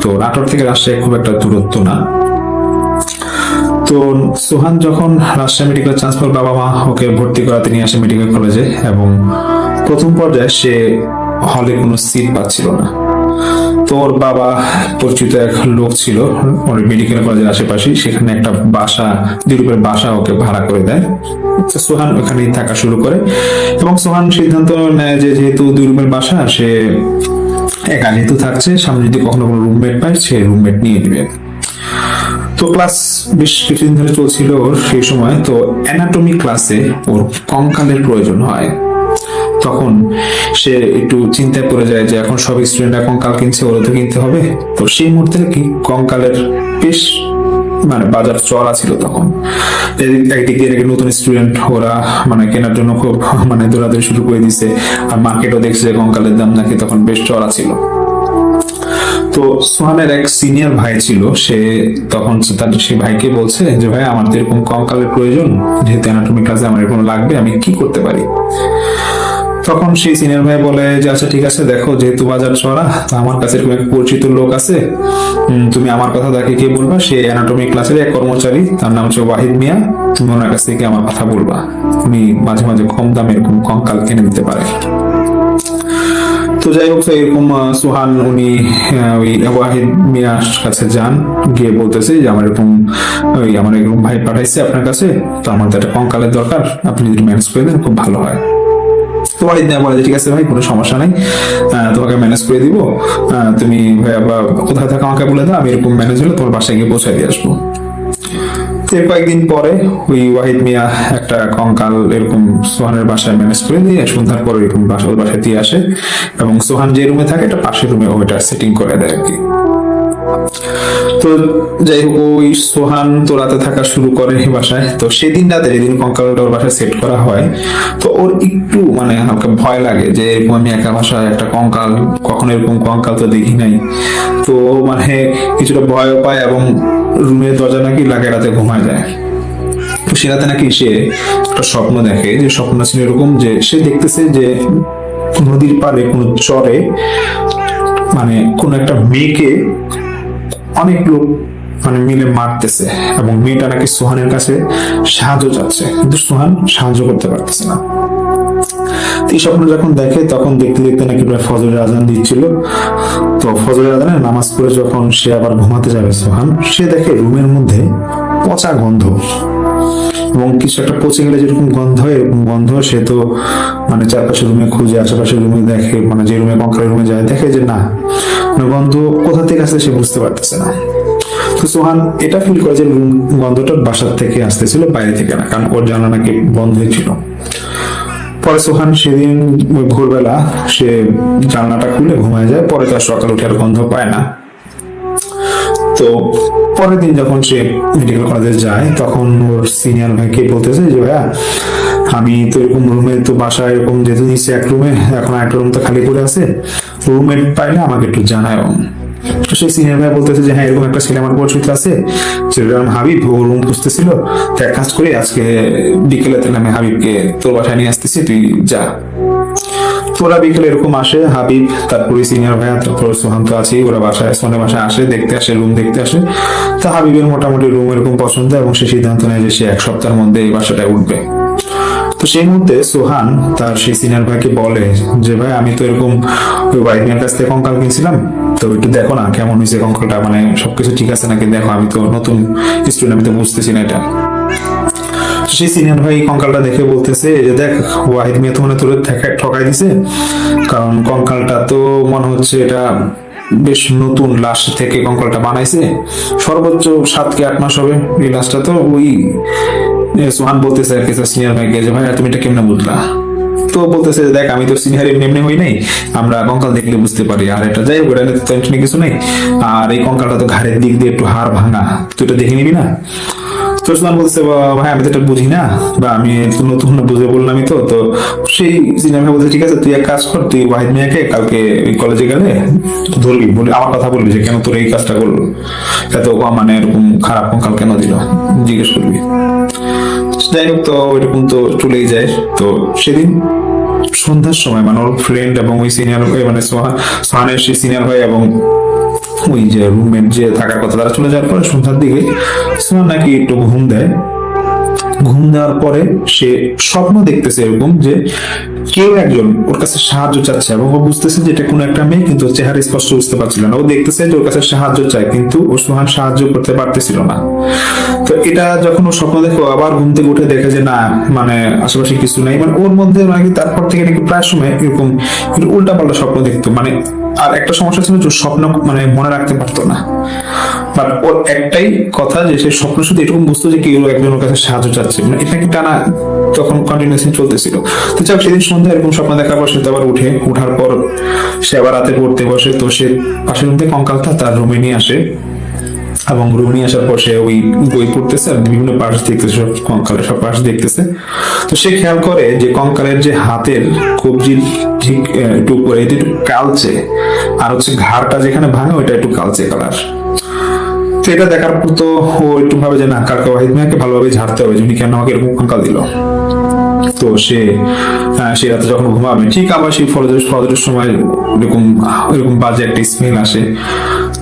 তো নাটোর থেকে রাজশাহী খুব একটা দূরত্ব না। তো সোহান যখন রাজশাহী মেডিকেলে চান্স পায়, বাবা মা ওকে ভর্তি করাতে নিয়ে আসে মেডিকেল কলেজে, এবং প্রথম পর্যায়ে সে হলে কোনো সিট পাচ্ছিল না। তো ওর বাবা পরিচিত এক লোক ছিল ওর মেডিকেল কলেজের আশেপাশে, সেখানে একটা বাসা, দ্বিরূপের বাসা ওকে ভাড়া করে দেয়। সোহান ওখানেই থাকা শুরু করে, এবং সোহান সিদ্ধান্ত নেয় যে যেহেতু দ্বিরূপের বাসা, সে একা যেহেতু থাকছে, সামনে যদি কখনো কোনো রুমমেট পায় সে রুমমেট নিয়ে নেবে। তো ক্লাস বেশ কিছুদিন ধরে চলছিল ওর। সেই সময় তো অ্যানাটমি ক্লাসে ওর কঙ্কালের প্রয়োজন হয়। তখন সে একটু চিন্তায় পড়ে যায় যে এখন সব স্টুডেন্টরা কঙ্কাল কিনছে, ওরও তো কিনতে হবে। তো সেই মুহূর্তে কি কঙ্কালের বেশ মানে বাজার চড়া ছিল তখন। একদিক দিয়ে নতুন স্টুডেন্ট ওরা মানে কেনার জন্য খুব মানে দৌড়াদৌড়ি শুরু করে দিছে। আর মার্কেটও দেখছে কঙ্কালের দাম নাকি তখন বেশ চড়া ছিল। তো সোহানের এক সিনিয়র ভাই ছিল, সে তখন তার সেই ভাইকে বলছে যে ভাই আমার তো এরকম কঙ্কালের প্রয়োজন, যেহেতু অ্যানাটমি ক্লাসে আমার এরকম লাগবে, আমি কি করতে পারি? তখন সেই সিনিয়র ভাই বলে যে আচ্ছা ঠিক আছে, দেখো যেহেতু বাজার চড়া, তো আমার কাছে এরকম এক পরিচিত লোক আছে, তুমি আমার কথা তাকে কে বলবা, সে অ্যানাটমি ক্লাসের এক কর্মচারী, তার নাম হচ্ছে ওয়াহিদ মিয়া। তুমি ওনার কাছ থেকে আমার কথা বলবা, উনি মাঝে মাঝে কম দামে এরকম কঙ্কাল কিনে দিতে পারে। তো যাই হোক, এরকম সোহান উনি ওই ওয়াহিদ মিয়ার কাছে যান, গিয়ে বলতেছে যে আমার এরকম ভাই পাঠাইছে আপনার কাছে, তো আমার তো একটা কঙ্কালের দরকার, আপনি যদি ম্যানেজ করে দেন খুব ভালো হয়। তো ওয়াহিদ মিয়া বলে ঠিক আছে ভাই, কোনো সমস্যা নাই, তোমাকে ম্যানেজ করে দিব, তুমি কোথায় থাকো আমাকে বলে দাও, আমি এরকম ম্যানেজ হলে তোমার বাসায় গিয়ে পৌঁছায় দিয়ে আসবো। কয়েকদিন পরে ওই ওয়াহিদ মিয়া একটা কঙ্কাল এরকম সোহানের বাসায় ম্যানেজ করে দিয়ে সন্ধ্যার পর এরকম বাসায় দিয়ে আসে, এবং সোহান যে রুমে থাকে এটা পাশের রুমে ওইটা সেটিং করে দেয় আর কি। তো যাই হোক, ওই সোহান তো রাতে থাকা শুরু করে বাসায়। তো সেদিন রাতে যেদিন কঙ্কালটা ওর বাসায় সেট করা হয়, তো ওর একটু মানে হালকা ভয় লাগে যে এরকম আমি একা বাসায় একটা কঙ্কাল, কখনো এরকম কঙ্কাল তো দেখি নাই। তো মানে কিছুটা ভয়ও পায়, এবং রুমের দরজা নাকি লাগে রাতে ঘুমায় যায়। তো সে রাতে নাকি সে একটা স্বপ্ন দেখে, যে স্বপ্নটা ছিল এরকম যে সে দেখতেছে যে নদীর পাড়ে কোনো চরে মানে কোন একটা মেয়েকে অনেক লোক মানে মিলে মারতেছে, এবং মেয়েটা নাকি সোহানের কাছে সাহায্য চাচ্ছে, কিন্তু সোহান সাহায্য করতে পারতেছে না। এই স্বপ্ন যখন দেখে তখন দেখতে দেখতে নাকি প্রায় ফজরের আজান দিচ্ছিল। তো ফজরের আজানে নামাজ পড়ে যখন সে আবার ঘুমাতে যাবে সোহান, সে দেখে রুমের মধ্যে পচা গন্ধ, এবং কিছু একটা পচে গেলে যেরকম গন্ধ হয় এরকম গন্ধ। সে তো মানে চারপাশে রুমে খুঁজে, আশেপাশে রুমে দেখে, মানে যে রুমে কঙ্কালের রুমে যায় দেখে যে না, মানে গন্ধ কোথা থেকে আসছে সে বুঝতে পারতেছে না। তো সোহান এটা ফিল করে যে গন্ধটা বাসার থেকে আসতেছিল, বাইরে থেকে না, কারণ ওর জানলা নাকি বন্ধ ছিল। পরে সোহান সেদিন ভোরবেলা সে জানলাটা খুলে ঘুমায় যায়, পরে তার সকাল উঠে আর গন্ধ পায় না। তো পরের দিন যখন সে মেডিকেল কলেজে যায় তখন ওর সিনিয়র ভাইকে বলতেছে যে ভাইয়া আমি তো এরকম রুমে, তো বাসায় এরকম যেহেতু নিচ্ছে এক রুমে, এখন একটা রুম তো খালি পড়ে আছে, রুমমেট পাইলে আমাকে একটু জানায়। তো সেই সিনিয়র ভাই বলতেছে যে হ্যাঁ, এরকম একটা ছেলে আমার পরিচিত আছে, ছেলেটার নাম হাবিব, ও রুম খুঁজতেছিল, তো এক কাজ করি আজকে বিকেলে তাহলে আমি হাবিবকে তোর বাসায় নিয়ে আসতেছি, তুই যা। তোরা বিকেলে এরকম আসে হাবিব, তারপরে সিনিয়র ভাইয়া, তারপর সোহান তো আছেই, ওরা বাসায় সোহানের বাসায় আসে, দেখতে আসে, রুম দেখতে আসে। তো হাবিবের মোটামুটি রুম এরকম পছন্দ, এবং সে সিদ্ধান্ত নেয় যে সে এক সপ্তাহের মধ্যে এই বাসাটায় উঠবে। তো সেই মুহূর্তে সোহান তার সেই সিনিয়র ভাইকে বলে যে ভাই আমি তো এরকম ওই ওয়াইফের কাছ থেকে কঙ্কাল কিনছিলাম, তো একটু দেখো না কেমন হয়েছে কঙ্কালটা, মানে সবকিছু ঠিক আছে নাকি দেখো, আমি তো নতুন স্টুডেন্ট, আমি তো বুঝতেছি না এটা। সেই সিনিয়র ভাই কঙ্কালটা দেখে বলতেছে যে দেখ, ওয়াহিদ মিয়া তো মনে তোর ঠকাই দিছে, কারণ কঙ্কালটা তো মনে হচ্ছে এটা বেশ নতুন, লাশ থেকে কঙ্কালটা বানাইছে, সর্বোচ্চ 7 কি 8 মাস হবে এই লাশটা। তো ওই সোহান বলতেছে আর কি সিনিয়র ভাইকে যে ভাই তুমি এটা কেমনে বুঝলা? তো বলতেছে দেখ আমি তো সিনিয়র এমনি এমনি হই নাই, আমরা কঙ্কাল দেখলে বুঝতে পারি, আর এটা যাই হোক এটা টেনশনে কিছু নেই, আর এই কঙ্কালটা তো ঘাড়ের দিক দিয়ে একটু হাড় ভাঙা, তুই এটা দেখে নিবি না? তো সোহান বলতেছে ভাই আমি তো এটা বুঝি না, বা আমি নতুন বুঝে বললামই তো। তো সেই সিনিয়র ভাই বলতে ঠিক আছে, তুই এক কাজ কর, তুই ওয়াহিদ মিয়াকে কালকে কলেজে গেলে ধরবি, বলি আমার কথা বলবি যে কেন তোর এই কাজটা করলো, এত মানে এরকম খারাপ কঙ্কাল কেন দিল, জিজ্ঞেস করবি। যাই হোক, তো ওইরকম তো চলেই যায়। তো সেদিন সন্ধ্যার সময় মানে ওর ফ্রেন্ড এবং ওই সিনিয়র মানে সোহানের সেই সিনিয়র ভাই এবং ওই যে রুমমেট যে থাকার কথা, তারা চলে যাওয়ার পরে সন্ধ্যার দিকে সোহান নাকি একটু ঘুম দেয়। ঘুম দেওয়ার পরে সে স্বপ্ন দেখতেছে এরকম যে কেউ একজন ওর কাছে সাহায্য চাচ্ছে, এবং ও বুঝতেছে যে এটা কোনো একটা মেয়ে, কিন্তু চেহারা স্পষ্ট বুঝতে পারছিল না। ও দেখতেছে যে ওর কাছে সাহায্য চায়, কিন্তু ও সোহান সাহায্য করতে পারতেছিল না। তো এটা যখন ও স্বপ্ন দেখো, আবার ঘুম থেকে উঠে দেখে যে না, মানে আশেপাশে কিছু নাই, মানে ওর মধ্যে নাকি তারপর থেকে নাকি প্রায় সময় এরকম উল্টা পাল্টা স্বপ্ন দেখতো। মানে আর একটা সমস্যা ছিল যে স্বপ্ন মানে মনে রাখতে পারতো না, বাট ওর একটাই কথা যে সে স্বপ্ন শুধু এরকম বুঝতো যে কেউ একজনের কাছে সাহায্য চাচ্ছে, মানে এটা কি টানা তখন কন্টিনিউসলি চলতেছিল। তো যাক, সেদিন সন্ধ্যা এরকম স্বপ্ন দেখার পর সে তো আবার উঠার পর সে আবার রাতে পড়তে বসে। তো সে পাশের রুম থেকে কঙ্কালটা তার রুমে নিয়ে আসে, এবং রুমে নিয়ে আসার পর সে ওই বই পড়তেছে আর বিভিন্ন পার্টস দেখতেছে, সব কঙ্কালের সব পার্টস দেখতেছে। তো সে খেয়াল করে যে কঙ্কালের যে হাতের কবজির ঠিক একটু উপরে এটা একটু কালচে, আর হচ্ছে ঘাড়টা যেখানে ভাঙে ওইটা একটু কালচে কালার। তো এটা দেখার পর তো ও একটু ভাবে যে না, কালকে ওয়াহিদ মিয়াকে ভালোভাবে ঝাড়তে হবে, যিনি কেন আমাকে এরকম কঙ্কাল দিল। তো সে রাতে যখন ঘুমাবে ঠিক আবার সেই ফজরের সময় এরকম বাজে একটা স্মেল আসে।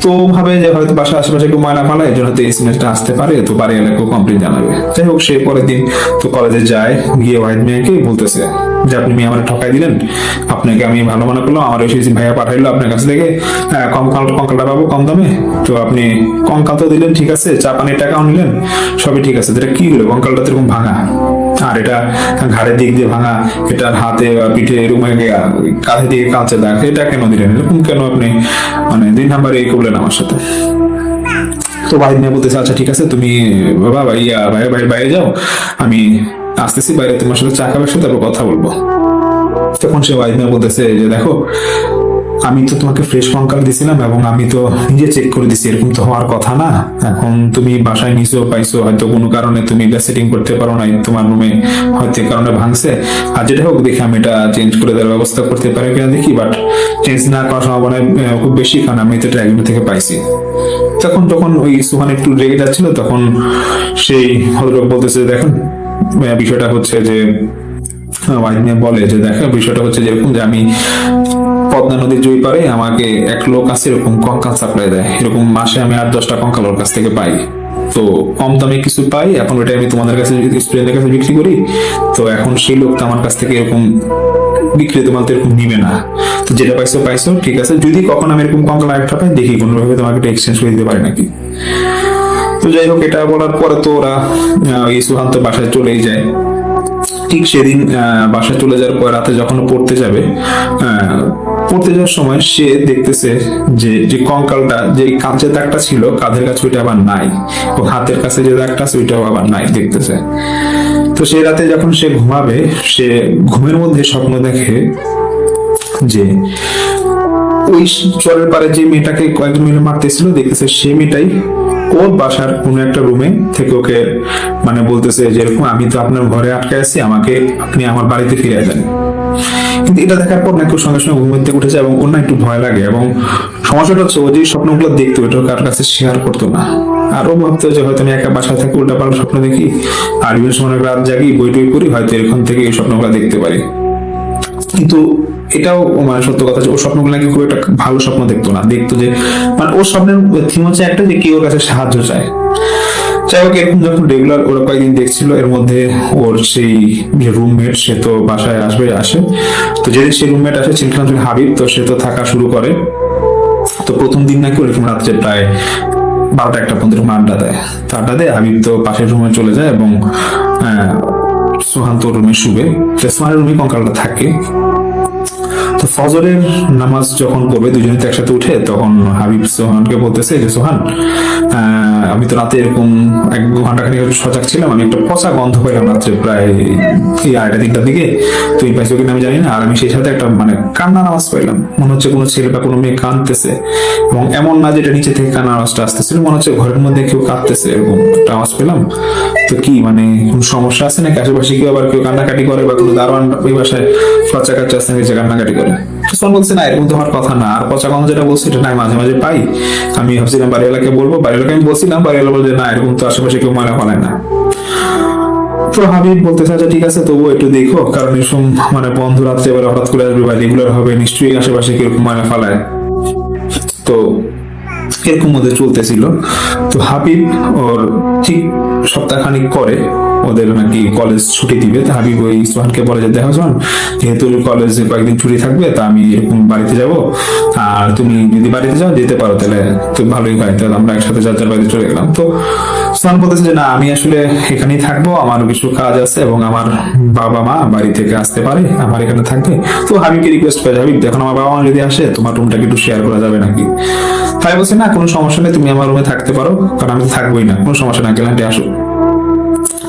তো ভাবে যে হয়তো বাসার আশেপাশে একটু ময়লা ফালা, এর জন্য হয়তো এই স্মেলটা আসতে পারে, তো বাড়ি এলাকাও কমপ্লেন জানাবে। যাই হোক, সে পরের দিন তো কলেজে যায়, গিয়ে ওয়াহিদ মিয়াকে বলতেছে যে আপনি মেয়ে আমার ঠকাই দিলেন, আপনাকে আমি ভালো মনে করলাম, আমার এসে ভাইয়া পাঠাইলো আপনার কাছ থেকে কঙ্কালটা পাবো কম দামে, তো আপনি কঙ্কাল তো দিলেন ঠিক আছে, চা পানির টাকাও নিলেন, সবই ঠিক আছে, এটা কি হলো কঙ্কালটা তো এরকম ভাঙা, আর এটা ঘাড়ের দিক দিয়ে ভাঙা, এটা হাতে পিঠে এরকম কাঁধে দিকে কাঁচে দাগ, এটা কেন দিলেন, এরকম কেন আপনি মানে 2 নাম্বারে এই করলেন আমার সাথে? তো ওয়াহিদ মিয়া বলতেছে আচ্ছা ঠিক আছে, তুমি বাবা বাইরে যাও, আমি আসতেছি বাইরে, তোমার সাথে চা খাবার সাথে তারপর কথা বলবো। তখন সে ওয়াহিদ মিয়া বলতেছে যে দেখো, আমি তো তোমাকে ফ্রেশ কঙ্কাল দিছিলাম এবং আমি তো নিজে চেক করে দিছি, এরকম তো হওয়ার কথা না। এখন তুমি বাসায় নিচে পাইছো, হয়তো কোনো কারণে তুমি এটা সেটিং করতে পারো নাই, তোমার রুমে হয়তো এই কারণে ভাঙছে, আর যেটা হোক দেখি আমি এটা চেঞ্জ করে দেওয়ার ব্যবস্থা করতে পারি কিনা দেখি, বাট চেঞ্জ না করার সম্ভাবনা খুব বেশি, কারণ আমি তো এটা একজন থেকে পাইছি। তখন যখন ওই সুহান একটু রেগে যাচ্ছিল, তখন সেই ভদ্রলোক বলতেছে, দেখেন বিষয়টা হচ্ছে যে বলে যে দেখো বিষয়টা হচ্ছে যেরকম যে আমি পদ্মা নদীর জয়ী পারে আমাকে এক লোক আছে এরকম কঙ্কাল সাপ্লাই দেয়, এরকম মাসে আমি 8-10টা কঙ্কাল ওর কাছ থেকে পাই, তো কম দামে কিছু পাই, এখন ওটা আমি তোমাদের কাছে স্টুডেন্টের কাছে বিক্রি করি, তো এখন সেই লোকটা আমার কাছ থেকে এরকম বিক্রিত মাল তো এরকম নিবে না, তো যেটা পাইছো পাইছো ঠিক আছে, যদি কখন আমি এরকম কঙ্কাল আরেকটা পাই দেখি কোনোভাবে তোমাকে এটা এক্সচেঞ্জ করে দিতে পারি নাকি। তো যাই হোক, এটা বলার পরে তো ওরা এই সুহান তো বাসায় চলেই যায়। ঠিক সেদিন বাসায় চলে যাওয়ার পর রাতে যখন পড়তে যাবে, পড়তে যাওয়ার সময় সে দেখতেছে যে যে কঙ্কালটা, যে কাঁচের দাগটা ছিল কাঁধের কাছে ওইটা আবার নাই, ও হাতের কাছে যে দাগটা আছে ওইটাও আবার নাই দেখতেছে। তো সে রাতে যখন সে ঘুমাবে, সে ঘুমের মধ্যে স্বপ্ন দেখে যে ওই চরের পারে যে মেয়েটাকে কয়েকজন মিলে মারতেছিল, দেখতেছে সে মেয়েটাই ওর বাসার কোন একটা রুমে থেকে ওকে মানে বলতেছে যে এরকম আমি তো আপনার ঘরে আটকে আছি, আমাকে আপনি আমার বাড়িতে ফিরে যান। কিন্তু এটা দেখার পর নাকি সঙ্গে সঙ্গে ঘুম থেকে উঠেছে এবং ওর না একটু ভয় লাগে, এবং সমস্যাটা হচ্ছে ও যে স্বপ্নগুলো দেখতো এটা কার কাছে শেয়ার করতো না, আর ও ভাবতো যে হয়তো আমি একা বাসায় থাকি উল্টাপাল্টা স্বপ্ন দেখি, আর বিভিন্ন সময় রাত জাগি বই টই করি, হয়তো এরকম থেকে এই স্বপ্নগুলো দেখতে পারি। কিন্তু এটাও মানে সত্য কথা যে ও স্বপ্নগুলো নাকি খুব একটা ভালো স্বপ্ন দেখতো না, দেখতো যে মানে ওর স্বপ্নের থিম হচ্ছে একটা যে কেউ ওর কাছে সাহায্য চায়। যাই হোক, এরকম যখন রেগুলার ওরা কয়েকদিন দেখছিল, এর মধ্যে ওর সেই যে রুমমেট সে তো বাসায় আসে, তো যেদিন সেই রুমমেট আসে ছিলখান হাবিব, তো সে তো থাকা শুরু করে। তো প্রথম দিন নাকি ওরকম রাত্রে প্রায় 12টা-1টা পর্যন্ত আড্ডা দেয়, তো আড্ডা দেয় হাবিব তো পাশের রুমে চলে যায় এবং সোহান তো রুমে শুবে, সোহানের রুমে কঙ্কালটা থাকে। তো ফজরের নামাজ যখন পড়বে দুজনে তো একসাথে উঠে, তখন হাবিব সোহানকে বলতেছে যে সোহান আমি তো রাতে এরকম 1-2 ঘন্টা খানিক সজাগ ছিলাম, আমি একটা পচা গন্ধ পাইলাম রাত্রে প্রায় 2:30-3টার দিকে, তুই পাইছো কিনা আমি জানি না, আর আমি সেই সাথে একটা মানে কান্নার আওয়াজ পাইলাম, মনে হচ্ছে কোনো ছেলে বা কোনো মেয়ে কাঁদতেছে, এবং এমন না যেটা নিচে থেকে কান্নার আওয়াজটা আসতেছিল, মনে হচ্ছে ঘরের মধ্যে কেউ কাঁদতেছে, এরকম একটা আওয়াজ পেলাম। তো কি মানে কোনো সমস্যা আছে নাকি, আশেপাশে কেউ আবার কেউ কান্নাকাটি করে বা কোনো দারোয়ান ওই বাসায় বাচ্চা কাচ্চা আছে নাকি যে কান্নাকাটি করে? সোহান বলছে না এরকম তো হওয়ার কথা না, আর পচা গন্ধ যেটা বলছে এটা না মাঝে মাঝে পাই, আমি ভাবছিলাম বাড়িওয়ালাকে বলবো, বাড়িওয়ালাকে আমি বলছিলাম, বাড়িওয়ালা বলছে না এরকম তো আশেপাশে কেউ ময়লা ফেলায় না। তো হাবিব বলতেছে আচ্ছা ঠিক আছে তবুও একটু দেখো, কারণ এরকম মানে বন্ধ রাত্রে এবার হঠাৎ করে আসবে বা রেগুলার হবে, নিশ্চয়ই আশেপাশে কিরকম ময়লা ফেলায়। তো এরকম মধ্যে চলতেছিল। তো হাবিব ওর ঠিক সপ্তাহখানিক পরে ওদের নাকি কলেজ ছুটি দিবে, তা হাবিব ওই সোহানকে বলে যে দেখো সোহান, যেহেতু কলেজে কয়েকদিন ছুটি থাকবে তা আমি এরকম বাড়িতে যাব, আর তুমি যদি বাড়িতে যাও যেতে পারো তাহলে তো ভালোই হয়, তাহলে আমরা একসাথে যাত্রার বাড়িতে চলে গেলাম। তো সোহান বলতেছে যে না আমি আসলে এখানেই থাকবো, আমার কিছু কাজ আছে এবং আমার বাবা মা বাড়ি থেকে আসতে পারে, আমার এখানে থাকবে। তো হাবিবকে রিকোয়েস্ট করে হাবিব দেখো আমার বাবা মা যদি আসে তোমার রুমটাকে একটু শেয়ার করা যাবে নাকি? তাই বলছে না কোনো সমস্যা নেই, তুমি আমার রুমে থাকতে পারো, কারণ আমি তো থাকবোই না, কোনো সমস্যা না, গেলান্টে আসো।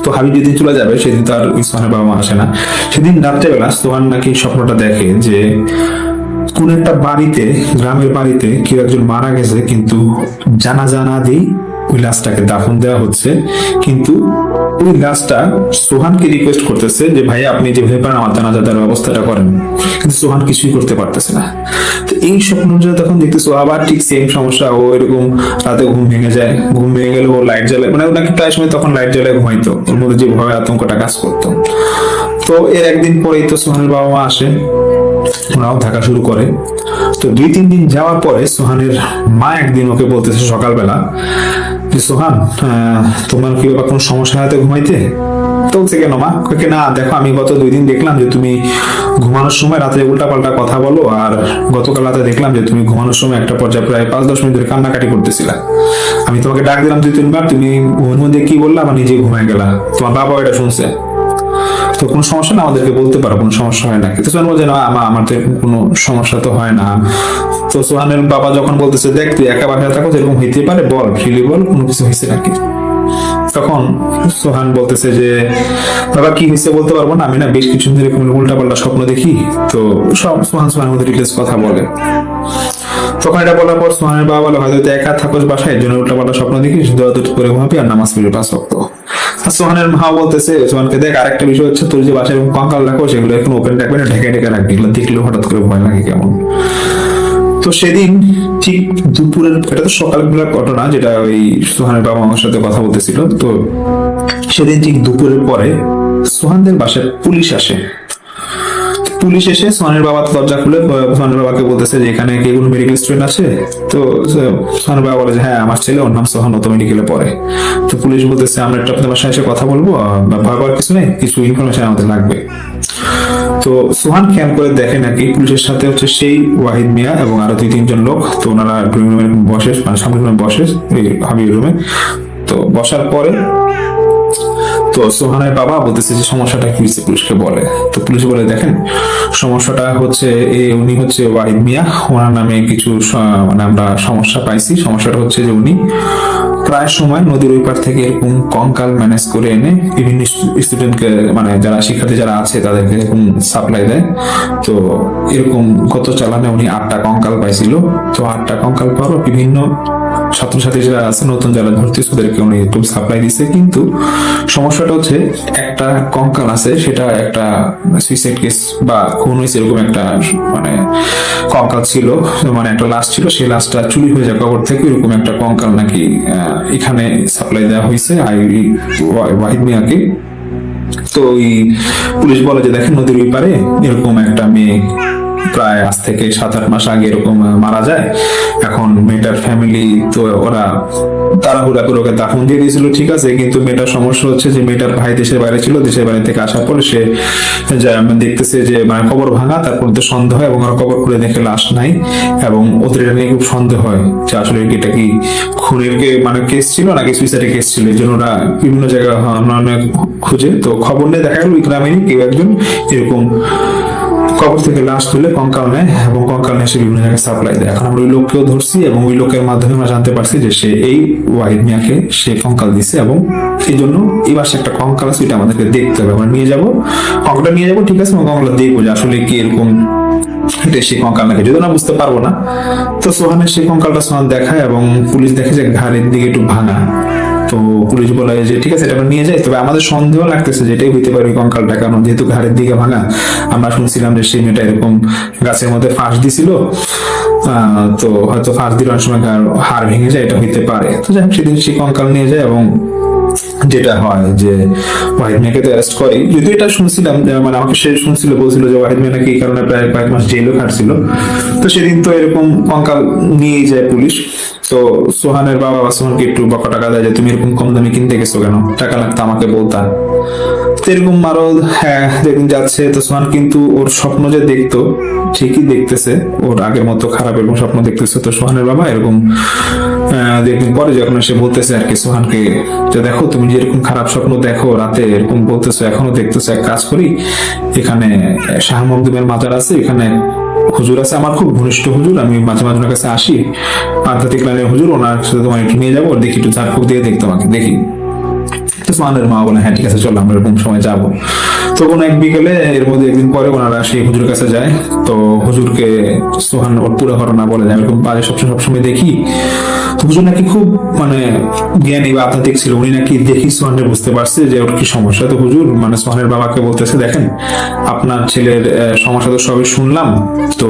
তো হাবিব যেদিন চলে যাবে সেদিন তো আর সোহানের বাবা মা আসে না। সেদিন রাত্রেবেলা সোহান নাকি স্বপ্নটা দেখে যে কোন একটা বাড়িতে, গ্রামের বাড়িতে কেউ একজন মারা গেছে, কিন্তু জানাজা না দিই ওই লাশটাকে দাফন দেওয়া হচ্ছে, কিন্তু ওই লাশটা সোহানকে রিকোয়েস্ট করতেছে যে ভাই আপনি যেভাবে পারেন আমার জানাজা দেওয়ার ব্যবস্থাটা করেন, কিন্তু সোহান কিছুই করতে পারতেছে না। তো এই স্বপ্নটা তখন দেখতেছো আবার ঠিক সেম সমস্যা, ও এরকম রাতে ঘুম ভেঙে যায়, ঘুম ভেঙে গেলে ও লাইট জ্বালায়, মানে ওনাকে প্রায় সময় তখন লাইট জ্বালায় ঘুমাইতো, ওর মধ্যে যে ভয় আতঙ্কটা কাজ করতো। তো এর একদিন পরেই তো সোহানের বাবা মা আসে, ওরাও থাকা শুরু করে। তো 2-3 দিন যাওয়ার পরে সোহানের মা একদিন ওকে বলতেছে সকালবেলা যে সোহান তোমার কি বা কোনো সমস্যা হাতে ঘুমাইতে? তো বলছে কেন মা? কে না দেখো আমি গত 2 দিন দেখলাম যে তুমি ঘুমানোর সময় রাতে উল্টাপাল্টা কথা বলো, আর গতকাল রাতে দেখলাম যে তুমি ঘুমানোর সময় একটা পর্যায়ে প্রায় 5-10 মিনিট ধরে কান্নাকাটি করতেছিলা, আমি তোমাকে ডাক দিলাম 2-3 বার, তুমি ঘুমের মধ্যে কি বললা আমার নিজে ঘুমায় গেলা, তোমার বাবা এটা শুনছে, তো কোনো সমস্যা না আমাদেরকে বলতে পারো, কোনো সমস্যা হয় নাকি? তো সোহান বলছে না আমাদের কোনো সমস্যা তো হয় না। তো সোহানের বাবা যখন বলতেছে দেখ তুই একা বাসায় থাকো, এরকম হইতে পারে, বল ফ্রিলি বল কোনো কিছু হয়েছে নাকি? তখন সোহান বলতেছে যে বাবা কি হয়েছে বলতে পারবো না, আমি না বেশ কিছু ধরে কোনো উল্টা পাল্টা স্বপ্ন দেখি। তো সব সোহানের মধ্যে ডিটেলস কথা বলে। তখন এটা বলার পর সোহানের বাবা বলে হয়তো একা থাকোস বাসায়, জন্য উল্টা পাল্টা স্বপ্ন দেখিস, দোয়া দুটো করে ঘুমাবি আর নামাজ পড়বি 5 ওয়াক্ত। আর সোহানের মা বলতেছে সোহানকে, দেখ আরেকটা বিষয় হচ্ছে তোর যে বাসায় কঙ্কাল রাখো সেগুলো এখন ওপেন রাখবে না, ঢেকে ঢেকে রাখবি, এগুলো দেখলেও হঠাৎ করে ভয় লাগে কেমন। তো সেদিন ঠিক দুপুরের, এটা তো সকালবেলার ঘটনা যেটা ওই সোহানের বাবা আমার সাথে কথা বলতেছিল। তো সেদিন ঠিক দুপুরের পরে সোহানদের বাসায় পুলিশ আসে। পুলিশ এসে সোহানের বাবা দরজা খুলে সোহানের বাবাকে বলতেছে যে এখানে কে কোনো মেডিকেল স্টুডেন্ট আছে? তো সোহানের বাবা বলে যে হ্যাঁ আমার ছেলে, ওর নাম সোহান, ও তো মেডিকেলে পড়ে। তো পুলিশ বলতেছে আমরা একটু আপনার বাসায় এসে কথা বলবো, ভয় পাওয়ার কিছু নেই, কিছু ইনফরমেশন আমাদের লাগবে। তো সোহান খেয়াল করে দেখে নাকি পুলিশের সাথে হচ্ছে সেই ওয়াহিদ মিয়া এবং আরো 2-3 জন লোক। তো ওনারা ড্রয়িং রুমে বসে, মানে সামনে রুমে বসে, এই হাবিব রুমে। তো বসার পরে তো সোহানের বাবা বলতেছে যে সমস্যাটা কি হয়েছে, পুলিশকে বলে। তো পুলিশ বলে দেখেন সমস্যাটা হচ্ছে উনি হচ্ছে ওয়াহিদ মিয়া, ওনার নামে কিছু মানে আমরা সমস্যা পাইছি। সমস্যাটা হচ্ছে যে উনি প্রায় সময় নদীর ওই পার থেকে এরকম কঙ্কাল ম্যানেজ করে এনে বিভিন্ন স্টুডেন্টকে, মানে যারা শিক্ষার্থী যারা আছে তাদেরকে এরকম সাপ্লাই দেয়। তো এরকম গত চালানে উনি 8টা কঙ্কাল পাইছিল। তো 8টা কঙ্কাল পরও বিভিন্ন ছাত্রছাত্রী যারা আছে নতুন যারা ভর্তি ওদেরকে উনি একটু সাপ্লাই দিচ্ছে। কিন্তু সমস্যাটা হচ্ছে একটা কঙ্কাল আছে, সেটা একটা সুইসাইড কেস বা খুন হয়েছে এরকম একটা মানে কঙ্কাল ছিল, মানে একটা লাশ ছিল, সেই লাশটা চুরি হয়ে যায় কবর থেকে, এরকম একটা কঙ্কাল নাকি এখানে সাপ্লাই দেওয়া হয়েছে ওয়াহিদ মিয়াকে। তো ওই পুলিশ বলে যে দেখেন নদীর ওই পারে এরকম একটা মেয়ে প্রায় আজ থেকে 7-8 মাস আগে এরকম মারা যায়। এখন মেয়েটার ফ্যামিলি তো ওরা তাড়াহুড়া করে ওকে দাফন দিয়ে দিয়েছিল, ঠিক আছে, কিন্তু মেয়েটার সমস্যা হচ্ছে যে মেয়েটার ভাই দেশের বাইরে ছিল, দেশের বাইরে থেকে আসার পরে সে দেখতেছে যে মানে কবর ভাঙা, তারপর তো সন্দেহ হয় এবং ওরা কবর খুলে দেখে লাশ নাই এবং ওদের এটা নিয়ে খুব সন্দেহ হয় যে আসলে এটা কি খুনের মানে কেস ছিল নাকি সুইসাইডের কেস ছিল। এই জন্য ওরা বিভিন্ন জায়গায় অনেক খুঁজে, তো খবর নিয়ে দেখা গেল ওই গ্রামেরই কেউ একজন এরকম কবর থেকে লাশ তুলে কঙ্কাল নেয় এবং কঙ্কাল নিয়ে সে বিভিন্ন জায়গায় সাপ্লাই দেয়। এখন আমরা ওই লোককেও ধরছি এবং ওই লোকের মাধ্যমে আমরা জানতে পারছি যে সে এই ওয়াহিদ মিয়াকে সে কঙ্কাল দিচ্ছে এবং এই জন্য এই বাসে একটা কঙ্কাল আছে, এটা আমাদেরকে দেখতে হবে। আমরা নিয়ে যাবো, কঙ্কালটা নিয়ে যাবো, ঠিক আছে, এবং কঙ্কালটা দেখবো যে আসলে কি এরকম এটা সেই কঙ্কাল নাকি, যদি না বুঝতে পারবো না। তো সোহানের সেই কঙ্কালটা সোহান দেখায় এবং পুলিশ দেখে যে ঘাড়ের দিকে একটু ভাঙা। তো পুলিশ বলে যে ঠিক আছে এটা আমরা নিয়ে যাই, তবে আমাদের সন্দেহ লাগতেছে যেটাই হইতে পারে ওই কঙ্কালটা, কারণ যেহেতু ঘাড়ের দিকে ভাঙা, আমরা শুনছিলাম যে সেই মেয়েটা এরকম গাছের মধ্যে ফাঁস দিছিল, তো হয়তো ফাঁস দিলে অনেক সময় হাড় ভেঙে যায়, এটা হইতে পারে। তো যাই হোক সেদিন সেই কঙ্কাল নিয়ে যায় এবং যেটা হয় যে ওয়াহিদ মিয়াকে তো অ্যারেস্ট করে। যদিও এটা শুনছিলাম মানে আমাকে সে শুনছিল, বলছিল যে ওয়াহিদ মিয়া নাকি এই কারণে প্রায় কয়েক মাস জেলও খাটছিল। তো সেদিন তো এরকম কঙ্কাল নিয়ে যায় পুলিশ। তো সোহানের বাবা সোহানকে একটু বকা টাকা দেয় যে তুমি এরকম কম দামে কিনতে গেছো কেন, টাকা লাগতো আমাকে বলতা। তো এরকম আরো হ্যাঁ যেদিন যাচ্ছে, তো সোহান কিন্তু ওর স্বপ্ন যে দেখতো ঠিকই দেখতেছে, ওর আগের মতো খারাপ এরকম স্বপ্ন দেখতেছে। তো সোহানের বাবা এরকম দেখদিন পরে যখন সে বলতেছে আর কি সোহানকে যে দেখো তুমি যেরকম খারাপ স্বপ্ন দেখো রাতে এরকম বলতেছো, এখনো দেখতেছো, এক কাজ করি এখানে শাহ মখদুমের মাজার আছে, এখানে হুজুর আছে আমার খুব ঘনিষ্ঠ হুজুর, আমি মাঝে মাঝে ওনার কাছে আসি, আধ্যাত্মিক লাইনের হুজুর, ওনার সাথে তোমার একটু নিয়ে যাবো, দেখি একটু ঝাড়ফুঁক দিয়ে দেখ তোমাকে দেখি। তো সোহানের মা বলে হ্যাঁ ঠিক আছে চলো আমরা এরকম সময় যাবো। তো কোনো এক বিকেলে এর মধ্যে একদিন পরে ওনারা সেই হুজুরের কাছে যায়। তো হুজুরকে সোহান ওর পুরো ঘটনা বলে যায়, এরকম বাজে সবসময় দেখি। তো হুজুর নাকি খুব মানে জ্ঞানী বা আধ্যাত্মিক ছিল, উনি নাকি দেখি সোহানের বুঝতে পারছে যে ওর কি সমস্যা। তো হুজুর মানে সোহানের বাবাকে বলতেছে দেখেন আপনার ছেলের সমস্যা তো সবই শুনলাম। তো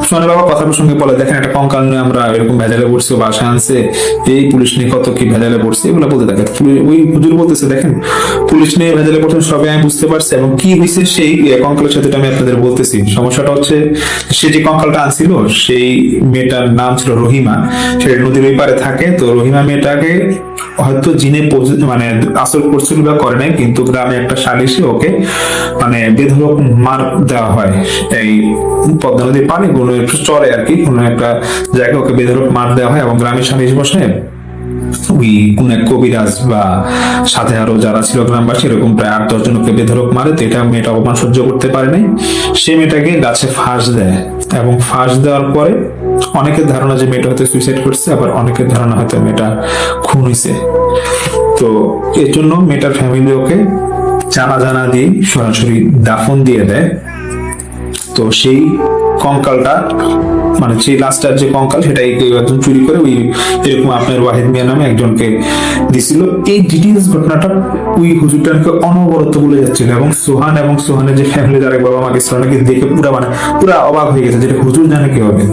সোহানের বাবা কথা প্রসঙ্গে বলে দেখেন একটা কঙ্কাল নিয়ে আমরা এরকম ভেজালে পড়ছি, বাসায় আনছে, এই পুলিশ নিয়ে কত কি ভেজালে পড়ছে, এগুলো বলতে থাকে। ওই হুজুর বলতেছে দেখেন পুলিশ নিয়ে ভেজালে পড়ছেন সবই আমি বুঝতে পারছি এবং কি হয়েছে সেই কঙ্কালের সাথে আমি আপনাদের বলতেছি। সমস্যাটা হচ্ছে সে যে কঙ্কালটা আনছিল সেই মেয়েটার নাম ছিল রহিমা, সে নদীর ওই পারে থাকে। তো রহিমা মেয়েটাকে হয়তো জিনে মানে আসর করছিল বা করে নাই, কিন্তু গ্রামে একটা সালিশে ওকে মানে বেধড়ক মার দেওয়া হয়। এই পদ্মা নদীর পানি কোনো একটু চরে আর কি, কোনো একটা জায়গায় ওকে বেধড়ক মার দেওয়া হয় এবং গ্রামের সালিশ বসে ওই কোন এক কবিরাজ বা সাথে আরো যারা ছিল গ্রামবাসী এরকম প্রায় 8-10 জনকে বেধড়ক মারে। তো এটা মেয়েটা অপমান সহ্য করতে পারে নাই, সে মেয়েটাকে গাছে ফাঁস দেয় এবং ফাঁস দেওয়ার পরে অনেকের ধারণা যে মেয়েটা হয়তো সুইসাইড করছে, আবার অনেকের ধারণা হয়তো মেয়েটা খুন হয়েছে। তো এর জন্য মেয়েটার ফ্যামিলি ওকে জানা দিয়ে সরাসরি দাফন দিয়ে দেয়। তো সেই কঙ্কালটা মানে সেই লাস্টার যে কঙ্কাল সেটা কেউ একজন চুরি করে ওই এরকম আপনার ওয়াহিদ মিয়া নামে একজনকে দিছিল। এই ডিটেলস ঘটনাটা ওই হুজুরটাকে অনবরত বলে যাচ্ছিল এবং সোহানের যে ফ্যামিলি যারা বাবা মাকে ছিল নাকি দেখে পুরা অবাক হয়ে গেছে, যেটা হুজুর জানে কি হবে।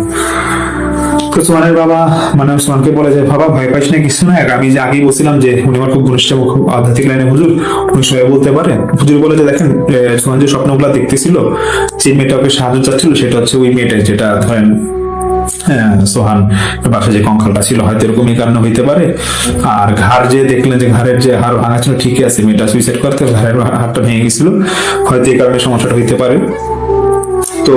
তো সোহানের বাবা মানে সোহানকে বলে যে বাবা ভয় পাইস না, কিছু না, আমি যে আগেই বলছিলাম যে উনি আমার খুব ঘনিষ্ঠ খুব আধ্যাত্মিক লাইনে হুজুর, উনি সবাই বলতে পারে। হুজুর বলে যে দেখেন সোহান যে স্বপ্নগুলা দেখতেছিল, যে মেয়েটা ওকে সাহায্য চাচ্ছিল সেটা হচ্ছে ওই মেয়েটা, যেটা ধরেন সোহান পাশে যে কঙ্কালটা ছিল হয়তো এরকমই কারণে হইতে পারে। আর ঘাড় যে দেখলেন যে ঘাড়ের যে হাড় ভাঙা ছিল ঠিকই আছে, মেয়েটা সুইসাইড করতে ঘাড়ের হাড়টা ভেঙে গেছিল, হয়তো এই কারণে সমস্যাটা হইতে পারে। তো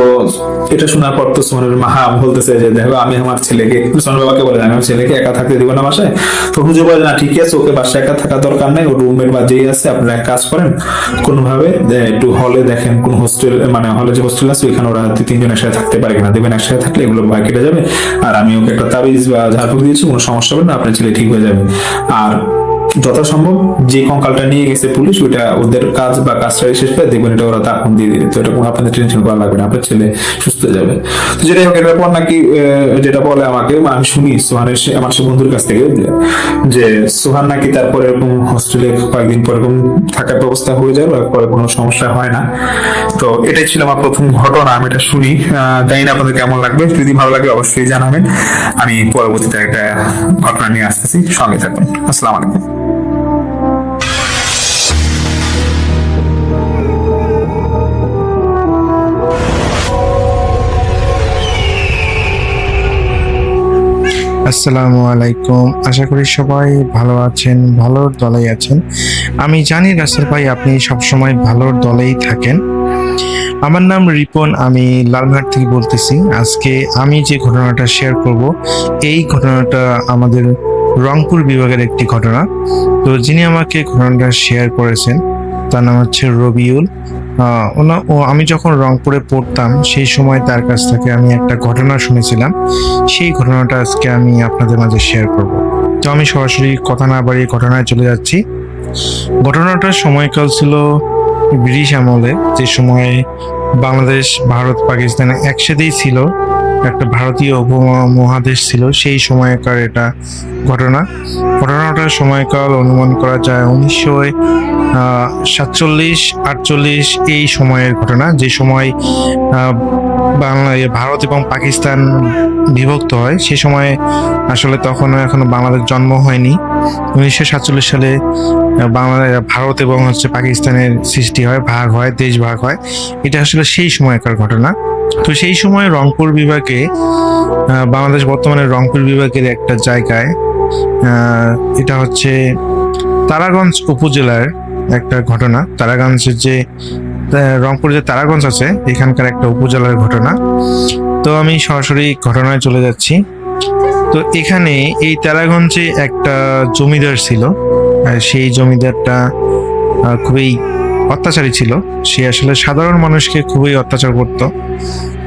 এটা শোনার পর তো সোহানের মা বলতেছে যে দেখো আমি আমার ছেলেকে, সোহানের বাবাকে বলে আমি আমার ছেলেকে একা থাকতে দিব না বাসায়। তো হুজুর বলে না ঠিক আছে, ওকে বাসায় একা থাকা দরকার নেই, ও রুমের বাজেই আছে, আপনারা এক কাজ করেন কোনোভাবে একটু হলে দেখেন কোন হোস্টেল মানে হলে যে হোস্টেল আছে ওইখানে ওরা 3জন একসাথে থাকতে পারে কিনা, দেবেন একসাথে থাকলে এগুলো ভয় কেটে যাবে। আর আমি ওকে একটা তাবিজ বা ঝাড়ফুঁক দিয়েছি, কোনো সমস্যা হবে না, আপনার ছেলে ঠিক হয়ে যাবে। আর যথাসম্ভব যে কঙ্কালটা নিয়ে গেছে পুলিশ, ওইটা ওদের কাজ বা কাজটা শেষ করে দেখবেন এটা ওরা দাফন দিয়ে দিবে। তো এটা কোনো আপনাদের টেনশন করা লাগবে না, আপনার ছেলে সুস্থ হয়ে যাবে। তো যেটাই হোক, এটার পর নাকি যেটা বলে আমাকে আমি শুনি সোহানের আমার সে বন্ধুর কাছ থেকে যে সোহান নাকি তারপরে এরকম হোস্টেলে কয়েকদিন পর এরকম থাকার ব্যবস্থা হয়ে যায়, পরে কোনো সমস্যা হয় না। তো এটাই ছিল আমার প্রথম ঘটনা, আমি এটা শুনি। জানি না আপনাদের কেমন লাগবে, যদি ভালো লাগে অবশ্যই জানাবেন। আমি পরবর্তীতে একটা ঘটনা নিয়ে আসতেছি, সঙ্গে থাকুন। আসসালামু আলাইকুম। আসসালামু আলাইকুম, আশা করি সবাই ভালো আছেন, ভালোর দলেই আছেন। আমি জানি রাসেল ভাই আপনি সবসময় ভালোর দলেই থাকেন। আমার নাম রিপন, আমি লালমাট থেকে বলতেছি। আজকে আমি যে ঘটনাটা শেয়ার করব, এই ঘটনাটা আমাদের রংপুর বিভাগের একটি ঘটনা। তো যিনি আমাকে ঘটনাটা শেয়ার করেছেন তার নাম হচ্ছে রবিউল। আমি যখন রংপুরে পড়তাম সেই সময় তার কাছ থেকে আমি একটা ঘটনা শুনেছিলাম, সেই ঘটনাটা আজকে আমি আপনাদের মাঝে শেয়ার করব। তো আমি সরাসরি কথা না বাড়িয়ে ঘটনায় চলে যাচ্ছি। ঘটনাটার সময়কাল ছিল ব্রিটিশ আমলে, যে সময়ে বাংলাদেশ ভারত পাকিস্তান একসাথেই ছিল, একটা ভারতীয় উপমহাদেশ ছিল, সেই সময়কার এটা ঘটনাটার সময়কাল অনুমান করা যায় 1947-48 এই সময়ের ঘটনা, যে সময় ভারত এবং পাকিস্তান বিভক্ত হয়। সে সময় আসলে এখনো বাংলাদেশ জন্ম হয়নি। 1947 সালে ভারত এবং পাকিস্তানের সৃষ্টি হয়, দেশ ভাগ হয়। এটা আসলে সেই সময়কার ঘটনা। তো সেই সময় রংপুর বিভাগে, বাংলাদেশ বর্তমানে রংপুর বিভাগের একটা জায়গায়, এটা হচ্ছে তারাগঞ্জ উপজেলার একটা ঘটনা। তারাগঞ্জের যে রংপুর যে তারাগঞ্জ আছে এখানকার একটা উপজেলার ঘটনা। তো আমি সরাসরি ঘটনায় চলে যাচ্ছি। তো এখানে এই তারাগঞ্জে একটা জমিদার ছিল, সেই জমিদারটা খুবই অত্যাচারী ছিল। সে আসলে সাধারণ মানুষকে খুবই অত্যাচার করত।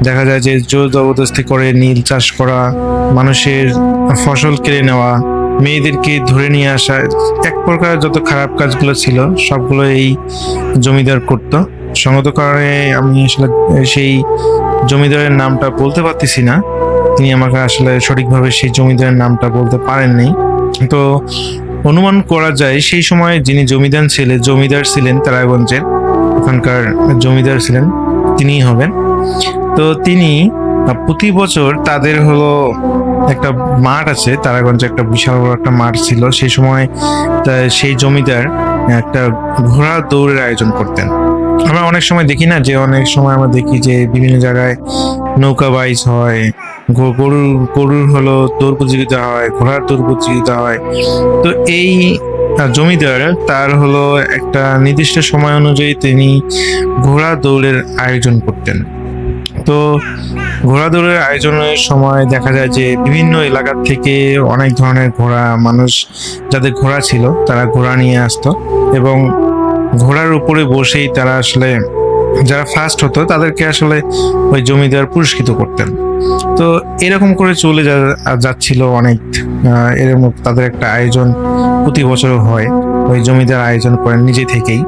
দেখা যায় যে জোর জবরদস্তি করে নীল চাষ করা, মানুষের ফসল কেড়ে নেওয়া, মেয়েদেরকে ধরে নিয়ে আসা, এক প্রকার যত খারাপ কাজগুলো ছিল সবগুলো এই জমিদার করত। সঙ্গত কারণে আমি আসলে সেই জমিদারের নামটা বলতে পারতেছি না, তিনি আমাকে আসলে সঠিকভাবে সেই জমিদারের নামটা বলতে পারেননি। তো অনুমান করা যায় সেই সময় যিনি জমিদার ছিলেন তারাগঞ্জের, ওখানকার জমিদার ছিলেন, তিনিই হবেন। তো তিনি প্রতি বছর তাদের একটা মাঠ আছে তারাগঞ্জে, একটা বিশাল বড় একটা মাঠ ছিল। সেই সময় সেই জমিদার একটা ঘোড়া দৌড়ের আয়োজন করতেন। আমরা অনেক সময় দেখি না যে অনেক সময় আমরা দেখি যে বিভিন্ন জায়গায় নৌকা বাইচ হয়, গরুর দৌড় প্রতিযোগিতা হয়, ঘোড়ার দৌড় প্রতিযোগিতা হয়। তো এই জমিদার তার একটা নির্দিষ্ট সময় অনুযায়ী তিনি ঘোড়া দৌড়ের আয়োজন করতেন। তো ঘোড়া দৌড়ের আয়োজনের সময় দেখা যায় যে বিভিন্ন এলাকা থেকে অনেক ধরনের মানুষ যাদের ঘোড়া ছিল তারা ঘোড়া নিয়ে আসতো এবং ঘোড়ার উপরে বসেই তারা আসলে যারা ফার্স্ট হতো তাদেরকে আসলে ওই জমিদার পুরস্কৃত করতেন। তো এরকম করে চলে যাচ্ছিল অনেক, এরকম তাদের একটা আয়োজন প্রতি বছর হয়, ওই জমিদার আয়োজন করেন নিজে থেকেই।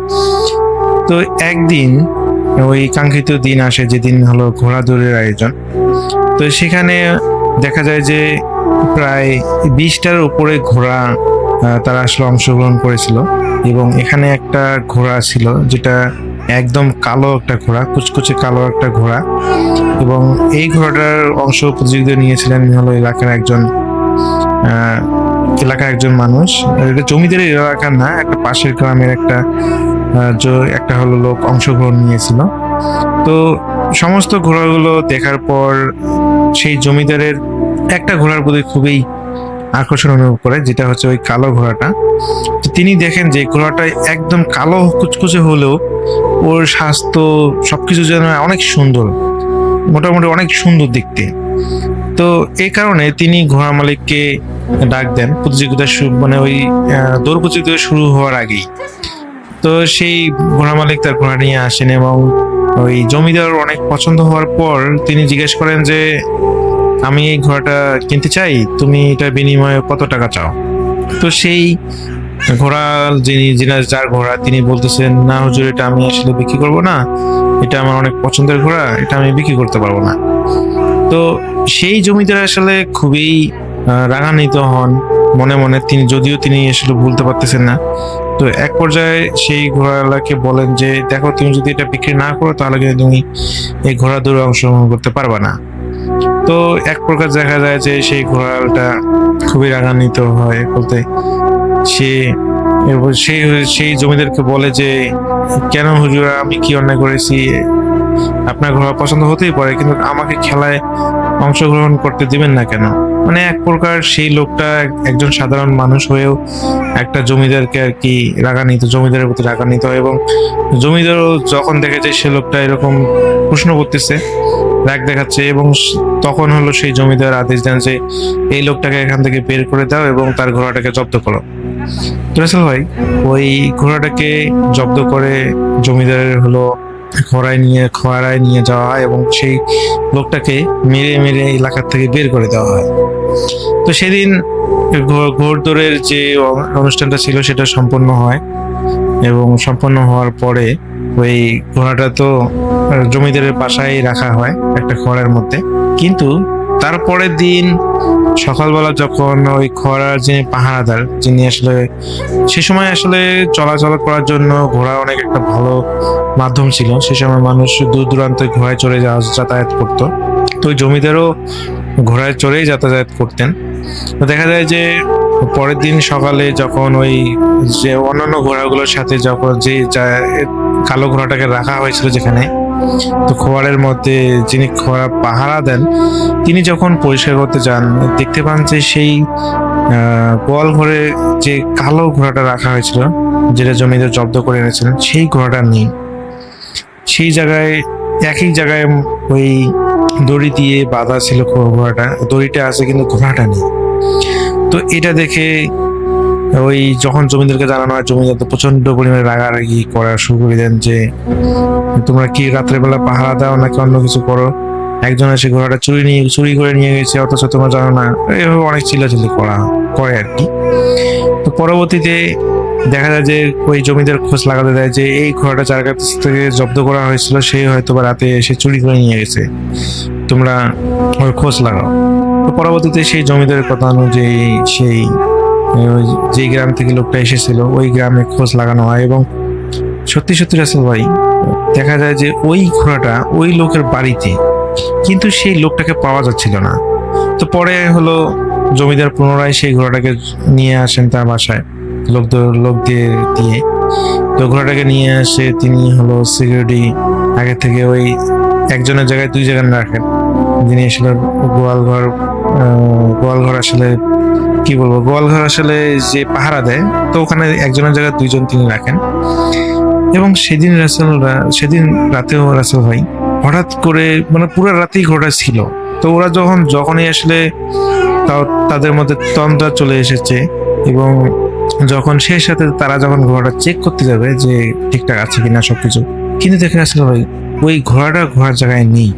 তো একদিন ওই কাঙ্ক্ষিত দিন আসে, যেদিন হলো ঘোড়া দৌড়ের আয়োজন। তো সেখানে দেখা যায় যে প্রায় 20টার উপরে ঘোড়া তারা আসলে অংশগ্রহণ করেছিল, এবং এখানে একটা ঘোড়া ছিল যেটা একদম কালো একটা ঘোড়া, কুচকুচে কালো একটা ঘোড়া। এবং এই ঘোড়াটার অংশ প্রতিযোগিতা নিয়েছিলেন হলো এলাকার একজন মানুষ। এটা জমিদার এলাকার না, একটা পাশের গ্রামের একটা হলো লোক অংশগ্রহণ নিয়েছিল। তো সমস্ত ঘোড়াগুলো দেখার পর সেই জমিদারের একটা ঘোড়ার প্রতি খুবই আকর্ষণ অনুভব করে, যেটা হচ্ছে ওই কালো ঘোড়াটা। তো তিনি দেখেন যে ঘোড়াটা একদম কালো কুচকুচে হলেও ওর স্বাস্থ্য সবকিছু যেন অনেক সুন্দর, মোটামুটি অনেক সুন্দর দেখতে। তো এই কারণে তিনি ঘোড়া মালিককে ডাক দেন প্রতিযোগিতা মানে ওই দৌড় প্রতিযোগিতা শুরু হওয়ার আগেই। তো সেই ঘোড়া মালিক তার ঘোড়া নিয়ে আসেন, এবং ওই জমিদার অনেক পছন্দ হওয়ার পর তিনি জিজ্ঞেস করেন যে আমি এই ঘোড়াটা কিনতে চাই, তুমি এটা বিনিময়ে কত টাকা চাও? তো সেই ঘোড়া যার ঘোড়া তিনি বলতেছেন, না হুজুর, এটা আমি আসলে বিক্রি করবো না, এটা আমার অনেক পছন্দের ঘোড়া, এটা আমি বিক্রি করতে পারবো না। তো সেই জমিদার আসলে খুবই রাগান্বিত হন মনে মনে, যদিও তিনি আসলে ভুলতে পারতেছেন না। তো এক পর্যায়ে সেই ঘোড়াওয়ালাকে বলেন যে দেখো, তুমি যদি এটা বিক্রি না করো তাহলে কিন্তু তুমি এই ঘোড়া দৌড়ে অংশগ্রহণ করতে পারবা না। তো এক প্রকার দেখা যায় যে সেই ঘোড়াটা খুবই রাগান্বিত হয়, বলতে সেই জমিদারকে বলে যে কেন হুজুর, আমি কি অন্যায় করেছি? আপনার ঘোড়া পছন্দ হতেই পারে, কিন্তু আমাকে খেলায় অংশগ্রহণ করতে দিবেন না কেন? মানে এক প্রকার সেই লোকটা একজন সাধারণ মানুষ হয়েও একটা জমিদারকে আর কি জমিদারের প্রতি রাগান্বিত হয়, এবং জমিদারও যখন দেখে যে সে লোকটা এরকম প্রশ্ন করতেছে, রাগ দেখাচ্ছে, এবং তখন হলো সেই জমিদার আদেশ দেন যে এই লোকটাকে এখান থেকে বের করে দাও এবং তার ঘোড়াটাকে জব্দ করো। তো রাসেল ভাই, ওই ঘোড়াটাকে জব্দ করে জমিদারের হলো খোয়ারায় নিয়ে যাওয়া হয়, এবং সেই লোকটাকে মেরে মেরে এলাকার থেকে বের করে দেওয়া হয়। তো সেদিন ঘোড়দৌড়ের যে অনুষ্ঠানটা ছিল সেটা সম্পন্ন হয়, এবং সম্পন্ন হওয়ার পরে ওই ঘোড়াটা তো জমিদারের বাসায় রাখা হয় একটা খড়ের মধ্যে। কিন্তু তারপরের দিন সকালবেলা যখন ওই খড়ার যিনি পাহারাদার, যিনি আসলে সে সময় আসলে চলাচল করার জন্য ঘোড়া অনেক একটা ভালো মাধ্যম ছিল, সে সময় মানুষ দূর দূরান্তে ঘোড়ায় চড়ে যাতায়াত করত। তো ওই জমিদারও ঘোড়ায় চড়েই যাতায়াত করতেন। তো দেখা যায় যে পরের দিন সকালে যখন ওই যে অন্যান্য ঘোড়াগুলোর সাথে যখন কালো ঘোড়াটাকে রাখা হয়েছিল যেখানে, তো খোয়ারের মধ্যে যিনি খোয়ারা পাহারা দেন তিনি যখন পরিষ্কার করতে যান, দেখতে পান যে সেই গোয়াল ঘরে যে কালো ঘোড়াটা রাখা হয়েছিল, যেটা জমিদার জব্দ করে এনেছিলেন, সেই ঘোড়াটা নেই। সেই জায়গায় একই জায়গায় ওই দড়ি দিয়ে বাঁধা ছিল ঘোড়াটা, দড়িটা আছে কিন্তু ঘোড়াটা নেই। তো এটা দেখে ওই যখন জমিদারকে জানানো হয়, জমিদার তো প্রচন্ড পরিমাণে রাগারাগি করা শুরু করে দেন যে তোমরা কি রাত্রেবেলা পাহারা দাও নাকি অন্য কিছু করো? একজন এসে ঘোড়াটা চুরি করে নিয়ে গেছে, অথচ তোমরা জানো না। এভাবে অনেক চিল্লাচিল্লি করে আর কি। তো পরবর্তীতে দেখা যায় যে ওই জমিদার খোঁজ লাগাতে দেয় যে এই ঘোড়াটা যার কাছ থেকে জব্দ করা হয়েছিল সেই হয়তো বা রাতে এসে চুরি করে নিয়ে গেছে, তোমরা ওর খোঁজ লাগাও। তো পরবর্তীতে সেই জমিদারের কথা অনুযায়ী সেই যে গ্রাম থেকে লোকটা এসেছিল ওই গ্রামে খোঁজ লাগানো হয়, এবং সত্যি সত্যি রাসেল ভাই দেখা যায় যে ওই ঘোড়াটা ওই লোকের বাড়িতে, কিন্তু সেই লোকটাকে পাওয়া যাচ্ছিল না। তো পরে হলো জমিদার পুনরায় সেই ঘোড়াটাকে নিয়ে আসেন তার বাসায় লোকদের দিয়ে। তো ঘোড়াটাকে নিয়ে আসে তিনি হলো সিকিউরিটি আগে থেকে ওই একজনের জায়গায় 2 জায়গায় রাখেন, যিনি আসলে গোয়ালঘর আসলে কি বলবো, গোয়ালঘর আসলে যে পাহারা দেয়, তো ওখানে একজনের জায়গায় 2 জন তিনি রাখেন। এবং সেদিন রাতেও রাসেল ভাই হঠাৎ করে মানে পুরো রাতেই ঘোড়া ছিল। তো ওরা যখনই আসলে তাদের মধ্যে তন্দ্রা চলে এসেছে, এবং যখন সেই সাথে তারা যখন ঘোড়াটা চেক করতে যাবে যে ঠিকঠাক আছে কিনা সবকিছু, কিন্তু দেখে আসলে ভাই ওই ঘোড়ার জায়গায় নেই,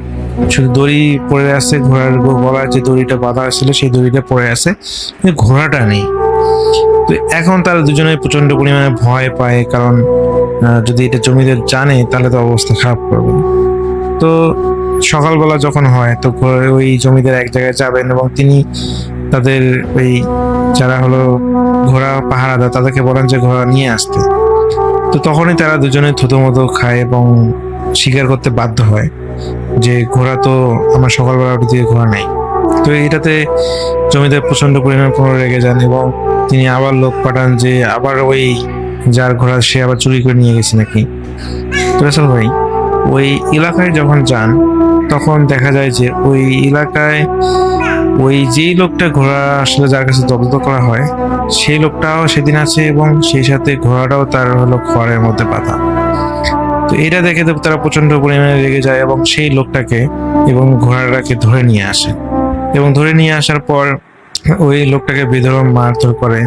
শুধু দড়ি পড়ে আছে, ঘোড়ার গলায় যে দড়িটা বাঁধা ছিল সেই দড়িটা পড়ে আছে, কিন্তু ঘোড়াটা নেই। তো এখন তারা দুজনে প্রচন্ড পরিমাণে ভয় পায়, কারণ যদি এটা জমিদার জানে তাহলে তো অবস্থা খারাপ করবে। তো সকালবেলা যখন হয় তো ওই জমিদার এক জায়গায় যাবেন এবং তিনি তাদের ওই যারা হলো ঘোড়া পাহারাদার তাদেরকে বলেন যে ঘোড়া নিয়ে আসতে। তো তখনই তারা দুজনে থুতোমতো খায় এবং স্বীকার করতে বাধ্য হয় যে ঘোড়া তো আমার সকালবেলা উঠে দিয়ে ঘোড়া নাই। তো এটাতে জমিদার প্রচন্ড পরিমাণে পুনরায় রেগে যান এবং তিনি আবার লোক পাঠান যে আবার ওই যার ঘোড়া সে আবার চুরি করে নিয়ে গেছে নাকি। তো রাসেল ভাই ওই এলাকায় যখন যান তখন দেখা যায় যে ওই এলাকায় ওই যেই লোকটা ঘোড়া আসলে যার কাছে জব্দ করা হয় সেই লোকটাও সেদিন আছে এবং সেই সাথে ঘোড়াটাও তার হলো খড়ের মধ্যে বাঁধা। তো এটা দেখে তো তারা প্রচন্ড পরিমাণে রেগে যায় এবং সেই লোকটাকে এবং ঘোড়াটাকে ধরে নিয়ে আসে এবং ধরে নিয়ে আসার পর ওই লোকটাকে বেধড়ক মারধর করে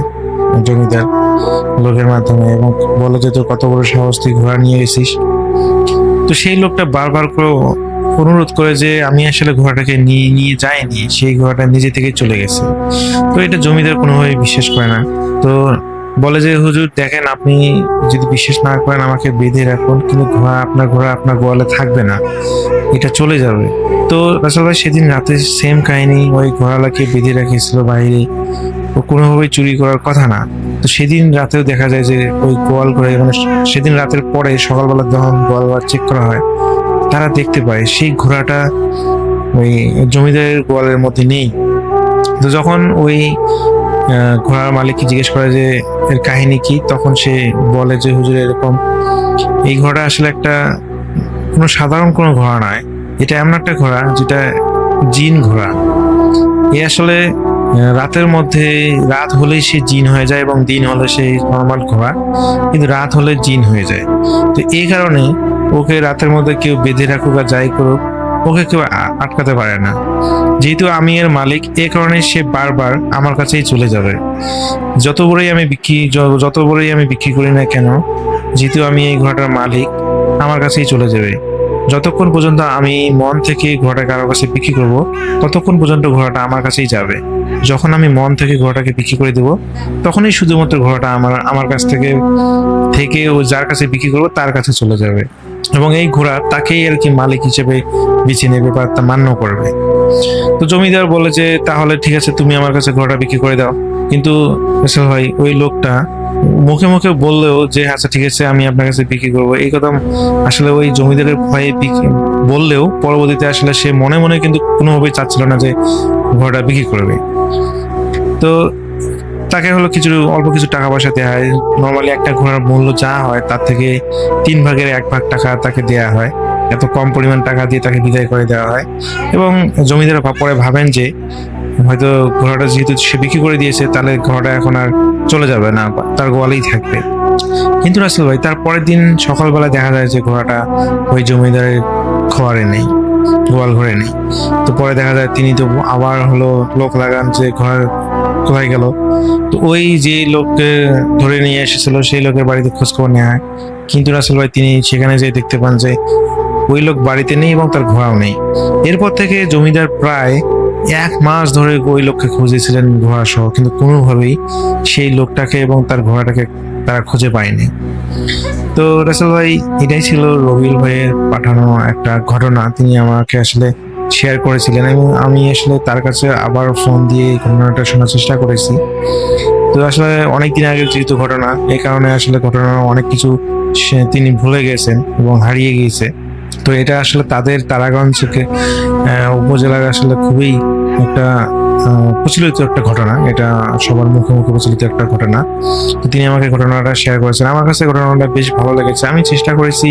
জমিদার লোকের মাধ্যমে এবং বলে যে তোর কত বড় সাহস, তুই ঘোড়া নিয়ে গেছিস। তো সেই লোকটা বারবার করে অনুরোধ করে যে আমি আসলে ঘোড়াটাকে নিয়ে যাইনি, সেই ঘোড়াটা নিজে থেকে চলে গেছে। তো এটা জমিদার কোনোভাবে বিশ্বাস করে না। তো বলে যে হুজুর দেখেন, আপনি যদি বিশ্বাস না করেন আমাকে বেঁধে রাখুন, কিন্তু ঘোড়া আপনার গোয়ালে থাকবে না, এটা চলে যাবে। তো রাসেল ভাই সেদিন রাতে সেম কাহিনী, ওই ঘোড়ালাকে বেঁধে রাখিয়েছিল বাইরে, ও কোনোভাবেই চুরি করার কথা না। তো সেদিন রাতেও দেখা যায় যে ওই গোয়াল ঘরে মানে সেদিন রাতের পরে সকালবেলা যখন গোয়াল চেক করা হয় তারা দেখতে পায় সেই ঘোড়াটা ওই জমিদারের গোয়ালের মধ্যে নেই। তো যখন ওই ঘোড়ার মালিককে জিজ্ঞেস করে যে এর কাহিনী কি, তখন সে বলে যে হুজুর এরকম এই ঘোড়াটা আসলে একটা কোনো সাধারণ কোনো ঘোড়া নয়, এটা এমন একটা ঘোড়া যেটা জিন ঘোড়া। এ আসলে রাতের মধ্যে রাত হলেই সে জিন হয়ে যায় এবং দিন হলে সে নর্মাল ঘোড়া, কিন্তু রাত হলে জিন হয়ে যায়। তো এই কারণে ওকে রাতের মধ্যে কেউ বেঁধে রাখুক আর যাই করুক ওকে কেউ আটকাতে পারে না। যেহেতু আমি এর মালিক, এ কারণে সে বারবার আমার কাছেই চলে যাবে। যত বড়ই আমি বিক্রি করি না কেন, যেহেতু আমি এই ঘোড়াটার মালিক, আমার কাছেই চলে যাবে। যতক্ষণ পর্যন্ত আমি মন থেকে ঘোড়াটা কারোর কাছে বিক্রি করব ততক্ষণ পর্যন্ত ঘোড়াটা আমার কাছেই যাবে। যখন আমি মন থেকে ঘোড়াটাকে বিক্রি করে দেব তখনই শুধুমাত্র ঘোড়াটা আমার কাছ থেকে ও যার কাছে বিক্রি করবো তার কাছে চলে যাবে এবং এই ঘোড়া তাকেই আর কি মালিক হিসেবে বেছে নেবে বা তা মান্য করবে। তো জমিদার বলে যে তাহলে ঠিক আছে, তুমি আমার কাছে ঘোড়াটা বিক্রি করে দাও। কিন্তু রাসেল ভাই ওই লোকটা মুখে মুখে বললেও যে আচ্ছা ঠিক আছে আমি আপনার কাছে বিক্রি করবো, এই কথা আসলে ওই জমিদারের ভয়ে বললেও পরবর্তীতে আসলে সে মনে মনে কিন্তু কোনোভাবেই চাচ্ছিল না যে ঘোড়াটা বিক্রি করবে। তো তাকে হলো অল্প কিছু টাকা পয়সা দেওয়া হয়। নর্মালি একটা ঘোড়ার মূল্য যা হয় তার থেকে 1/3 টাকা তাকে দেওয়া হয়। এত কম পরিমাণ টাকা দিয়ে তাকে বিদায় করে দেওয়া হয় এবং জমিদার পরে ভাবেন যে হয়তো ঘোড়াটা যেহেতু সে বিক্রি করে দিয়েছে তাহলে ঘোড়াটা এখন আর চলে যাবে না, তার গোয়ালেই থাকবে। কিন্তু রাসেল ভাই তার পরের দিন সকালবেলা দেখা যায় যে ঘোড়াটা ওই জমিদারের ঘরে নেই, গোয়াল ঘরে নেই। তো পরে দেখা যায় তিনি তো আবার হলো লোক লাগান যে ঘোড়া কোথায় গেল। তো ওই যে লোককে ধরে নিয়ে এসেছিল সেই লোকের বাড়িতে খোঁজখবর নেওয়া হয়, কিন্তু রাসেল ভাই তিনি সেখানে যেয়ে দেখতে পান যে ওই লোক বাড়িতে নেই এবং তার ঘোড়াও নেই। এরপর থেকে জমিদার প্রায় 1 মাস ধরে ওই লোককে খুঁজেছিলেন ঘোড়া সহ, কিন্তু কোনোভাবেই সেই লোকটাকে এবং তার ঘোড়াটাকে তারা খুঁজে পায়নি। তো রাসেল ভাই এটাই ছিল রবিউল ভাইয়ের পাঠানো একটা ঘটনা, তিনি আমাকে আসলে শেয়ার করেছিলেন এবং আমি আসলে তার কাছে আবার ফোন দিয়ে এই ঘটনাটা শোনার চেষ্টা করেছি। তো আসলে অনেকদিন আগের যেহেতু ঘটনা, এই কারণে আসলে ঘটনার অনেক কিছু তিনি ভুলে গেছেন এবং হারিয়ে গিয়েছে। তো এটা আসলে তারাগঞ্জ উপজেলার আসলে খুবই একটা প্রচলিত একটা ঘটনা, এটা সবার মুখে মুখে প্রচলিত একটা ঘটনা। তো তিনি আমাকে ঘটনাটা শেয়ার করেছেন, আমার কাছে ঘটনাটা বেশ ভালো লেগেছে। আমি চেষ্টা করেছি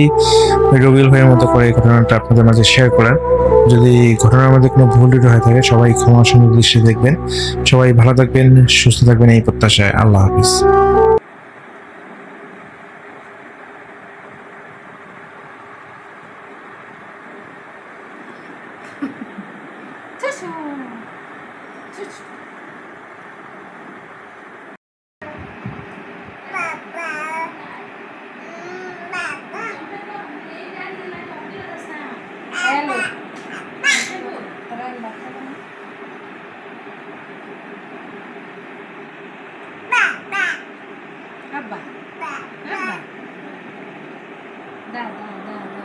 রবিউল ভাইয়ের মতো করে এই ঘটনাটা আপনাদের মাঝে শেয়ার করার। যদি ঘটনার মধ্যে কোনো ভুল ত্রুটি হয়ে থাকে সবাই ক্ষমা সুন্দর দৃষ্টি দেখবেন। সবাই ভালো থাকবেন, সুস্থ থাকবেন এই প্রত্যাশায়। আল্লাহ হাফিজ। Ba ba Da, da, da, da.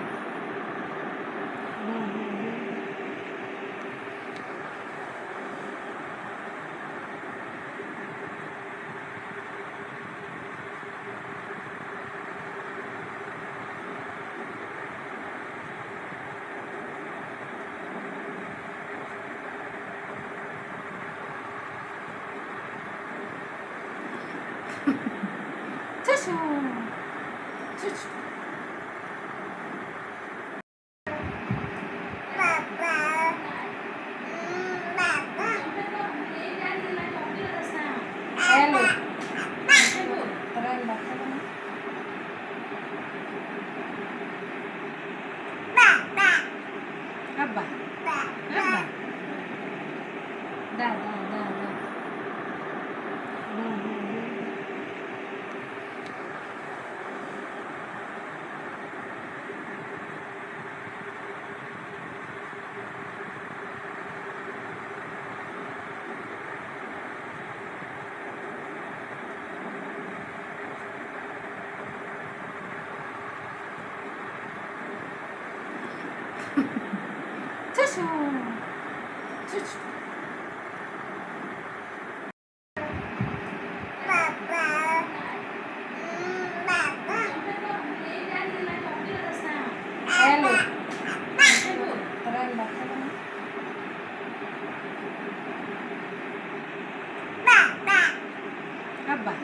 Tissue. Tissue. Hello. Trella. Abba. Abba. Da, da, da, da. Tissue. Tissue. Hello. Trella. Abba. Abba.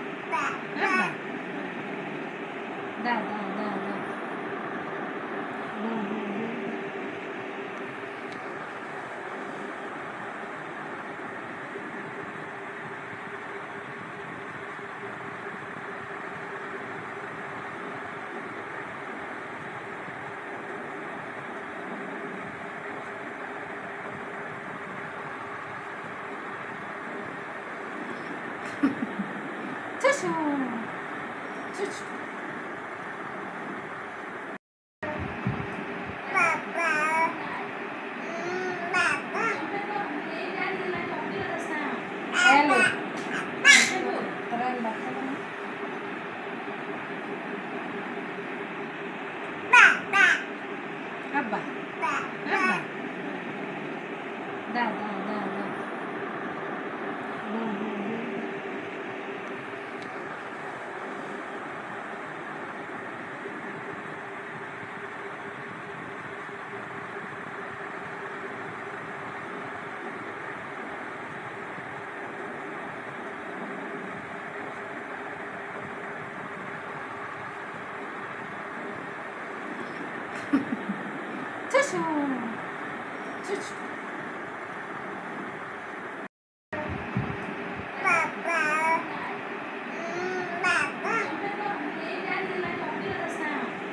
Da, da, da, da. Tissue. Tissue. Hello. Trella. Abba. Abba. Da, da, da, da. Tissue. Tissue.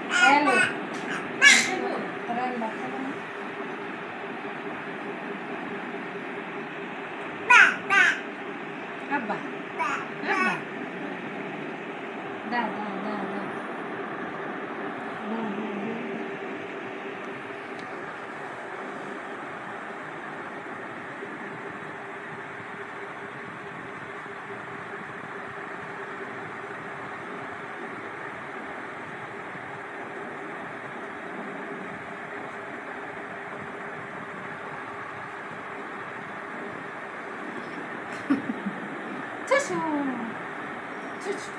Hello. Trella. Abba. Abba. Da, da, da, da. Tissue. Tissue.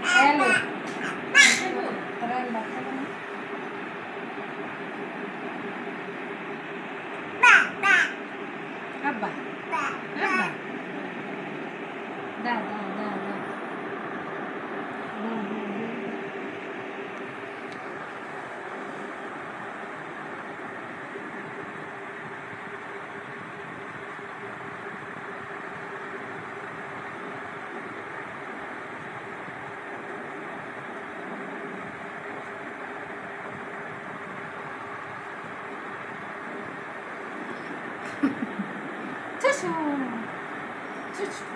Hello. Trella. Abba. Abba. Da, da, da, da. Tissue. Tissue.